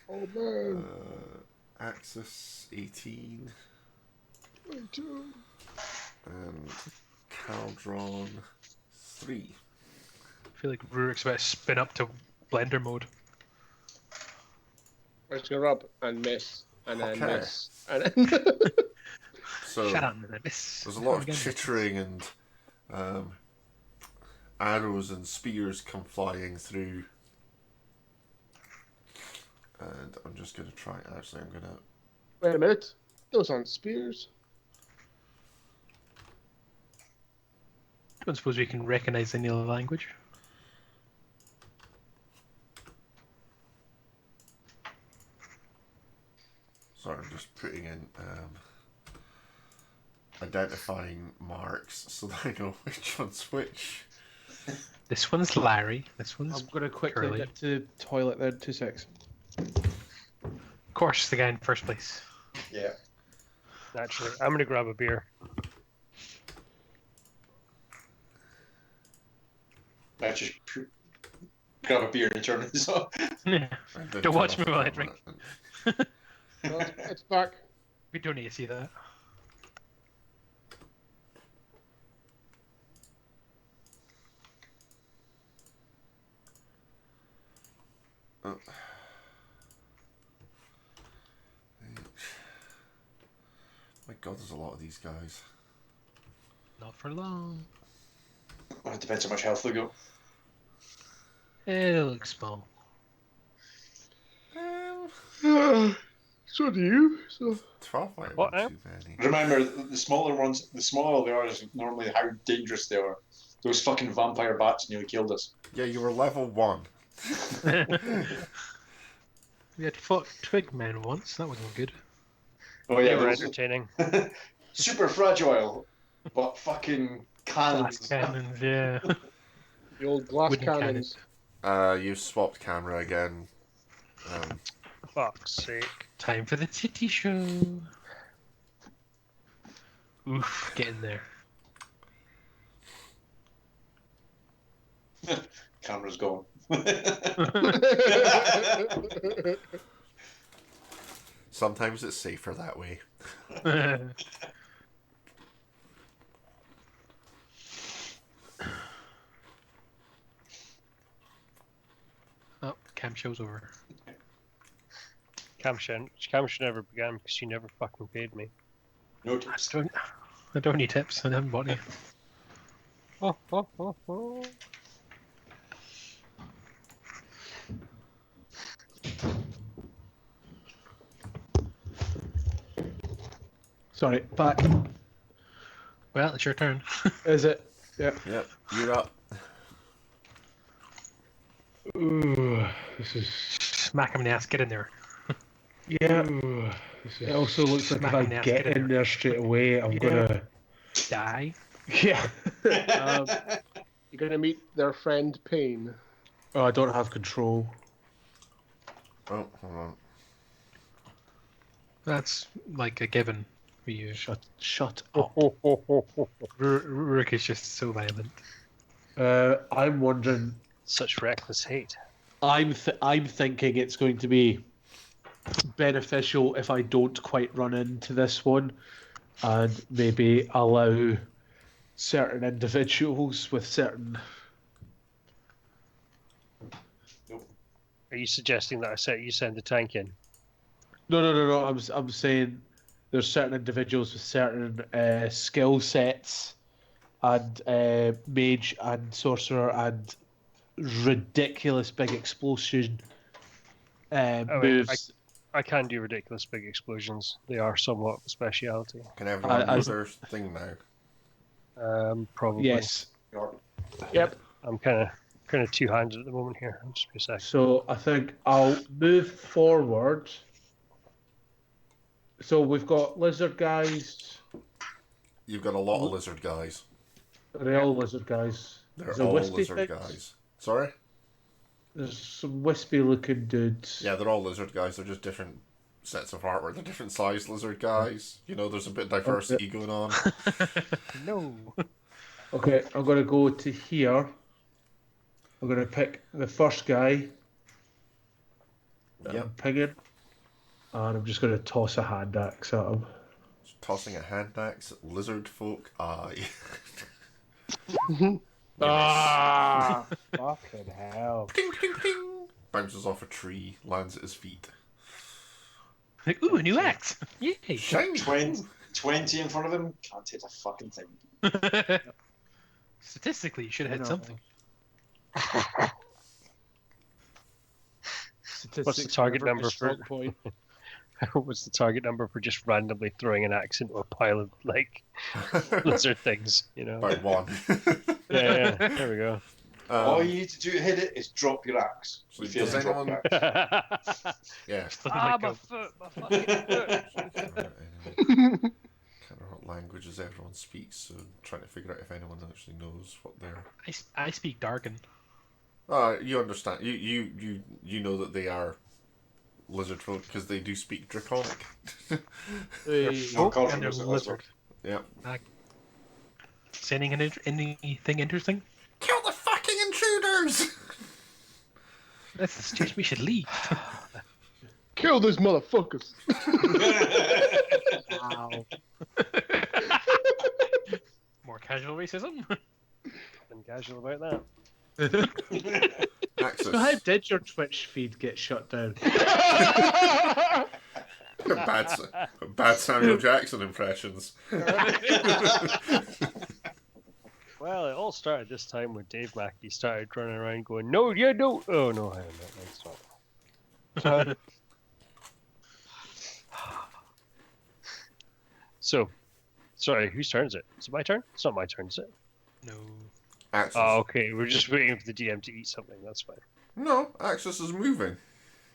Oh man. Axis 18. And Caldron 3. I feel like Rurik's about to spin up to blender mode. I just gonna rub and miss and then Okay. miss and then. So Shut up, man. Miss. there's a lot of chittering and arrows and spears come flying through And I'm just gonna try. Actually, I'm gonna. Wait a minute. Those aren't spears. I don't suppose we can recognize any other language. Sorry, I'm just putting in identifying marks so that I know which one's which. This one's Larry. This one's I'm going to quickly Curly. get to the toilet there. 2 secs. Of course, the guy in first place. Yeah. Naturally. I'm gonna grab a beer. I just grab a beer and turn this off. Yeah. I did Don't turn watch off me the while I camera. Well, it's back. We don't need to see that. Oh. My God, there's a lot of these guys. Not for long. Well, it depends how much health they got. It looks small. So do you. So 12 might What be now? too many. Remember, the smaller ones, the smaller they are, is normally how dangerous they are. Those fucking vampire bats nearly killed us. Yeah, you were level 1. We had fought Twigmen once. That wasn't good. Oh They yeah, were those entertaining. super fragile, but fucking Glass cannons. cannons, yeah. the old glass Wooden cannons. You swapped camera again. Fuck's sake. Time for the titty show. Oof, get in there. Camera's gone. Sometimes it's safer that way. Oh, cam show's over. Cam should never began because you never fucking paid me. No I tips. don't need tips. I haven't bought any. Oh, oh, oh, oh. Sorry, back. Well, it's your turn. Is it? Yeah. Yep, you're up. Ooh, this is. Smack him in the ass. Get in there. Yeah. It also looks like if Smack I him in the ass, get get in in there straight away, I'm Yeah. gonna. Die. Yeah. You're gonna meet their friend Pain. Oh, I don't have control. Oh, hold on. That's like a given for you. Shut Oh, up. oh, oh, oh, oh. Rook is just so violent. I'm wondering. Such reckless hate. I'm thinking it's going to be beneficial if I don't quite run into this one, and maybe allow certain individuals with certain. Are you suggesting that you send the tank in? No. I'm saying there's certain individuals with certain skill sets, and mage and sorcerer and ridiculous big explosion moves. I can do ridiculous big explosions. They are somewhat a speciality. Can everyone I- use their thing now? Probably. Yes. Yep. I'm kind of two-handed at the moment here. Just be a sec. So I think I'll move forward. So we've got lizard guys. You've got a lot of lizard guys. Are they all lizard guys? They're Is there all wispy lizard things? guys. Sorry? There's some wispy looking dudes. Yeah, they're all lizard guys. They're just different sets of artwork. They're different sized lizard guys. You know, there's a bit of diversity going on. No. Okay, I'm gonna go to here. I'm gonna pick the first guy. that Yep. I'm pinging, and I'm just gonna toss a hand axe at him. Tossing a hand axe at lizard folk. Aye. Ah, fucking hell! Ding, ding, ding. Bounces off a tree, lands at his feet. Like, ooh, a new axe. Yay. Shiny. 20 in front of him, can't hit a fucking thing. Statistically, you should have I hit know. something. What's the target whenever number it's a for? strong point. What's the target number for just randomly throwing an axe into a pile of like lizard things? You know. By one. Yeah. There we go. All you need to do to hit it is drop your axe. So You fail does to drop anyone- your axe. Yeah. My foot, my fucking foot. Can't remember what languages everyone speaks, so I'm trying to figure out if anyone actually knows what they're. I speak Dargan. You understand? You know that they are lizard folk because they do speak Draconic. No, Cauldron And they're knows it as lizard. Yeah. Saying anything interesting? Kill the fucking intruders! That's the stage we should leave. Kill those motherfuckers. Wow. More casual racism? Been casual about that. Axis. So how did your Twitch feed get shut down? Bad Samuel Jackson impressions. Well, it all started this time when Dave Mackey started running around going, "No, yeah, no, oh no, hang on, that's not." So, sorry, whose turn is it? Is it my turn? It's not my turn, is it? No. Axis. Oh, okay, we're just waiting for the DM to eat something. That's fine. No, Axis is moving.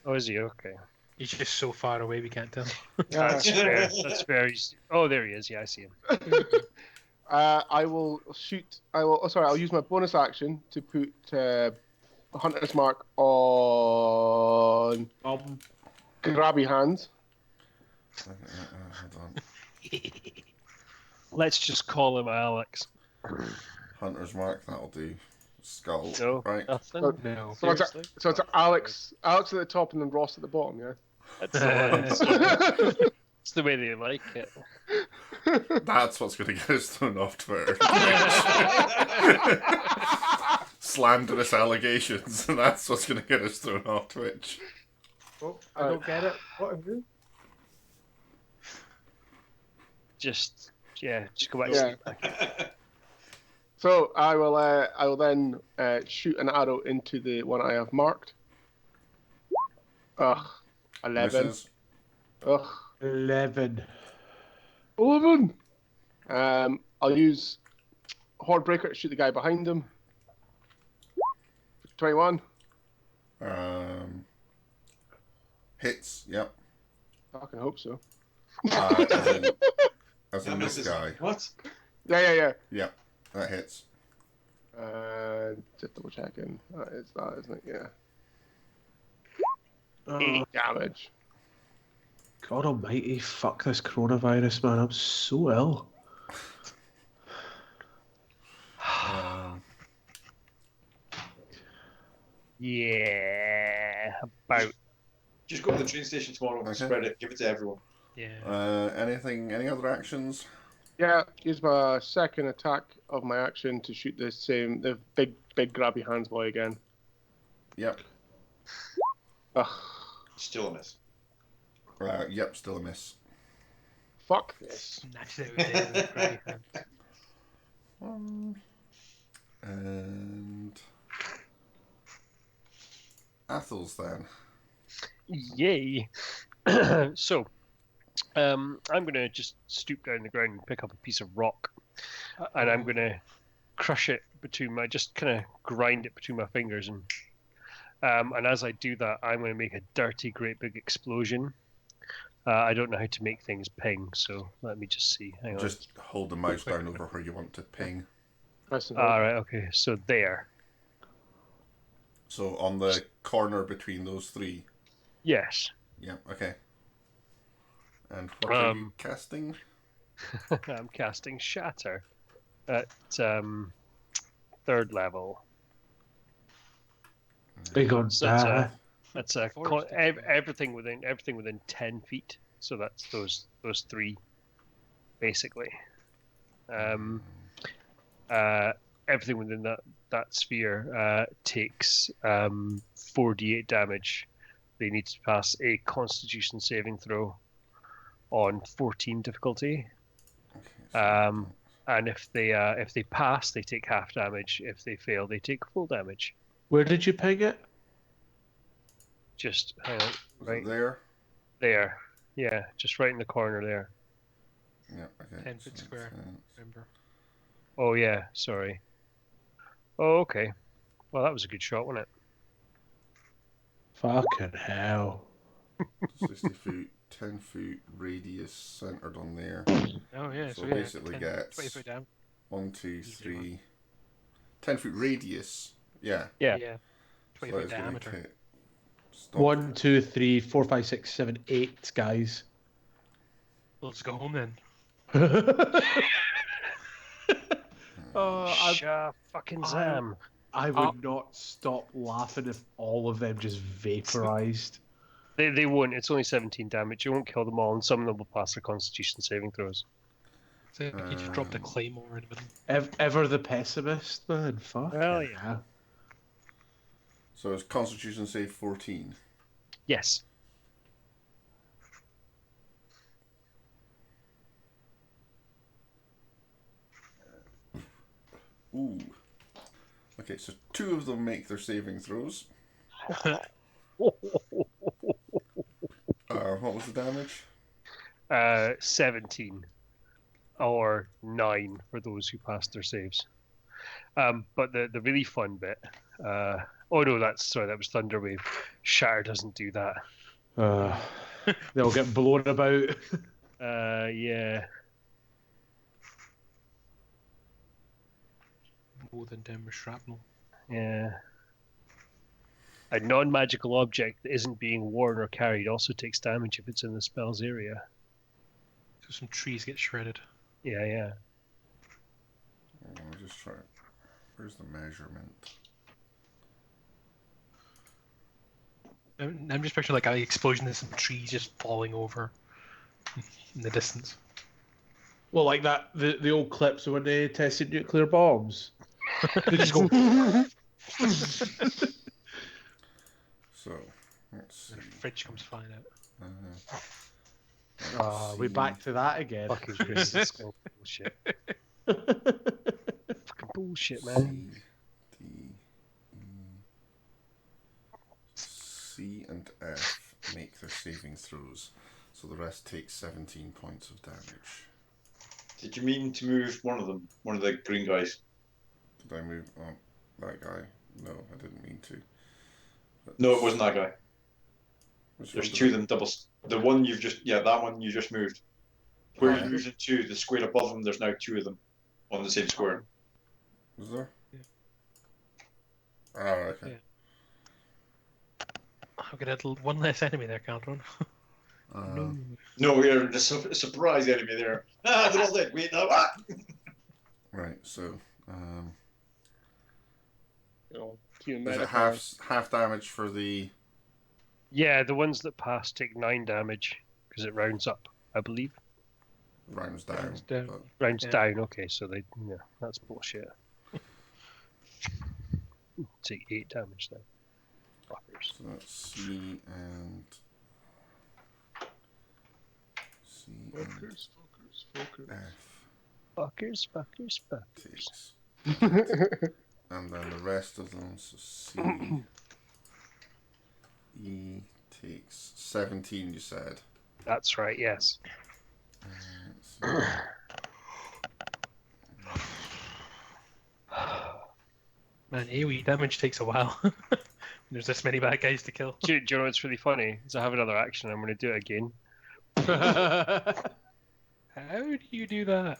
Oh, is he? Okay. He's just so far away we can't tell. That's fair. That's fair. Oh, there he is. Yeah, I see him. I will shoot. I'll use my bonus action to put a hunter's mark on Grabby Hands. Hold on. Let's just call him Alex. Hunter's mark, that'll do. Skull. No, Right. nothing. No. So Seriously? it's Alex at the top and then Ross at the bottom. Yeah. That's it's the way they like it. That's what's going to get us thrown off Twitter. Slanderous allegations, and that's what's going to get us thrown off Twitch. Oh, I don't get it. What have you? Just go back. Yeah. So I will then shoot an arrow into the one I have marked. Ugh, 11. Misses. Ugh, 11. 11. I'll use Hordebreaker to shoot the guy behind him. 21. Hits, yep. I can hope so. As in this guy. What? Yeah. Yep, that hits. Just double checking. That is that, isn't it? Yeah. Oh, 8 damage. God almighty, fuck this coronavirus, man. I'm so ill. Yeah, about. Just go to the train station tomorrow and Okay. spread it. Give it to everyone. Yeah. Any other actions? Yeah, use my second attack of my action to shoot the big grabby hands boy again. Yep. Ugh, Still a miss. Yep, still a miss. fuck this. Snatched it out of there. Right. And Athel's then. Yay! So, I'm gonna just stoop down the ground and pick up a piece of rock, and I'm gonna crush it just kind of grind it between my fingers, and as I do that, I'm gonna make a dirty, great big explosion. I don't know how to make things ping, so let me just see. Hang on. Just hold the mouse down over where you want to ping. Press and hold. All right. Okay. So there. So on the corner between those three. Yes. Yep, okay. And what are you casting? I'm casting Shatter at 3rd level. Big on So that's that. That's everything within 10 feet. So that's those three, basically. Everything within that sphere takes 4d8 damage. They need to pass a Constitution saving throw on 14 difficulty. Okay, And if they pass, they take half damage. If they fail, they take full damage. Where did you ping it? Just hang on, Was right it there? there. Yeah, just right in the corner there. Yeah, okay. 10-foot So square. 10. Remember. Oh yeah, sorry. Oh, okay. Well, that was a good shot, wasn't it? Fucking hell. 60 foot, 10 foot radius centered on there. Oh yeah, So so yeah, basically 10, gets 20 foot down. 1, 2, Easily one. 3. 10 foot radius. Yeah. Yeah. Yeah, 20 So foot it's going to diameter. hit. Stop. 1, 2, 3, 4, 5, 6, 7, 8, guys. Let's go home then. Oh, Fucking I- Zam. I would not stop laughing if all of them just vaporized. They won't. It's only 17 damage. You won't kill them all, and some of them will pass their Constitution saving throws. So you just dropped a claymore in the middle. Ever the pessimist, man. Fuck. Well, yeah. So it's Constitution save 14. Yes. Ooh. Okay, so 2 of them make their saving throws. What was the damage? 17 or 9 for those who passed their saves. But the really fun bit. Oh no, that was Thunderwave. Shatter doesn't do that. They'll get blown about. Yeah. More than down with shrapnel. Yeah. A non-magical object that isn't being worn or carried also takes damage if it's in the spell's area. So some trees get shredded. Yeah. Oh, I'll just try. Where's the measurement? I'm just picturing like an explosion and some trees just falling over in the distance. Well, like that, the old clips of when they tested nuclear bombs. They just go. So, let's see. And the fridge comes flying out. We're back to that again. Fucking crazy skull bullshit. Fucking bullshit, man. C and F make their saving throws, so the rest take 17 points of damage. Did you mean to move one of them? One of the green guys? Did I move? Oh, that guy? No, I didn't mean to. But No, it wasn't that guy. which There's one two of did them doubles. The one you've just, that one you just moved. Where Okay. you moved it to, the square above them, there's now 2 of them on the same square. Was there? Yeah. Oh, okay. Yeah. I've got one less enemy there, Caldron. No, you're the surprise enemy there. Ah, they're all dead. Wait, no. Ah! Right, so You know, team is it medical. half damage for the? Yeah, the ones that pass take 9 damage because it rounds up, I believe. Rounds down. Rounds down. But Rounds Yeah. down. Okay, so that's bullshit. Take 8 damage then. Fuckers. so that's C and Focus. F Fuckers. takes, and then the rest of them. So C, E takes 17. You said. That's right. Yes. Let's see. Man, AoE damage takes a while. There's this many bad guys to kill. Do you know what's really funny? Is I have another action. I'm going to do it again. How do you do that?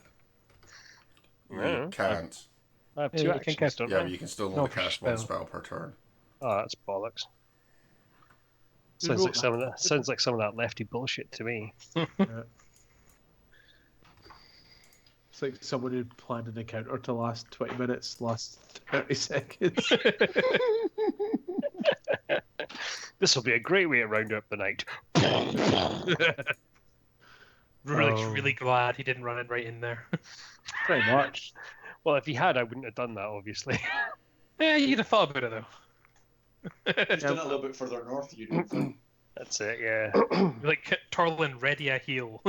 You Yeah. can't. I have Yeah, 2 you can actions, cast- don't Yeah, I? but you can still No, only for cast one spell. spell per turn. Oh, that's bollocks. Who Sounds wrote like some of that lefty bullshit to me. It's like someone who planned an encounter to last 20 minutes, last 30 seconds. This will be a great way to round up the night. Rulik's Oh. really glad he didn't run it right in there. Pretty much. Well, if he had, I wouldn't have done that, obviously. Yeah, you'd have thought about it though. Just done it a little bit further north. You did. That's it, yeah. You're like Torlin, ready a heal.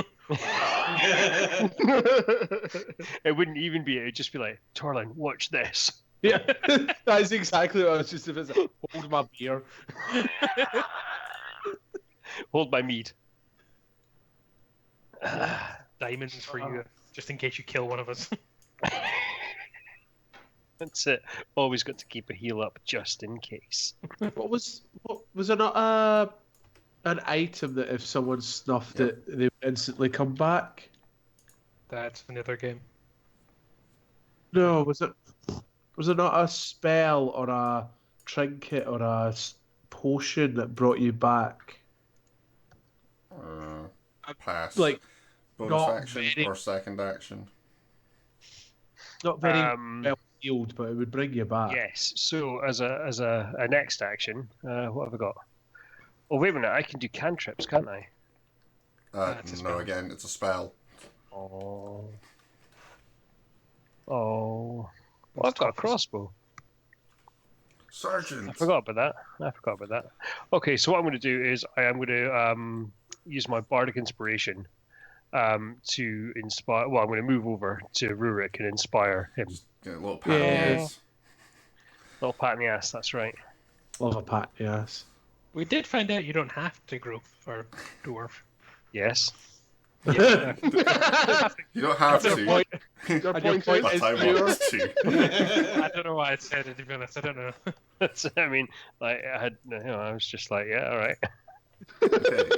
It wouldn't even be, it would just be like, Torlin, watch this. Yeah, that's exactly what I was just about to say. Hold my beer. Hold my mead. Diamonds for you, just in case you kill one of us. That's it. Always got to keep a heal up just in case. What was there not an item that if someone snuffed it, they would instantly come back? That's another game. No, was there not a spell or a trinket or a potion that brought you back? Pass. Like, bonus not action very- or second action. Not very well healed, but it would bring you back. Yes. So as a next action, what have I got? Oh wait a minute! I can do cantrips, can't I? It's a No, spell. again, it's a spell. Oh. Well, I've got a crossbow. Sergeant. I forgot about that. Okay, so what I'm going to do is I am going to use my bardic inspiration to inspire. Well, I'm going to move over to Rurik and inspire him. Just get a little pat on the Yeah. ass. Little pat in the ass. That's right. Love a pat, yes. We did find out you don't have to grow or dwarf. Yes. You don't have Your to, point, your And point your is, but I you're- want to. I don't know why I said it, to be honest. I don't know. I mean, like I had, I was just like, yeah, all right. Okay.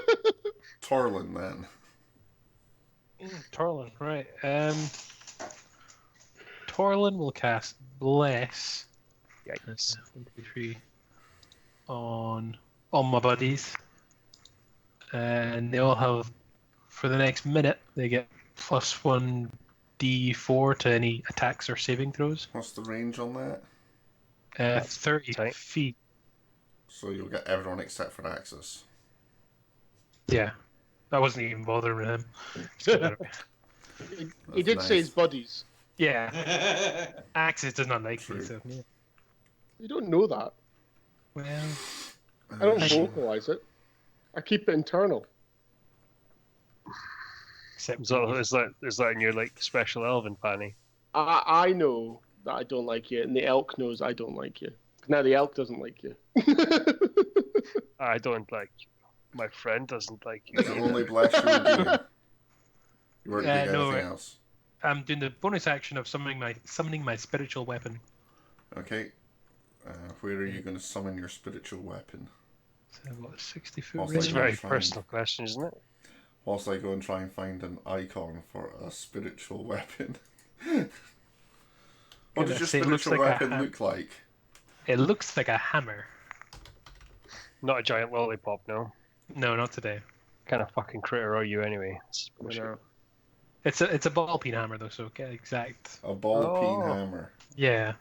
Torlin, then. Torlin, right. Torlin will cast Bless. Yikes. 1, 2, 3 on my buddies, and they all have, for the next minute, they get +1 d4 to any attacks or saving throws. What's the range on that? 30 tight. feet. So you'll get everyone except for Axis. Yeah, I wasn't even bothering with him. he That's did say nice. his buddies. Yeah, Axis does not like me, True. so yeah. You don't know that. Well, I don't Uh, vocalize it. I keep it internal. except So is that in your like special elven fanny? I know that I don't like you, and the elk knows I don't like you. Now the elk doesn't like you. I don't like you. My friend doesn't like you. Is it only Bless you were doing? You weren't doing no, anything else. I'm doing the bonus action of summoning my spiritual weapon. Okay. Where are you going to summon your spiritual weapon? So what, 60 foot Well, It's a range? very Fine. personal question, isn't it? Whilst I go and try and find an icon for a spiritual weapon. What does your Goodness, it looks spiritual like a weapon look like? It looks like a hammer. Not a giant lollipop, no. No, not today. Kind of fucking critter are you anyway? It's I bullshit. know. It's a ball peen hammer though, so get exact. A ball peen Oh. hammer. Yeah,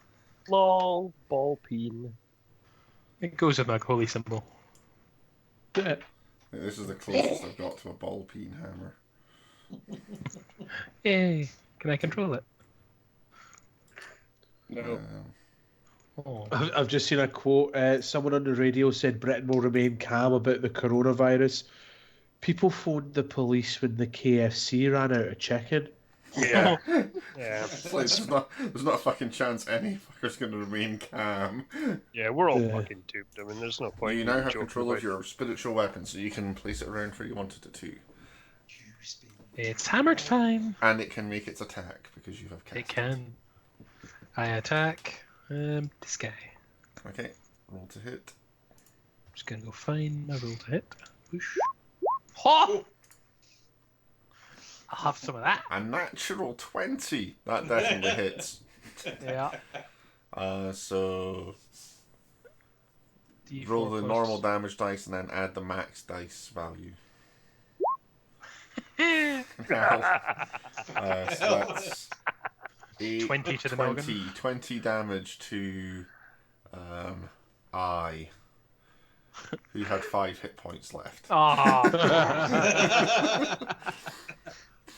Lol, ball peen. it goes with my holy symbol. Yeah. This is the closest I've got to a ball peen hammer. Yay! Can I control it? No. Oh. I've just seen a quote. Someone on the radio said Britain will remain calm about the coronavirus. People phoned the police when the KFC ran out of chicken. Yeah. Yeah. It's like, there's not a fucking chance any fucker's going to remain calm. Yeah, we're all Yeah. fucking duped. I mean, there's no point. You in now have joking control of about- your spiritual weapon, so you can place it around where you wanted it to. It's hammer time. And it can make its attack, because you have cast It can. I attack this guy. Okay, roll to hit. Just gonna go find my roll to hit. Whoosh. Ho! I'll have some of that. A natural 20! That definitely hits. Yeah. So D4 roll the plus- normal damage dice and then add the max dice value. So that's 20 to the noggin. 20 damage to I, who had 5 hit points left. Ah,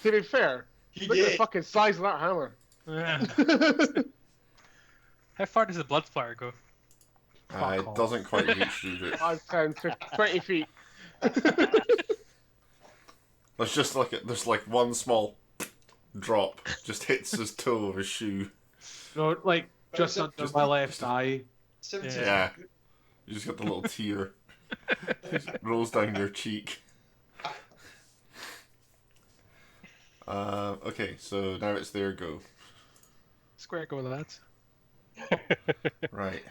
To be fair, look at the fucking size of that hammer. how far does the blood splatter go? It Fuck off. doesn't quite reach through the... 5, 10, 15, 20 feet. There's just there's like one small drop, just hits his toe of his shoe. No, like just under my left eye. 17. Yeah. You just got the little tear. Rolls down your cheek. Okay, so now it's their go. Square go, lads. Right.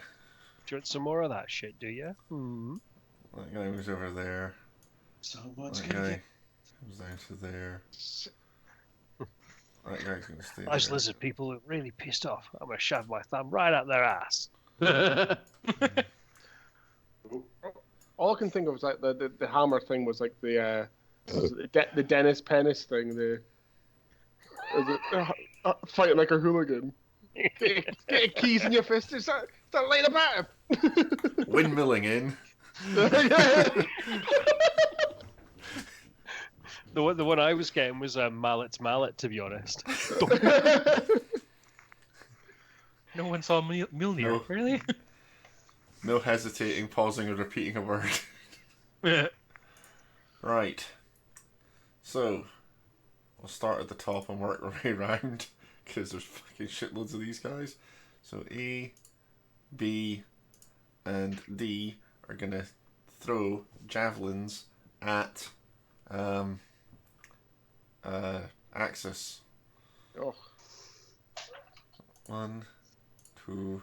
Do you want some more of that shit, do you? Hmm. That guy was over there. Someone's That gonna guy get. comes down to there. That guy's going to stay Those there. lizard people look really pissed off. I'm gonna shove my thumb right up their ass. All I can think of is like the hammer thing was like the Dennis Pennis thing. Fighting like a hooligan. Get keys in your fist and start laying about him. Windmilling in. The one I was getting was Mallet's Mallet, to be honest. No one saw Mjolnir, No. really? No hesitating, pausing, or repeating a word. Right. So, we'll start at the top and work our way around, because there's fucking shitloads of these guys. So A, B, and D are going to throw javelins at Axis. Oh. 1, 2,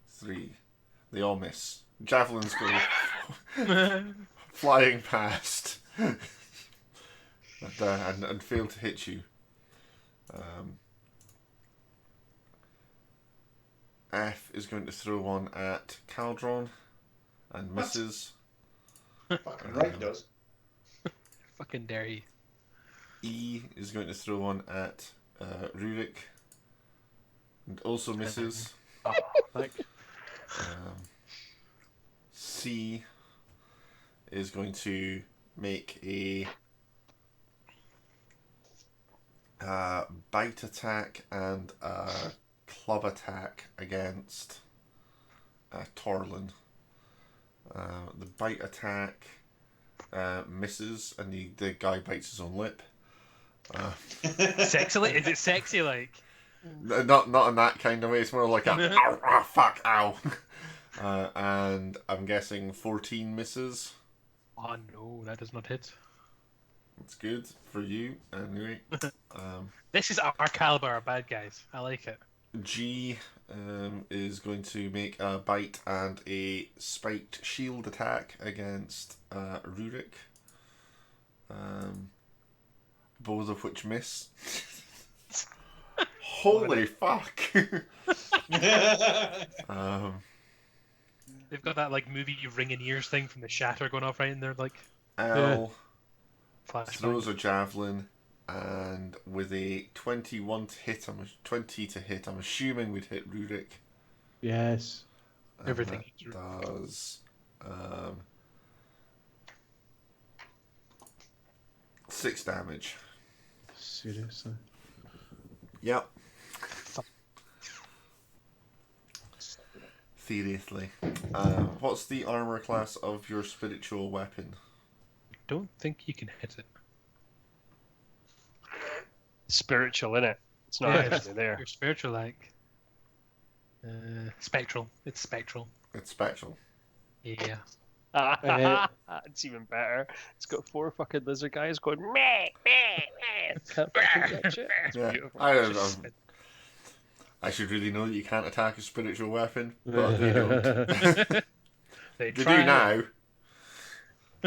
3. They all miss. Javelins go flying past and fail to hit you. F is going to throw one at Caldron and misses. Fucking right, he does. Fucking dare he. E is going to throw one at Rurik and also misses. Like, C is going to make a bite attack and a club attack against Torlin. The bite attack misses, and the guy bites his own lip. Sexy? Is it sexy like? Not in that kind of way. It's more like a ow, ow, fuck, ow. And I'm guessing 14 misses. Oh no, that does not hit. That's good for you, anyway. This is our caliber of bad guys. I like it. G is going to make a bite and a spiked shield attack against Rurik. Both of which miss. Holy fuck! They've got that like movie ringing ears thing from the shatter going off right in there, like L flashbang. throws a javelin, and with a 21 to hit, 20 to hit, I'm assuming we'd hit Rurik. yes. And Everything that does 6 damage. Seriously. Yep. Seriously. What's the armor class of your spiritual weapon? Don't think you can hit it. Spiritual, innit? It's not Yeah, actually there. You're spiritual like. Spectral. It's spectral. It's spectral. Yeah. It's even better. It's got 4 fucking lizard guys going meh, meh, meh. Can't fucking catch it. It's Yeah. beautiful. I should really know that you can't attack a spiritual weapon, but they don't. They They try. do now.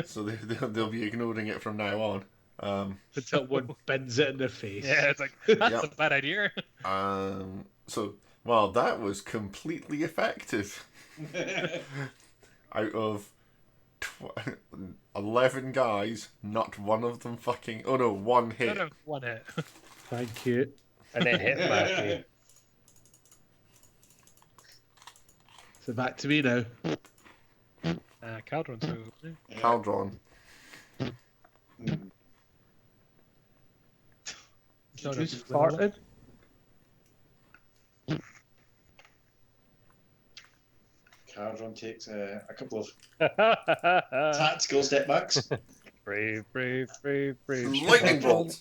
So they'll be ignoring it from now on. Until one bends it in their face. Yeah, it's like that's Yep. a bad idea. So, well, that was completely effective. Out of 11 guys, not one of them fucking... Oh no, one hit. No, one hit. Thank you. And then hit back. So back to me now. Caldron, so Caldron. Who's farted? Cardron takes a couple of Brave, tactical step backs. brave. Lightning bolt!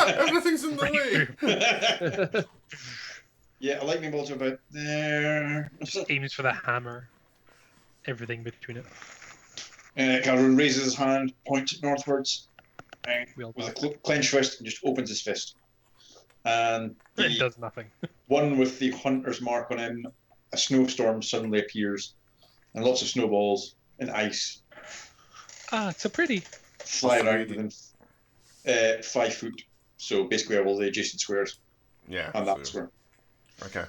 Everything's in the way! Yeah, a lightning bolt about there. just aims for the hammer. Everything between it. Caldron raises his hand, points northwards, and We'll with a back. clenched fist, and just opens his fist. And It the does nothing. one with the hunter's mark on him, a snowstorm suddenly appears, and lots of snowballs and ice Ah, it's a pretty. fly What's the around radius? within 5 foot. So basically, all the adjacent squares Yeah. and that so- square. Okay.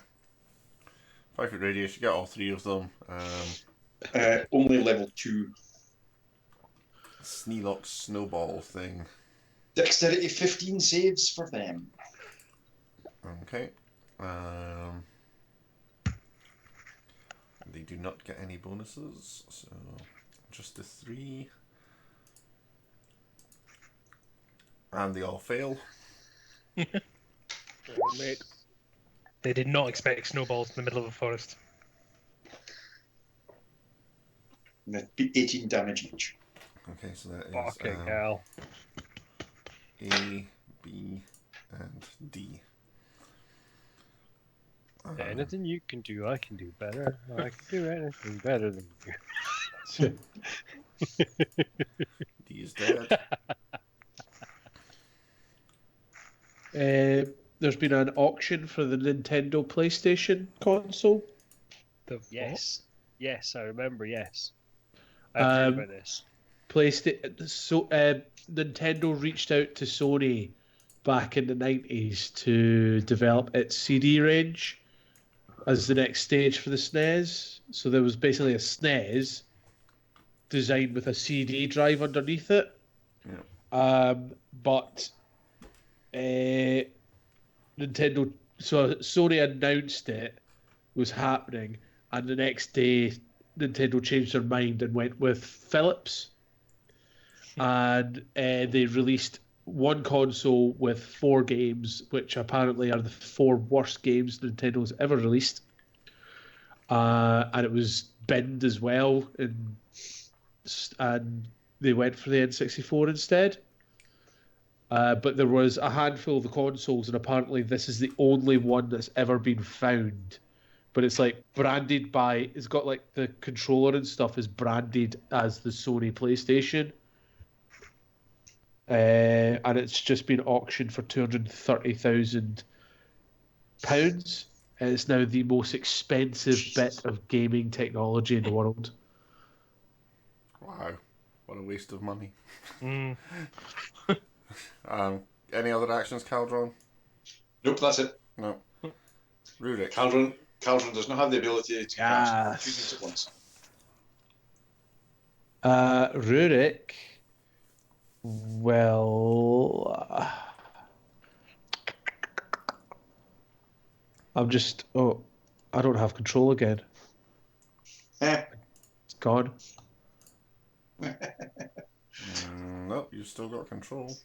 5 foot radius. You get all 3 of them. Only level 2. Sneelock snowball thing. Dexterity 15 saves for them. Okay. They do not get any bonuses, so just the 3. And they all fail. Oh, mate. They did not expect snowballs in the middle of a forest. And that'd be 18 damage each. Okay, so that is Fucking hell. A, B, and D. Anything you can do, I can do better. I can do anything better than you. D is dead. There's been an auction for the Nintendo PlayStation console. The Yes. Yes, I remember, yes. I've heard about this. Nintendo reached out to Sony back in the 90s to develop its CD range as the next stage for the SNES. So there was basically a SNES designed with a CD drive underneath it. Yeah. But Nintendo, so Sony announced it was happening, and the next day Nintendo changed their mind and went with Philips, and they released one console with 4 games, which apparently are the 4 worst games Nintendo's ever released, and it was binned as well, and they went for the N64 instead. But there was a handful of the consoles, and apparently this is the only one that's ever been found. But it's like branded by, it's got like the controller and stuff is branded as the Sony PlayStation. And it's just been auctioned for £230,000. And it's now the most expensive bit of gaming technology in the world. Wow. What a waste of money. Mm. Any other actions, Caldron? Nope, that's it. No. Rurik. Caldron does not have the ability to cast 2 things at once. Rurik, well, I don't have control again. It's gone. Nope, you've still got control.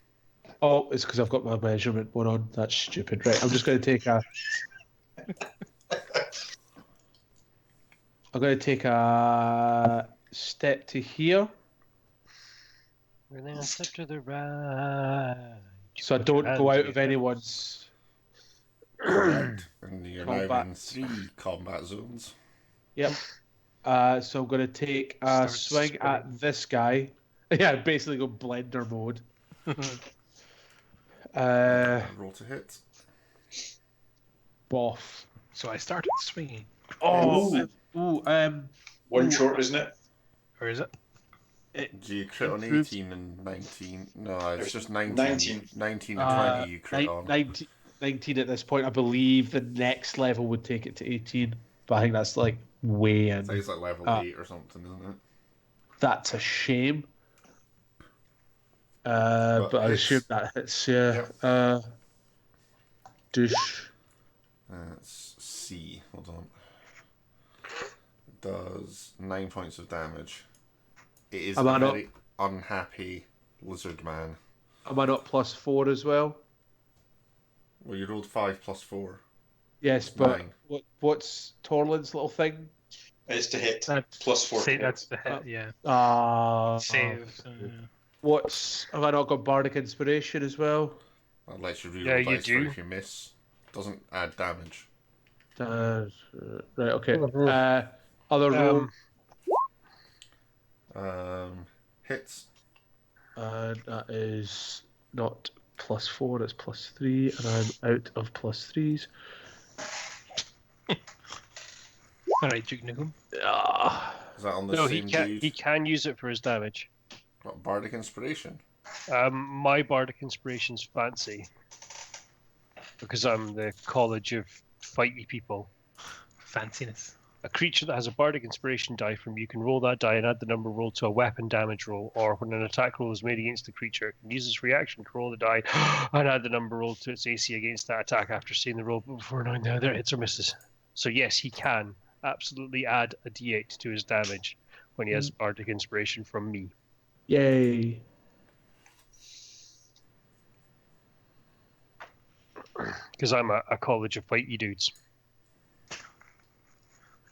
Oh, it's because I've got my measurement one on. That's stupid. Right, I'm just going to take a... I'm going to take a step to here. And then I step to the right. So I don't go out of anyone's... Correct. And you're now Combat. in 3 combat zones. Yep. So I'm going to take a Start swing spinning. at this guy. Yeah, basically go blender mode. Roll to hit. Boff. So I started swinging. Oh, One short, isn't it? Or is it? Do you crit on Improved. 18 and 19? No, it's just 19. 19. 19 and 20 you crit on. 19 at this point. I believe the next level would take it to 18. But I think that's like way in. So it's like level 8 or something, isn't it? That's a shame. But I hits. assume that hits, yeah. Douche. That's C. Hold on. It does 9 points of damage. It is Am a I not- very unhappy lizard man. Am I not +4 as well? Well, you rolled 5 plus 4. Yes, but 9. what's Torlin's little thing? It's to hit. That's +4 to hit. That's the hit, yeah. Save. Save. Have I not got Bardic Inspiration as well? That lets you reroll Yeah, you dice for do. if you miss. Doesn't add damage. Right, okay. Other roll. Hits. That is not +4, it's +3, and I'm out of +3s. Alright, Duke Nukem. Ah, Is that on the No, he same can. dude? He can use it for his damage. What, Bardic Inspiration? My bardic inspiration's fancy because I'm the college of fighty people. Fanciness. A creature that has a bardic inspiration die from you can roll that die and add the number rolled to a weapon damage roll, or when an attack roll is made against the creature, it can use its reaction to roll the die and add the number rolled to its AC against that attack after seeing the roll before knowing whether it hits or misses. So yes, he can absolutely add a d8 to his damage when he has bardic inspiration from me. yay. Because I'm a college of fighty dudes.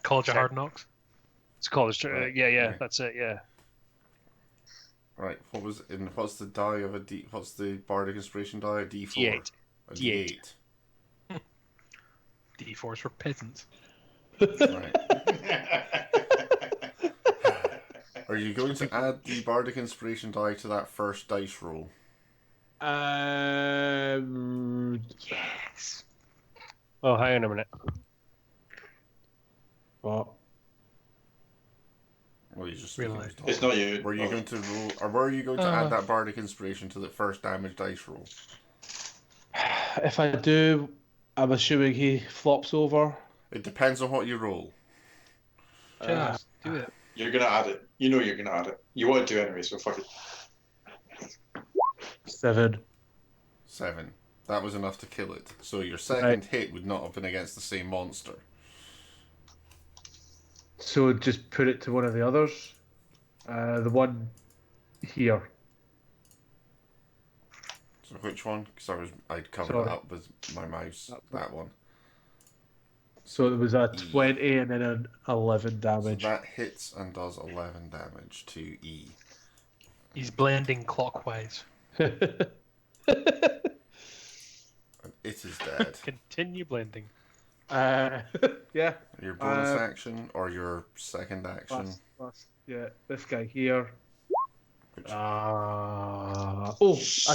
College of Hard Knocks. It's college. Right, Yeah, right. that's it. Yeah. Right. What's the die of a D? What's the Bardic Inspiration die? A D4. D8. A D8. D8. D4s for peasants. Right. Are you going to add the Bardic Inspiration die to that first dice roll? Yes. Oh, hang on a minute. What? Well, you just Realised. It's not you. Were you going to roll, or were you going to add that Bardic Inspiration to the first damage dice roll? If I do, I'm assuming he flops over. It depends on what you roll. Just do it. You're gonna add it. You know you're gonna add it. You want to anyway, so fuck it. 7. 7. That was enough to kill it. So your second hit would not have been against the same monster. So just put it to one of the others. The one here. So which one? Because I'd covered Sorry. it up with my mouse. That one. So there was a 20 and then an 11 So damage. that hits and does 11 damage to E. He's blending clockwise. And it is dead. Continue blending. Yeah. Your bonus action or your second action? Yeah, this guy here. Which, I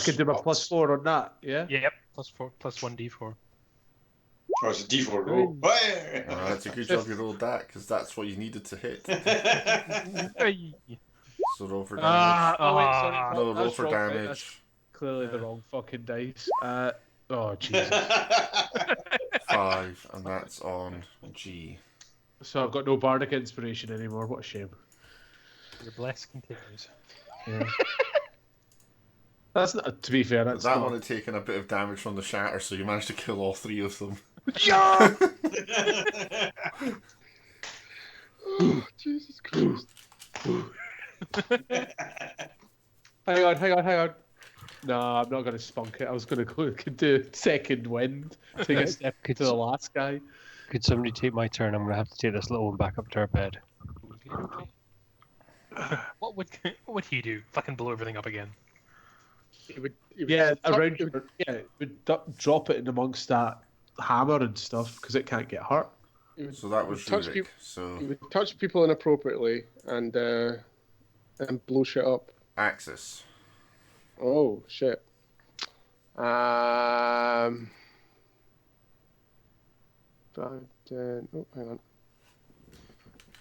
could do my +4 on that, yeah? Yep. +4, +1 D4. Oh, it's a D4 roll. Hey! that's a good job you rolled that, because that's what you needed to hit. So roll for damage. Oh, wait, sorry. No, roll that's for wrong, mate. damage. That's clearly the wrong fucking dice. Oh, Jesus. 5, and that's on G. So I've got no bardic inspiration anymore. What a shame. Your bless continues. Yeah. That's not, to be fair, that's That not. one had taken a bit of damage from the shatter, so you managed to kill all 3 of them. Jesus Christ. Hang on. No, I'm not going to spunk it. I was going to do second wind to get to the last guy. Could somebody take my turn? I'm going to have to take this little one back up to our bed. What would he do? Fucking blow everything up again. He would Around your, drop it in amongst that hammer and stuff because it can't get hurt. So that was touch Rurik. people. So He would touch people inappropriately and blow shit up. Axis. Oh shit. Hang on.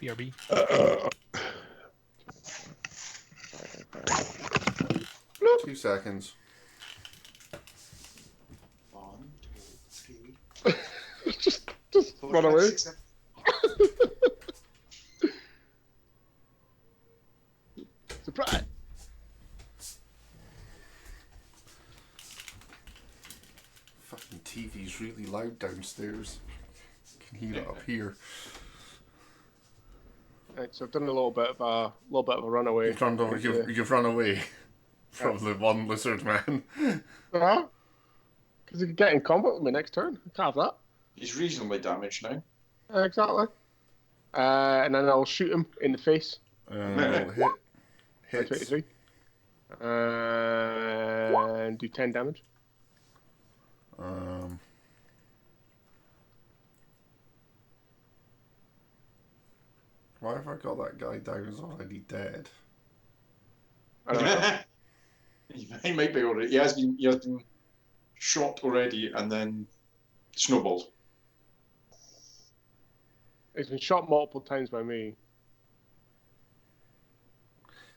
BRB. 2 seconds. 1, 2, 3. Just run away. 6, 7. Surprise. Fucking TV's really loud downstairs. Can hear it up here. Right, so I've done a little bit of a runaway. You've run away from the one lizard man. Because he could get in combat with me next turn. I can't have that. He's reasonably damaged now. Exactly. And then I'll shoot him in the face. Hit. Hits. 23. And do 10 damage. Why have I got that guy down as already dead? I don't know. He might be already. He has been shot already and then snowballed. He's been shot multiple times by me.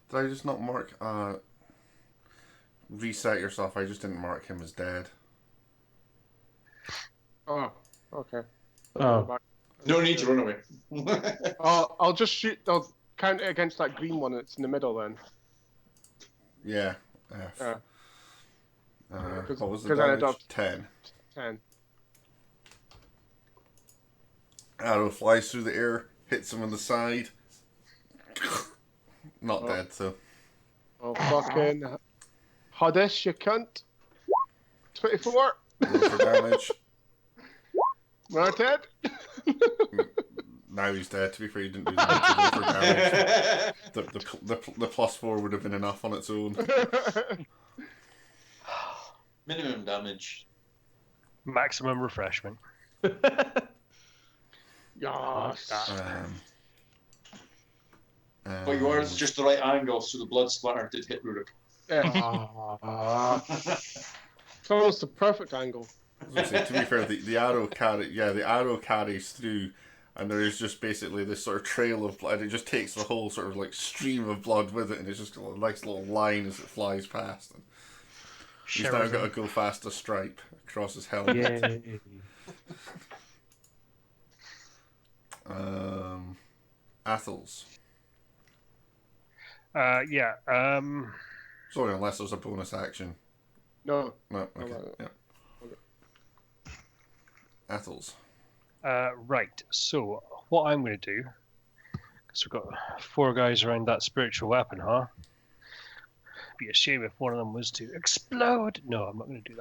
Did I just not mark? Reset yourself. I just didn't mark him as dead. Oh, okay. Oh. No need to run away. I'll just shoot. I'll count it against that green one that's in the middle then. Yeah. F. Yeah. What was the 'cause I damage? adopt- 10. 10. Arrow flies through the air, hits him on the side. Not Oh. dead, so. Oh, fucking. Hodish, you cunt. 24. Roll for damage. We're dead. Now he's dead. To be fair, you didn't do that to roll for damage. The +4 would have been enough on its own. Minimum damage. Maximum refreshment. Yes. But yours is just the right angle, so the blood splatter did hit Rurik. Yeah. It's almost the perfect angle. I was gonna say, to be fair, the arrow carries through, and there is just basically this sort of trail of blood. It just takes the whole sort of like stream of blood with it, and it's just got a nice little line as it flies past. And he's now got to go fast a stripe across his helmet. Yay. Athels. Yeah. Sorry, unless there's a bonus action. No. No, okay. no. Yeah. Athels. Right. So what I'm going to do, because we've got 4 guys around that spiritual weapon, huh? Be a shame if one of them was to explode. No, I'm not going to do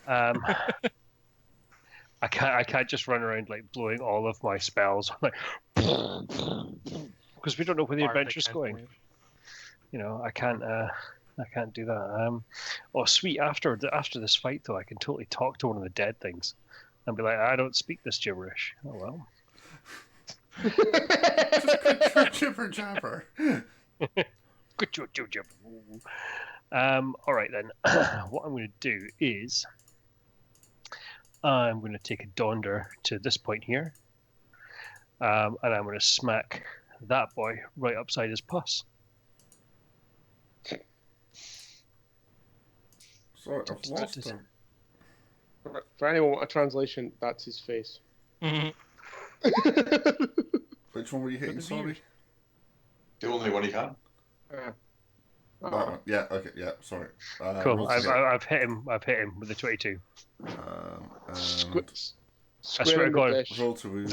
that. I can't just run around like blowing all of my spells, like because we don't know where the adventure's going. You know, I can't do that. Oh, sweet! After this fight, though, I can totally talk to one of the dead things, and be like, I don't speak this gibberish. Oh well. Just quick jibber jabber. Good job. All right then. What I'm going to do is I'm going to take a donder to this point here, and I'm going to smack that boy right upside his puss. Sorry, I've lost him. For anyone with a translation, that's his face. Which one were you hitting? Sorry. The only one he can. Yeah. That one. Yeah. Okay. Yeah. Sorry. Cool. roll I've hit him. I've hit him with the 22. and Swear to in the God. dish. roll to wound.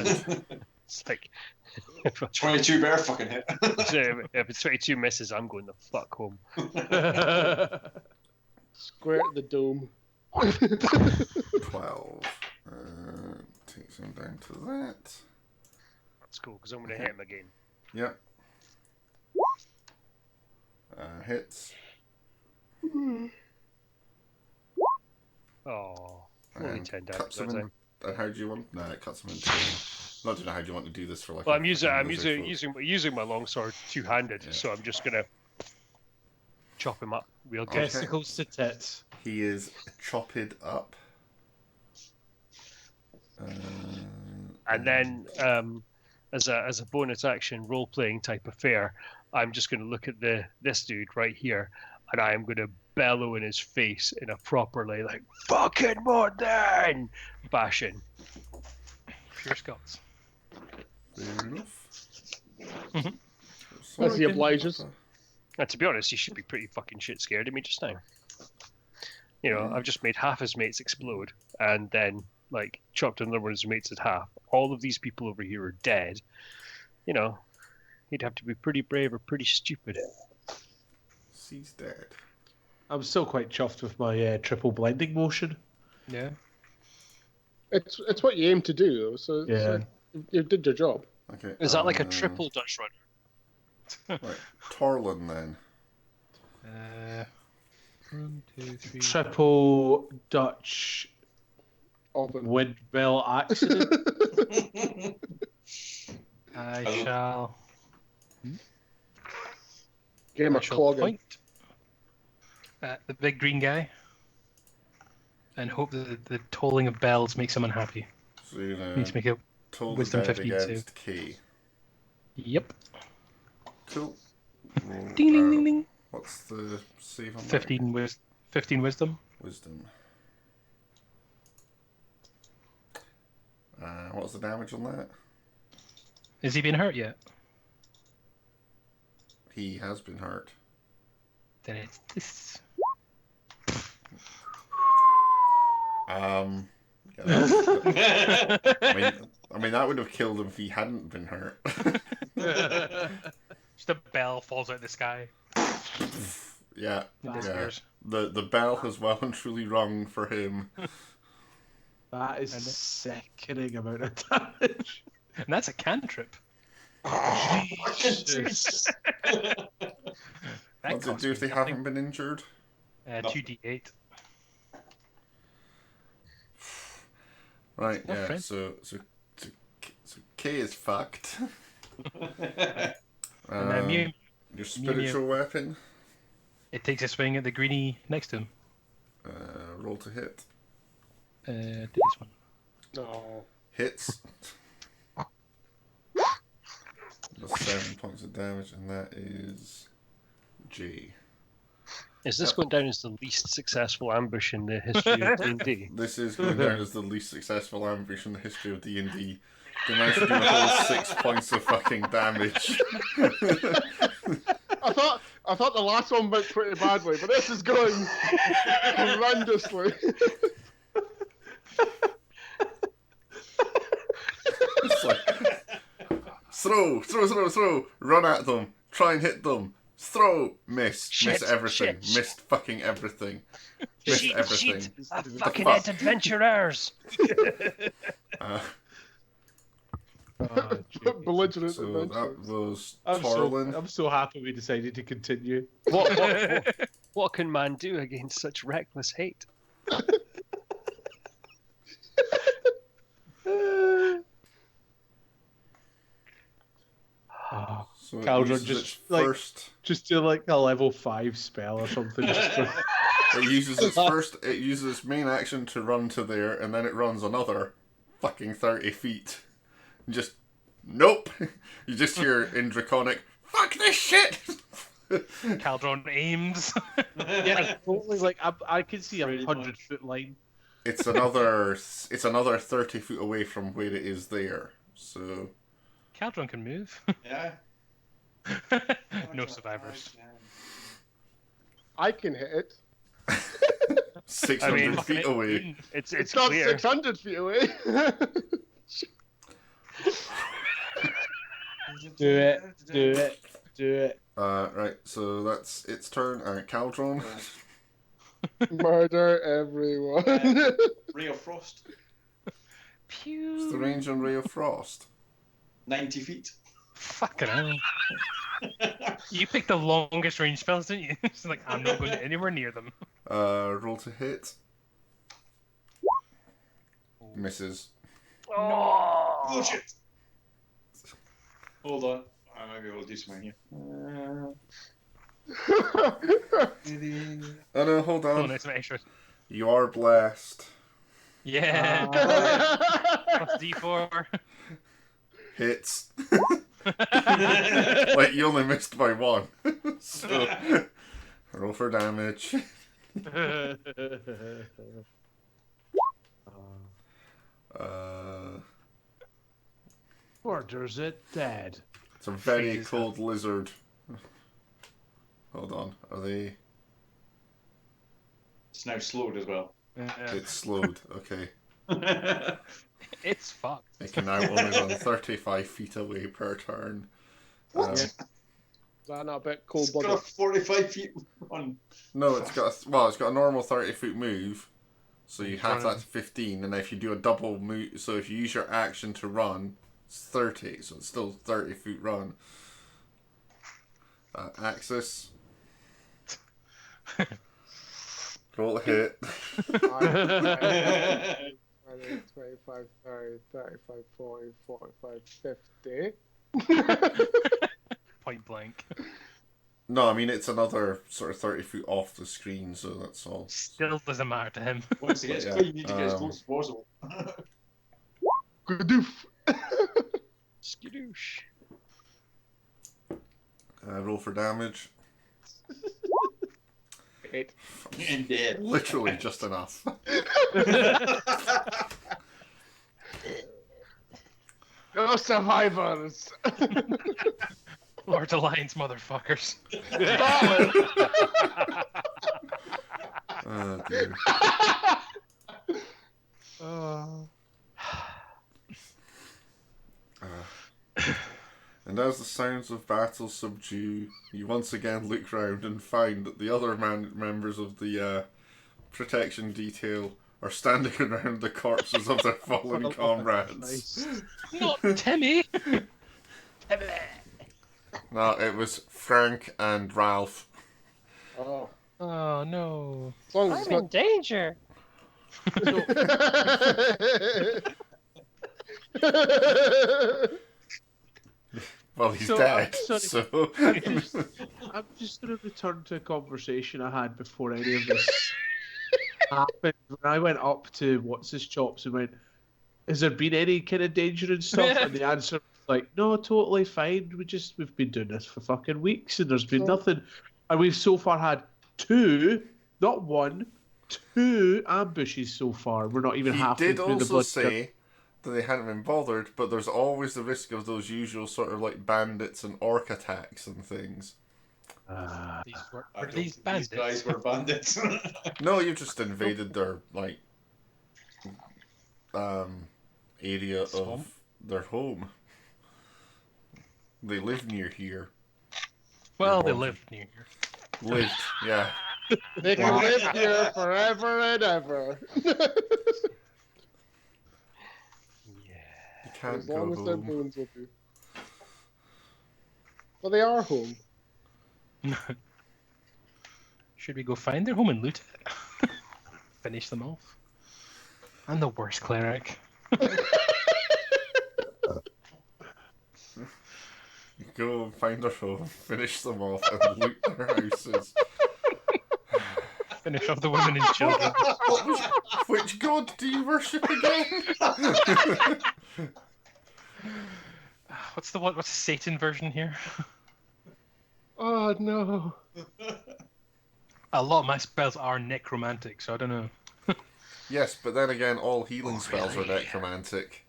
It's like 22 better fucking hit. if it's 22 misses, I'm going the fuck home. Square at the dome. 12. Takes him down to that. That's cool because I'm going to hit him again. Yep. Hits. Oh, only And 10 damage cuts that him in. time. And how do you want? Nah, it cuts him in two. Not don't know how do you want to do this for like. Well, a I'm using fucking using my longsword two-handed, Yeah. so I'm just gonna chop him up real good. Okay. Testicles to tits. He is chopped up. And then, as a bonus action role playing type affair, I'm just going to look at this dude right here, and I am going to bellow in his face in a properly like fucking modern fashion. Pure skulls. Fair enough. As he obliges. And to be honest, he should be pretty fucking shit scared of me just now. You know, I've just made half his mates explode, and then like chopped another one of his mates in half. All of these people over here are dead. You know, he'd have to be pretty brave or pretty stupid. He's dead. I'm still quite chuffed with my triple blending motion. Yeah. It's what you aim to do, though, so Yeah. you did your job. Okay. Is that like a triple Dutch run? Right, Torlin then. 1, 2, 3. Triple Dutch Oven. windmill accident. I shall. Game I of shall clogging. point at the big green guy and hope that the tolling of bells makes someone happy. So you're Need gonna to make a toll the wisdom dead 15 against save. K. Yep. Cool. Roll, Ding ding ding ding. what's the save on 15 wisdom. Wisdom. What's the damage on that? Is he being hurt yet? He has been hurt. Then it's this. Yeah, I mean that would have killed him if he hadn't been hurt. Just a bell falls out of the sky. Yeah, And yeah. disappears. The bell has well and truly rung for him. That is And it- sickening amount of damage. And that's a cantrip. Jesus. That What does it costs do if me they nothing. haven't been injured? 2d8. Right, Not yeah. friend. So K is fucked. And then Mew, Your spiritual weapon. it takes a swing at the greenie next to him. Roll to hit. Do this one. No. Hits. That's 7 points of damage, and that is G. Is this going down as the least successful ambush in the history of D&D? This is going down as the least successful ambush in the history of D&D. They managed to do a whole 6 points of fucking damage. I thought the last one went pretty badly, but this is going horrendously. It's like, throw, run at them, try and hit them, throw, miss Shit, everything, shit. missed fucking everything, missed Shit, everything. shit. I fucking fuck? hate adventurers. Uh, Oh, Belligerent so adventure. that was I'm Torlin. so happy we decided to continue. What can man do against such reckless hate? So it Caldron uses just, its like- first. Just do like a level 5 spell or something. Just for... It uses its first. It uses its main action to run to there, and then it runs another fucking 30 feet. Just nope. You just hear in Draconic, "Fuck this shit." Caldron aims. Yeah, totally. Like I can see a Pretty 100-foot line. It's another 30 foot away from where it is there. So Caldron can move. Yeah. No survivors. I can hit it. 600 feet away. It's It's not clear. 600 feet away. Do it. Do it. Do it. Right. So that's its turn. Caldron. Murder everyone. Ray of Frost. What's the range on Ray of Frost? 90 feet. Fucking hell. You picked the longest range spells, didn't you? It's like, I'm not going anywhere near them. Roll to hit. Misses. Oh, Bullshit. Hold on. I might be able to do something here. Oh no, hold Oh, on. nice, some extra. You are blessed. Yeah. Plus D4. Hits. Like, you only missed by one. So, roll for damage. Murder's it dead. It's a very Jesus. cold lizard. Hold on. Are they... It's now slowed as well. It's slowed. Okay. It's fucked. It can now only run 35 feet away per turn. Is that not a bit It's got a cold-blooded? 45 feet run. No, it's got a normal 30-foot move. So you have that to 15, and if you do a double move, so if you use your action to run, it's 30, so it's still 30-foot run. Axis. Roll a hit. 25, 30, 35, 40, 45, 50. Point blank. No, I mean it's another sort of 30 feet off the screen, so that's all. Still doesn't matter to him. Once it gets Yeah, clean, you need to get as close as possible. Gadoof. Skidoosh. Roll for damage. 8. And dead. Literally just enough. No survivors. Lord of the Lions, motherfuckers. Oh dear. And as the sounds of battle subdue, you once again look round and find that the other members of the protection detail are standing around the corpses of their fallen comrades. Not Timmy. No, it was Frank and Ralph. Oh. Oh no. As long as it's not danger. Well, he's So, dead, sorry. so... I'm just going to return to a conversation I had before any of this happened. When I went up to What's His Chops and went, has there been any kind of danger and stuff? And the answer was like, no, totally fine. We've been doing this for fucking weeks and there's been nothing. And we've so far had 2, not 1, 2 ambushes so far. We're not even He halfway did through the also blood. say that they hadn't been bothered, but there's always the risk of those usual sort of like bandits and orc attacks and things. These were I don't these think bandits. These guys were bandits. No, you just invaded their like area Swamp? of their home. They live near here. Well, they Your lived near here. Lived, yeah. they can live here forever and ever. You can't As go long as their home. bones will do. Well, they are home. Should we go find their home and loot it? Finish them off? I'm the worst cleric. Go and find their home, finish them off, and loot their houses. Finish off the women and children. Which god do you worship again? What's the Satan version here? Oh no. A lot of my spells are necromantic, so I don't know. Yes, but then again, all healing spells are necromantic.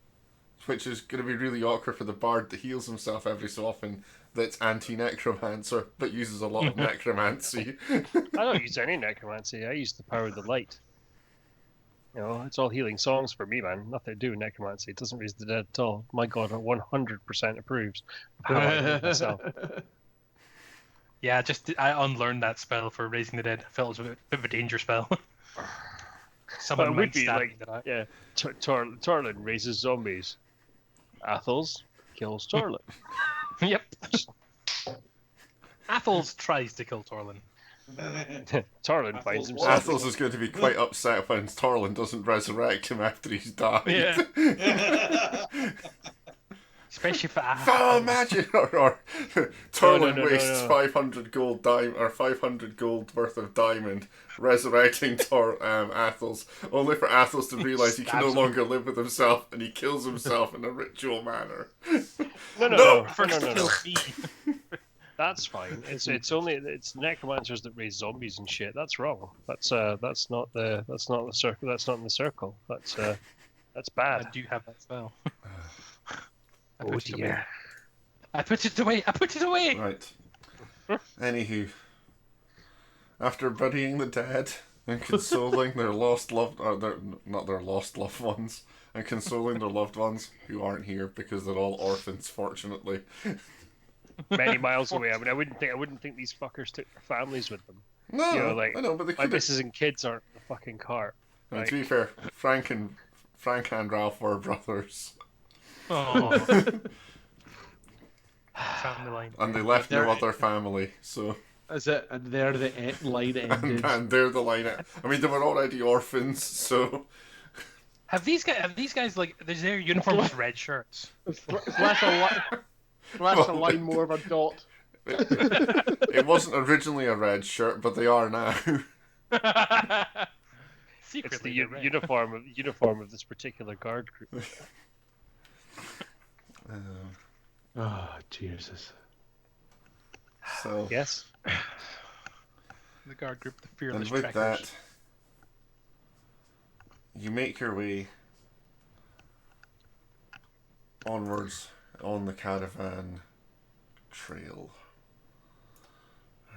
Which is going to be really awkward for the bard that heals himself every so often that's anti-necromancer, but uses a lot of necromancy. I don't use any necromancy. I use the power of the light. You know, it's all healing songs for me, man. Nothing to do with necromancy. It doesn't raise the dead at all. My god 100% approves of how I heal myself. Yeah, I unlearned that spell for raising the dead. I felt it was a bit of a danger spell. Someone But it might would be stab like, me that I... yeah, Torlin raises zombies. Athels kills Torlin. Yep. Athels tries to kill Torlin. Torlin finds himself. Athos is going to be quite upset when Torlin doesn't resurrect him after he's died. Yeah. Especially for Athels. Oh, imagine, or Torlin No. wastes 500 gold or 500 gold worth of diamond resurrecting Athos, only for Athos to realise he can no Stabs him. longer live with himself, and he kills himself in a ritual manner. No. First kill me. That's fine. It's necromancers that raise zombies and shit. That's wrong. That's not the circle. That's not in the circle. That's I bad. do have that spell. I Oh put it away. dear. I put it away. I put it away. Right. Anywho, after burying the dead and consoling their lost loved, or not their lost loved ones, and consoling their loved ones who aren't here because they're all orphans, fortunately. Many miles away. I mean, I wouldn't think these fuckers took their families with them. No, You know, like, I know, but they My could. missus and kids aren't in the fucking car. I mean, to be fair, Frank and Ralph were brothers, Oh. Family line. and they left no other family, so Is it? And there the line ended. and they're the line. I mean, they were already orphans, so Have these guys like? Is their uniform just red shirts? It's less a line more of a dot. It wasn't originally a red shirt, but they are now. It's the Secretly, they're red. uniform of this particular guard group. Oh, Jesus. So, Yes. The guard group, the and fearless with trekkers. that, you make your way onwards on the caravan trail.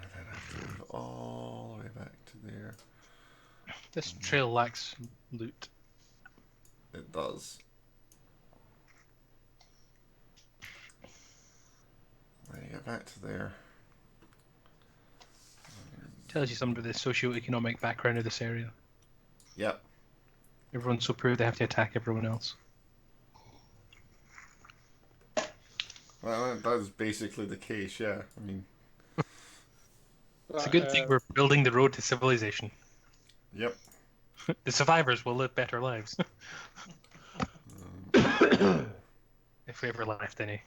And then I have to move all the way back to there. This trail lacks loot. It does. When you get back to there, Tells you something about the socio-economic background of this area. yep. Everyone's so poor they have to attack everyone else. Well, that is basically the case, yeah. I mean, It's a good thing we're building the road to civilization. yep. The survivors will live better lives. If we ever left any.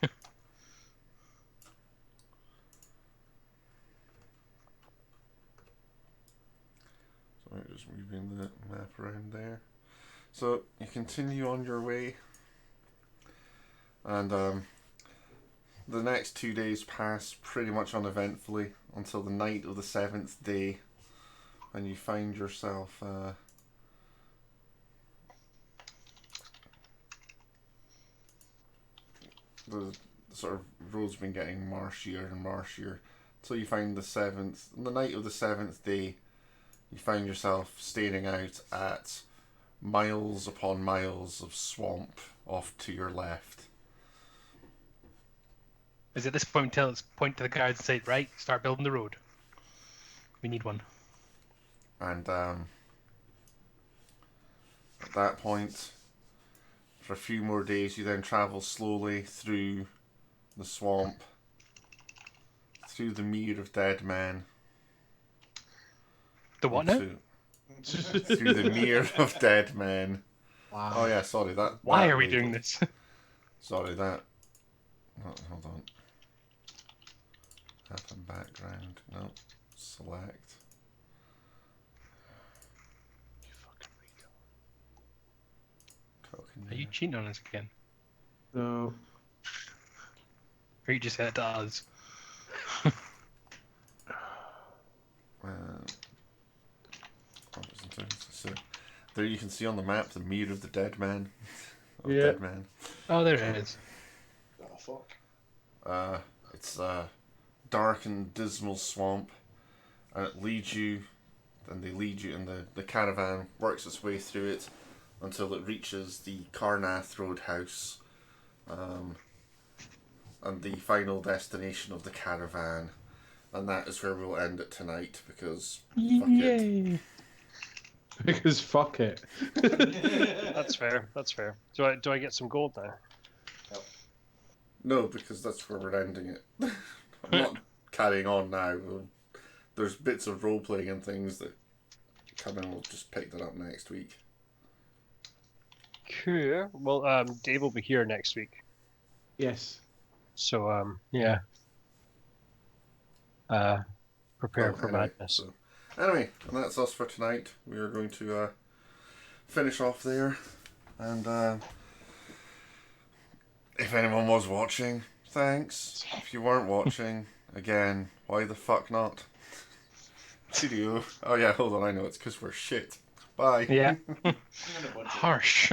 So I'm just moving the map around there. So you continue on your way, and the next 2 days pass pretty much uneventfully until the night of the 7th day, when you find yourself the sort of road's been getting marshier and marshier until you find the 7th. On the night of the 7th day, you find yourself staring out at miles upon miles of swamp off to your left. Is at this point tell us point to the guards and say, right, start building the road. We need one. And at that point, for a few more days, you then travel slowly through the swamp, through the mere of dead men. The what now? Through the mere of dead men. Wow. Oh yeah, sorry, that. Why that are we label. doing this? Sorry, that. Oh, hold on. Happen background. No. Select. You fucking Talking Are you cheating on us again? No. Or you just said it to us? So there you can see on the map the mere of the dead man. Yeah. Dead man. Oh, there it is. Oh, fuck. It's a dark and dismal swamp, and it leads you, and they lead you, and the caravan works its way through it until it reaches the Carnath Roadhouse, and the final destination of the caravan, and that is where we'll end it tonight, because fuck it. Yay! Because fuck it. That's fair. That's fair. Do I get some gold now? No, because that's where we're ending it. I'm not carrying on now. There's bits of role playing and things that come in. We'll just pick that up next week. Cool. Well, Dave will be here next week. Yes. So, yeah. Prepare for Anyway, madness. so, anyway, and that's us for tonight. We are going to finish off there. And if anyone was watching, thanks. If you weren't watching, again, why the fuck not? Cheerio. Oh yeah, hold on, I know, it's because we're shit. Bye. Yeah. I'm gonna bunch of- Harsh.